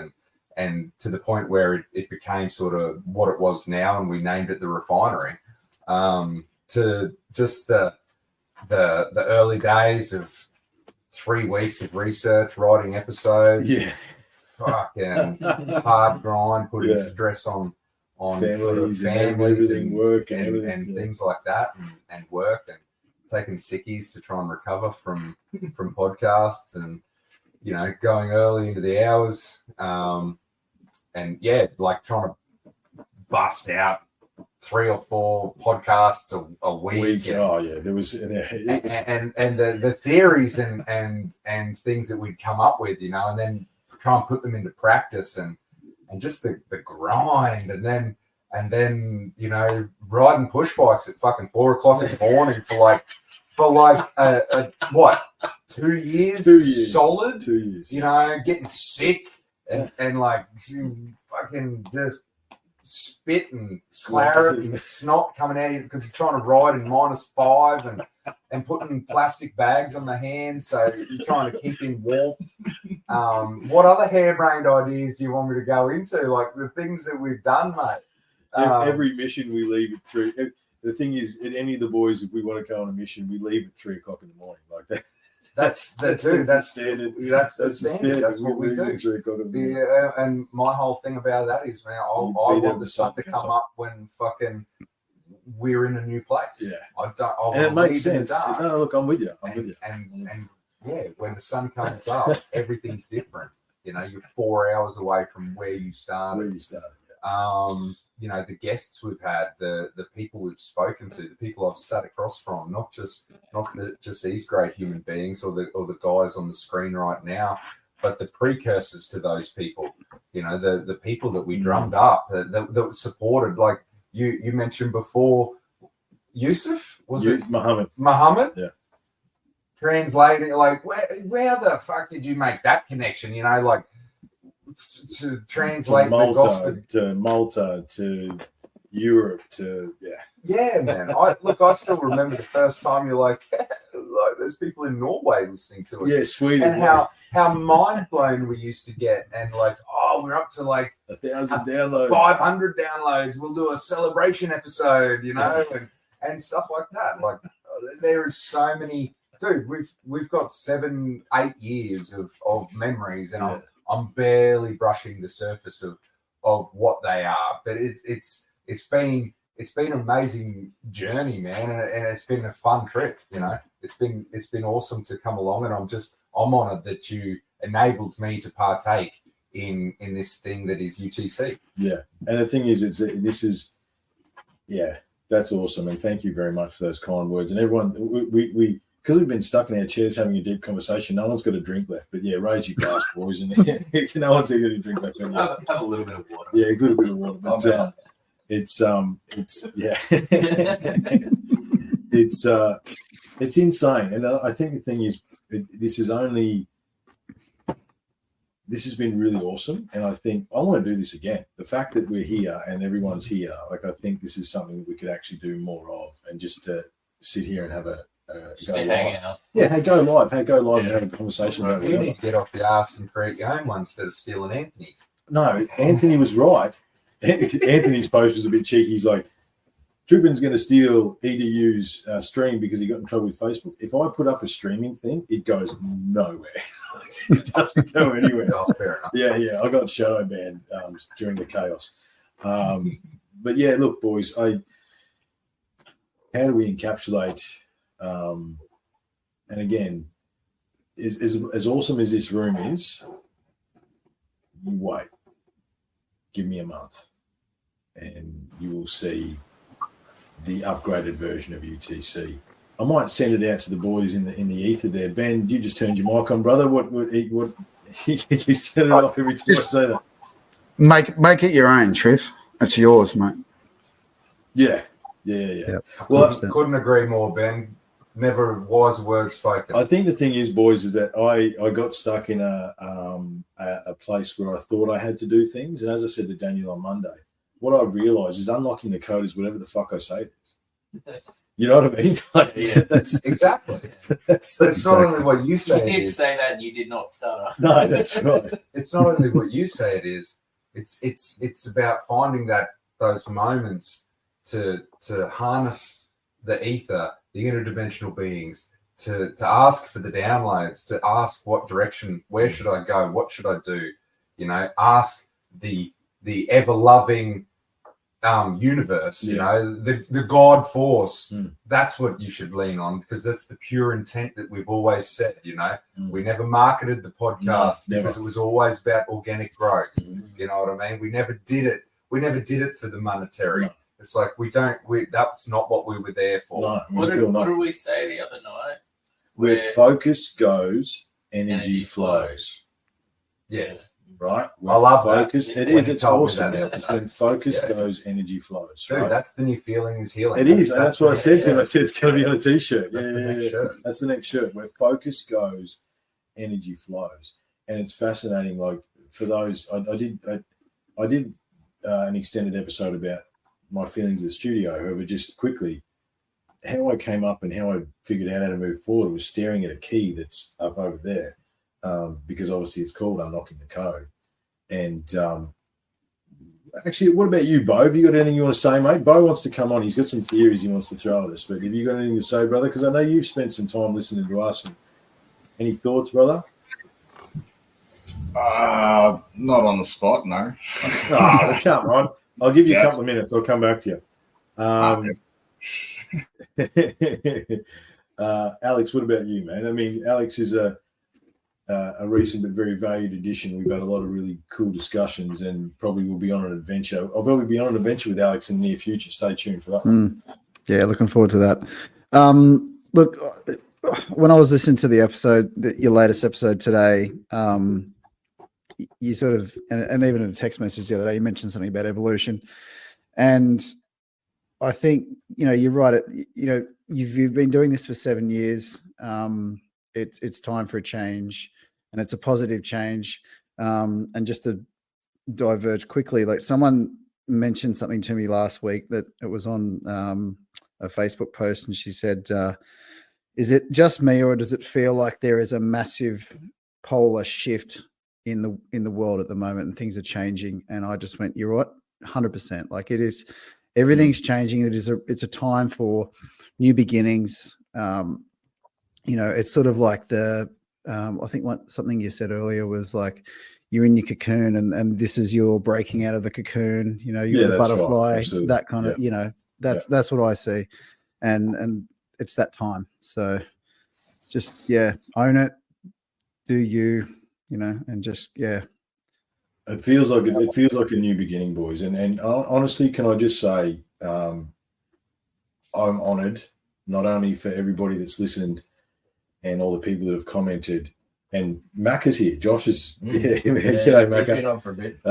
and to the point where it became sort of what it was now, and we named it the Refinery. To just the early days of 3 weeks of research, writing episodes, fucking hard grind, putting stress on families and everything, work and everything, and things like that, and work, and taking sickies to try and recover from podcasts, and you know, going early into the hours, and yeah, like trying to bust out 3 or 4 podcasts a week. And, there was and the theories and things that we'd come up with, you know, and then try and put them into practice, and just the grind, and then you know, riding push bikes at fucking 4 o'clock in the morning for like what, 2 years? 2 years solid. 2 years. You know, getting sick and like fucking just spit and claret and snot coming out of you because you're trying to ride in -5 and putting plastic bags on the hands, so you're trying to keep in warmth. What other harebrained ideas do you want me to go into? Like the things that we've done, mate. Every mission we leave at 3. The thing is, at any of the boys, if we want to go on a mission, we leave at 3 o'clock in the morning. Like that. That's standard. That's the standard. That's what we do. 3 o'clock in the morning. And my whole thing about that is, man, I want the sun to come up when fucking we're in a new place. Yeah, and it makes sense. No, look, I'm with you. And yeah, when the sun comes up, everything's different. You know, you're 4 hours away from where you started. You know, the guests we've had, the people we've spoken to, the people I've sat across from, not just these great human beings or the guys on the screen right now, but the precursors to those people. You know, the people that we drummed up, that supported. Like you mentioned before, Yusuf, was it Muhammad? Yeah. Translating, like where the fuck did you make that connection? You know, like to translate the gospel to Malta to Europe to man. I still remember the first time you're like there's people in Norway listening to it. Yeah, Sweden. And how mind blown we used to get, and like, oh, we're up to like 1,000 downloads, 500 downloads. We'll do a celebration episode, you know, and stuff like that. Like there is so many, dude. We've got 7-8 years of memories, and I'm barely brushing the surface of what they are, but it's been an amazing journey, man, and it's been a fun trip. You know, it's been awesome to come along, and I'm honoured that you enabled me to partake in this thing that is UTC. Yeah, and the thing is, that's awesome, and thank you very much for those kind words. And everyone, we because we've been stuck in our chairs having a deep conversation, no one's got a drink left. But yeah, raise your glass, boys, and no one's got a drink left. Have a little bit of water. Yeah, a little bit of water. But it's insane. And I think the thing is, this has been really awesome, and I think I want to do this again. The fact that we're here and everyone's here, like I think this is something that we could actually do more of, and just to sit here and have a hang out. Yeah, go live and have a conversation about You it. need to get off the arse and create your own one instead of stealing Anthony's. No, Anthony was right. Anthony's post was a bit cheeky. He's like, Trippin's going to steal EDU's stream because he got in trouble with Facebook. If I put up a streaming thing, it goes nowhere. It doesn't go anywhere. Oh, fair enough. Yeah. I got shadow banned during the chaos. But yeah, look, boys, how do we encapsulate? And again, as awesome as this room is, you wait. Give me a month, and you will see the upgraded version of UTC. I might send it out to the boys in the ether there. Ben, you just turned your mic on, brother. What you set it off every time I say that. Make it your own, Trev. It's yours, mate. Yeah. Yep. Well, couldn't agree more, Ben. never was a word spoken. I think the thing is, boys, is that I got stuck in a place where I thought I had to do things. And as I said to Daniel on Monday, what I realized is unlocking the code is whatever the fuck I say it is. You know what I mean? Like, Yeah. that's Exactly. that's It's not only what you You say. did it is. say that and you did not stutter. no, that's right. It's not only what you say it is. It's about finding those moments to harness the ether, the interdimensional beings, to ask for the downloads, to ask what direction, where should I go, what should I do, ask the ever loving universe, the God force. That's what you should lean on, because that's the pure intent that we've always said. We never marketed the podcast because it was always about organic growth. You know what I mean? We never did it for the monetary. No. It's like that's not what we were there for. No, What did we say the other night? Where focus goes, energy flows. Yes. Right? I love focus. that. It When is. you It's told me awesome. that. It's when focus Yeah. goes, energy flows. Dude, Right? that's the new feeling is healing. It is. And that's what I said to him. I said it's going to be on a t-shirt. That's the next Yeah. shirt. That's the next shirt. Where focus goes, energy flows. And it's fascinating. Like for those, I did an extended episode about my feelings at the studio. However, just quickly, how I came up and how I figured out how to move forward was staring at a key that's up over there, because obviously it's called unlocking the code. And actually, what about you, Bo? Have you got anything you want to say, mate? Bo wants to come on. He's got some theories he wants to throw at us. But have you got anything to say, brother? Because I know you've spent some time listening to us. And any thoughts, brother? Not on the spot, no. Oh, come on. I'll give you a couple of minutes. I'll come back to you. Alex, what about you, man? I mean, Alex is a recent but very valued addition. We've had a lot of really cool discussions, and probably will be on an adventure. I'll probably be on an adventure with Alex in the near future. Stay tuned for that. Yeah, looking forward to that. Look, when I was listening to the episode, your latest episode today, you sort of, and even in a text message the other day, you mentioned something about evolution. And I think, you're right. You've been doing this for 7 years. It's time for a change, and it's a positive change. And just to diverge quickly, like someone mentioned something to me last week that it was on a Facebook post, and she said, is it just me, or does it feel like there is a massive polar shift in the world at the moment and things are changing? And I just went, you're right, 100%. Like it is, everything's changing. It's a time for new beginnings. It's sort of like I think something you said earlier was like you're in your cocoon and this is your breaking out of the cocoon. You're the butterfly, right. That kind of, that's what I see. And it's that time. So just, own it, do you, and just, It feels like a new beginning, boys. And honestly, can I just say, I'm honoured, not only for everybody that's listened and all the people that have commented. And Mac is here. Josh is g'day, Mac. Been on for a bit.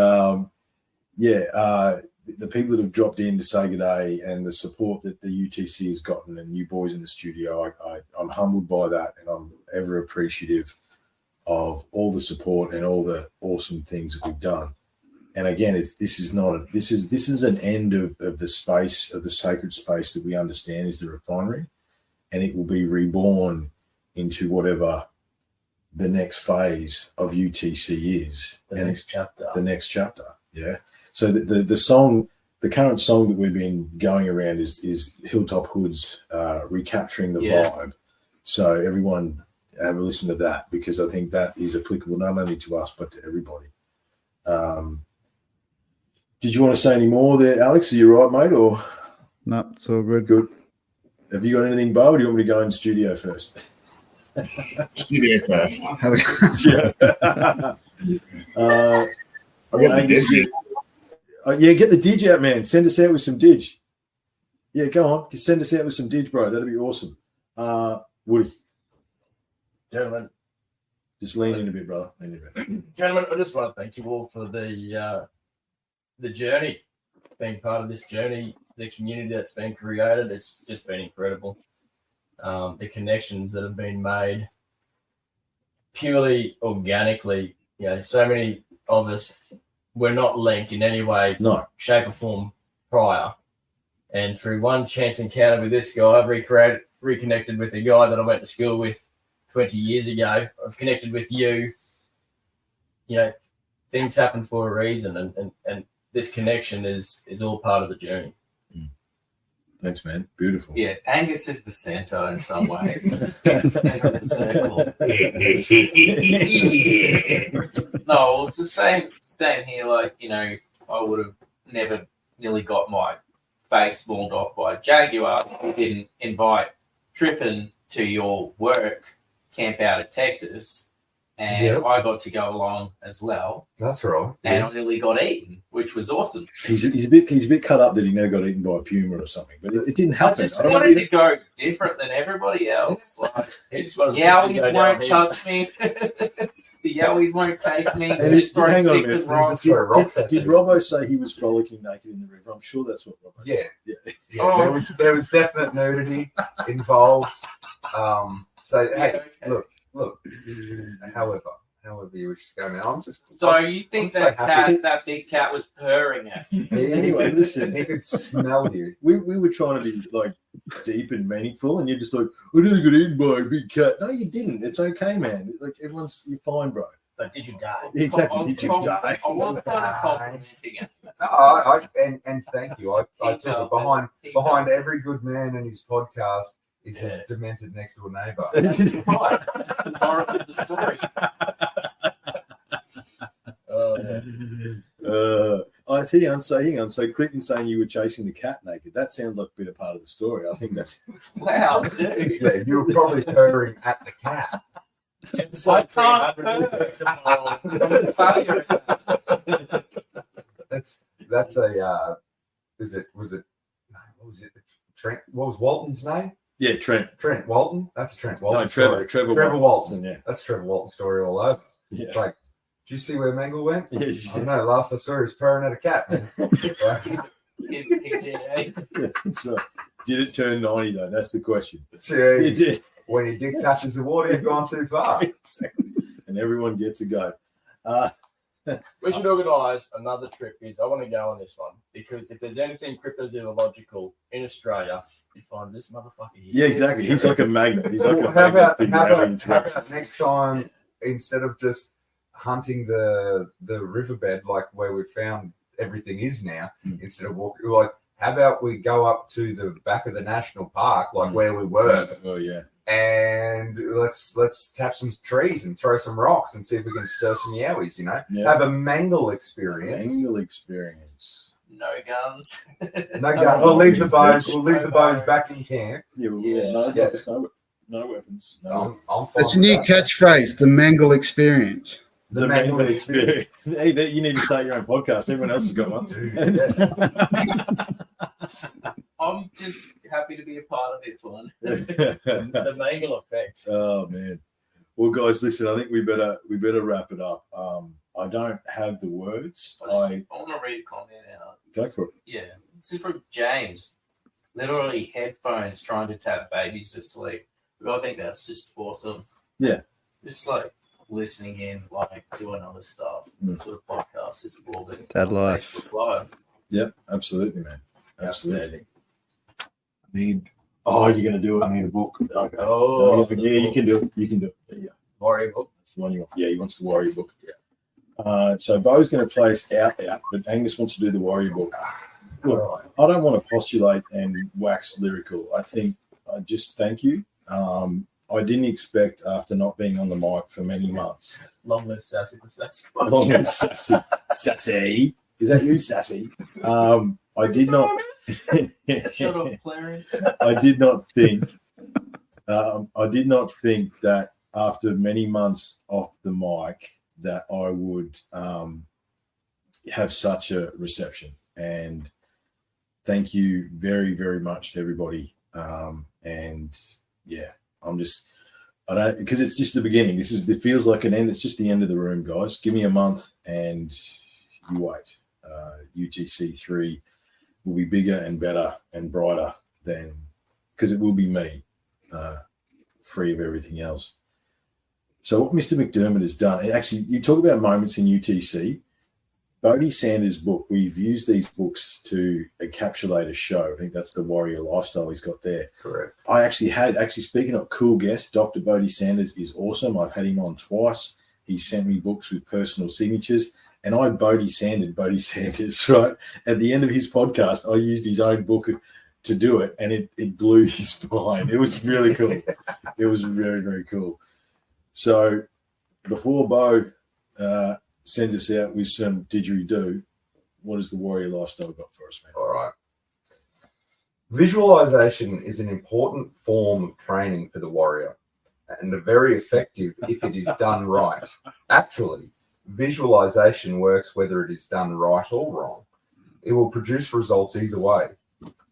The people that have dropped in to say good day and the support that the UTC has gotten, and you boys in the studio, I'm humbled by that, and I'm ever appreciative of all the support and all the awesome things that we've done. And again, this is an end of the space, of the sacred space that we understand is the refinery, and it will be reborn into whatever the next phase of UTC is. The next chapter. Yeah. So the current song that we've been going around is Hilltop Hoods, Recapturing the Vibe. So everyone have a listen to that, because I think that is applicable not only to us but to everybody. Did you want to say any more there, Alex? Are you right, mate? Or no, it's all good. Good. Have you got anything, Bo, or do you want me to go in the studio first? Studio first. I'll get the dig. Get the dig out, man. Send us out with some dig. Yeah, go on. Send us out with some dig, bro. That'd be awesome. Woody. Gentlemen. Just lean in a bit, brother. Lean in a bit. Gentlemen, I just want to thank you all for the journey, being part of this journey, the community that's been created. It's just been incredible. the connections that have been made purely organically. So many of us were not linked in any way, No. shape, or form prior. And through one chance encounter with this guy, I've reconnected with a guy that I went to school with 20 years ago. I've connected with you. Things happen for a reason, and this connection is all part of the journey. Thanks, man. Beautiful. Yeah, Angus is the center in some ways. No, it's the same here. Like, I would have never nearly got my face mauled off by a jaguar if you didn't invite Trippin to your work camp out of Texas. And Yep. I got to go along as well. That's right. And I nearly got eaten, which was awesome. He's a bit cut up that he never got eaten by a puma or something, but it didn't I happen. just don't wanted know to go different than everybody else. Like, He just wanted to Yowies go won't downhill. touch me. The Yowies won't take me. And They just throw hang on a sticks minute. and rocks. Throw rocks at Did you. Robbo say he was frolicking naked in the river? I'm sure that's what Robbo Yeah. said. Yeah, Oh. there was definite nudity involved. So hey, Yeah. look. However you wish to go now. I'm just So you think I'm so that happy. that big cat was purring at you? Anyway, listen. He could smell you. We were trying to be like deep and meaningful, and you're just like, I nearly got eaten by a big cat. No, you didn't. It's okay, man. Like you're fine, bro. But did you die? Exactly. Did you die? I was kind of complimenting it. No, and thank you. I He took felt it it. He behind felt every good man and his podcast is Yeah. a demented next door neighbour. it. Right. The moral of the story. Hang on. So Clinton saying you were chasing the cat naked. That sounds like a bit of part of the story. I think that's Wow, dude. Yeah, you were probably purring at the cat. I can't purr. That's a was it no, what was it? Trent, what was Walton's name? yeah, Trent. Trent Walton. That's a Trent Walton. No, Trevor. story. Trevor Trevor Walton. Walton. Yeah. That's Trevor Walton story all over. Yeah. It's like, did you see where Mangle went? Yeah, I don't know. Last I saw, he was purring at a cat. Man. That's right. Did it turn 90 though? That's the question. See, It did. when your dick touches the water, you've gone too far. Exactly. And everyone gets a go. We should organise another trip. I want to go on this one because if there's anything cryptozoological in Australia, you find this motherfucker here. Yeah, exactly. He's like a magnet. He's like Well, a how magnet. about, for how, having about, how trips. about next time, instead of just hunting the riverbed like where we found everything is now, instead of walking, like, how about we go up to the back of the national park, like where we were, Oh yeah. and let's tap some trees and throw some rocks and see if we can stir some yowies, Yeah. have a mangle experience. Angle experience. No guns. No gun. We'll leave the bows. We'll leave the bows back in camp. Yeah, well, Yeah. no Yeah. weapons. No weapons. No. I'm fine That's a with new that. catchphrase, the Mangle experience. The mangle experience. Hey, you need to start your own podcast. Everyone else has got one. Dude, yeah. I'm just happy to be a part of this one. The mangle effect. Oh man. Well, guys, listen. I think we better wrap it up. I don't have the words. I want to read a comment out. go for it. Yeah, this is from James. Literally headphones trying to tap babies to sleep. But I think that's just awesome. Yeah. Just like listening in, like doing other stuff. That's what a podcast is for. Dad life. Facebook Live. Yep, absolutely, man. Absolutely. Outstanding. Need. Oh, you're gonna do it. I need a book. Okay. Oh, yeah, you can do it. You can do it. There you go. Warrior book. That's the one you want. Yeah, he wants the Warrior book. Yeah. So Bo's going to place out, but Angus wants to do the Warrior book. Look, I don't want to postulate and wax lyrical. I think I just thank you. I didn't expect after not being on the mic for many months. Long live Sassy the Sasquatch. Long live Sassy. Sassy. Is that you, Sassy? I did not. Shut up, Clarence. I did not think. I did not think that after many months off the mic that I would have such a reception. And thank you very, very much to everybody. And yeah, I don't, because it's just the beginning. It feels like an end. It's just the end of the room, guys. Give me a month and you wait. UTC 3 will be bigger and better and brighter than, because it will be me. free of everything else. So what Mr. McDermott has done, and actually, you talk about moments in UTC. Bodie Sanders' book, we've used these books to encapsulate a show. I think that's the warrior lifestyle he's got there. Correct. I actually speaking of cool guests, Dr. Bodie Sanders is awesome. I've had him on twice. He sent me books with personal signatures, and I Bodie Sanders, right? At the end of his podcast, I used his own book to do it, and it blew his mind. It was really cool. It was very, very cool. So before Bo sends us out with some didgeridoo, what has the warrior lifestyle got for us, man? All right. Visualization is an important form of training for the warrior and very effective if it is done right. Actually, visualization works whether it is done right or wrong. It will produce results either way.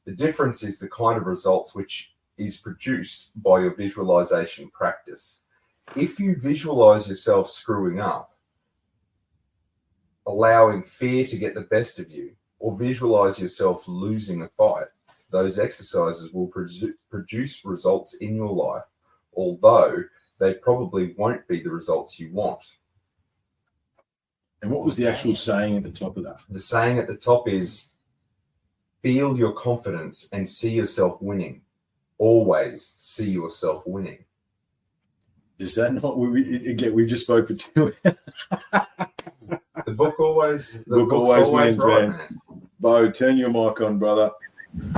The difference is the kind of results which is produced by your visualization practice. If you visualize yourself screwing up, allowing fear to get the best of you, or visualize yourself losing a fight, those exercises will produce results in your life, although they probably won't be the results you want. And what was the actual saying at the top of that? The saying at the top is, feel your confidence and see yourself winning. Always see yourself winning. Is that not what we just spoke for 2 The book always wins, right, man. Bo, turn your mic on, brother.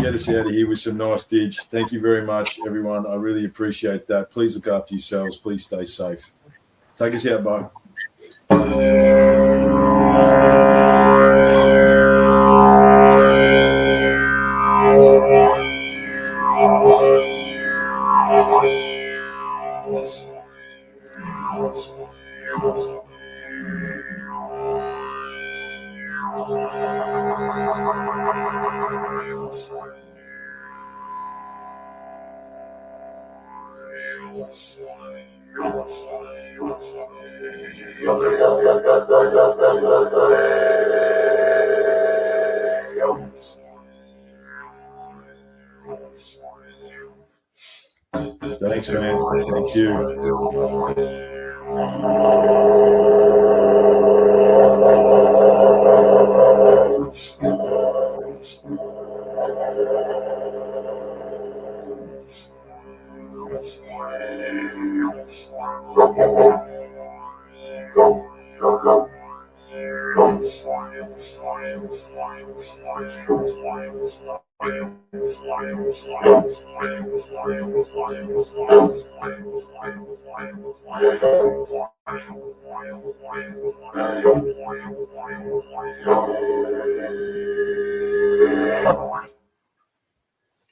Get us out of here with some nice dig. Thank you very much, everyone. I really appreciate that. Please look after yourselves. Please stay safe. Take us out, Bo. Thanks, man. Thank you.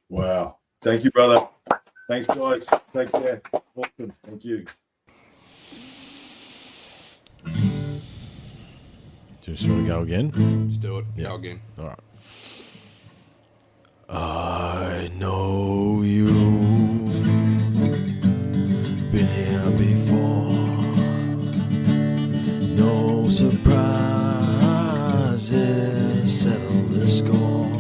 Wow. Thank you, brother. Thanks, guys. Take care. Awesome. Thank you. Just want to go again? Let's do it. Yeah. Go again. All right. I know you been here before. No surprises settle the score.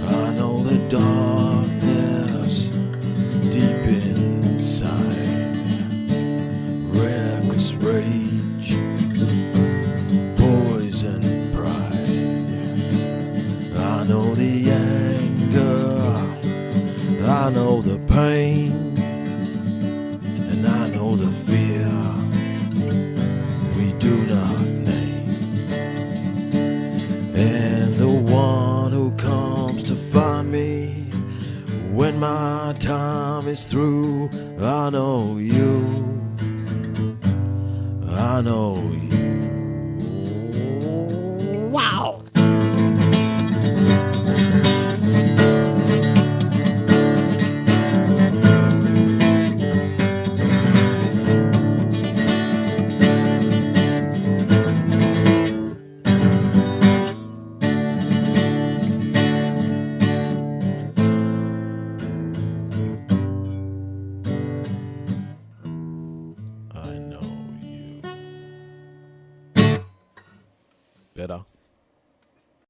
I know the darkness deep inside. Reckless rage, poison pride. I know the anger, I know the pain, and I know the fear we do not name. And the one who comes to find me when my time is through, I know you, I know you. Wow! I know you. Better.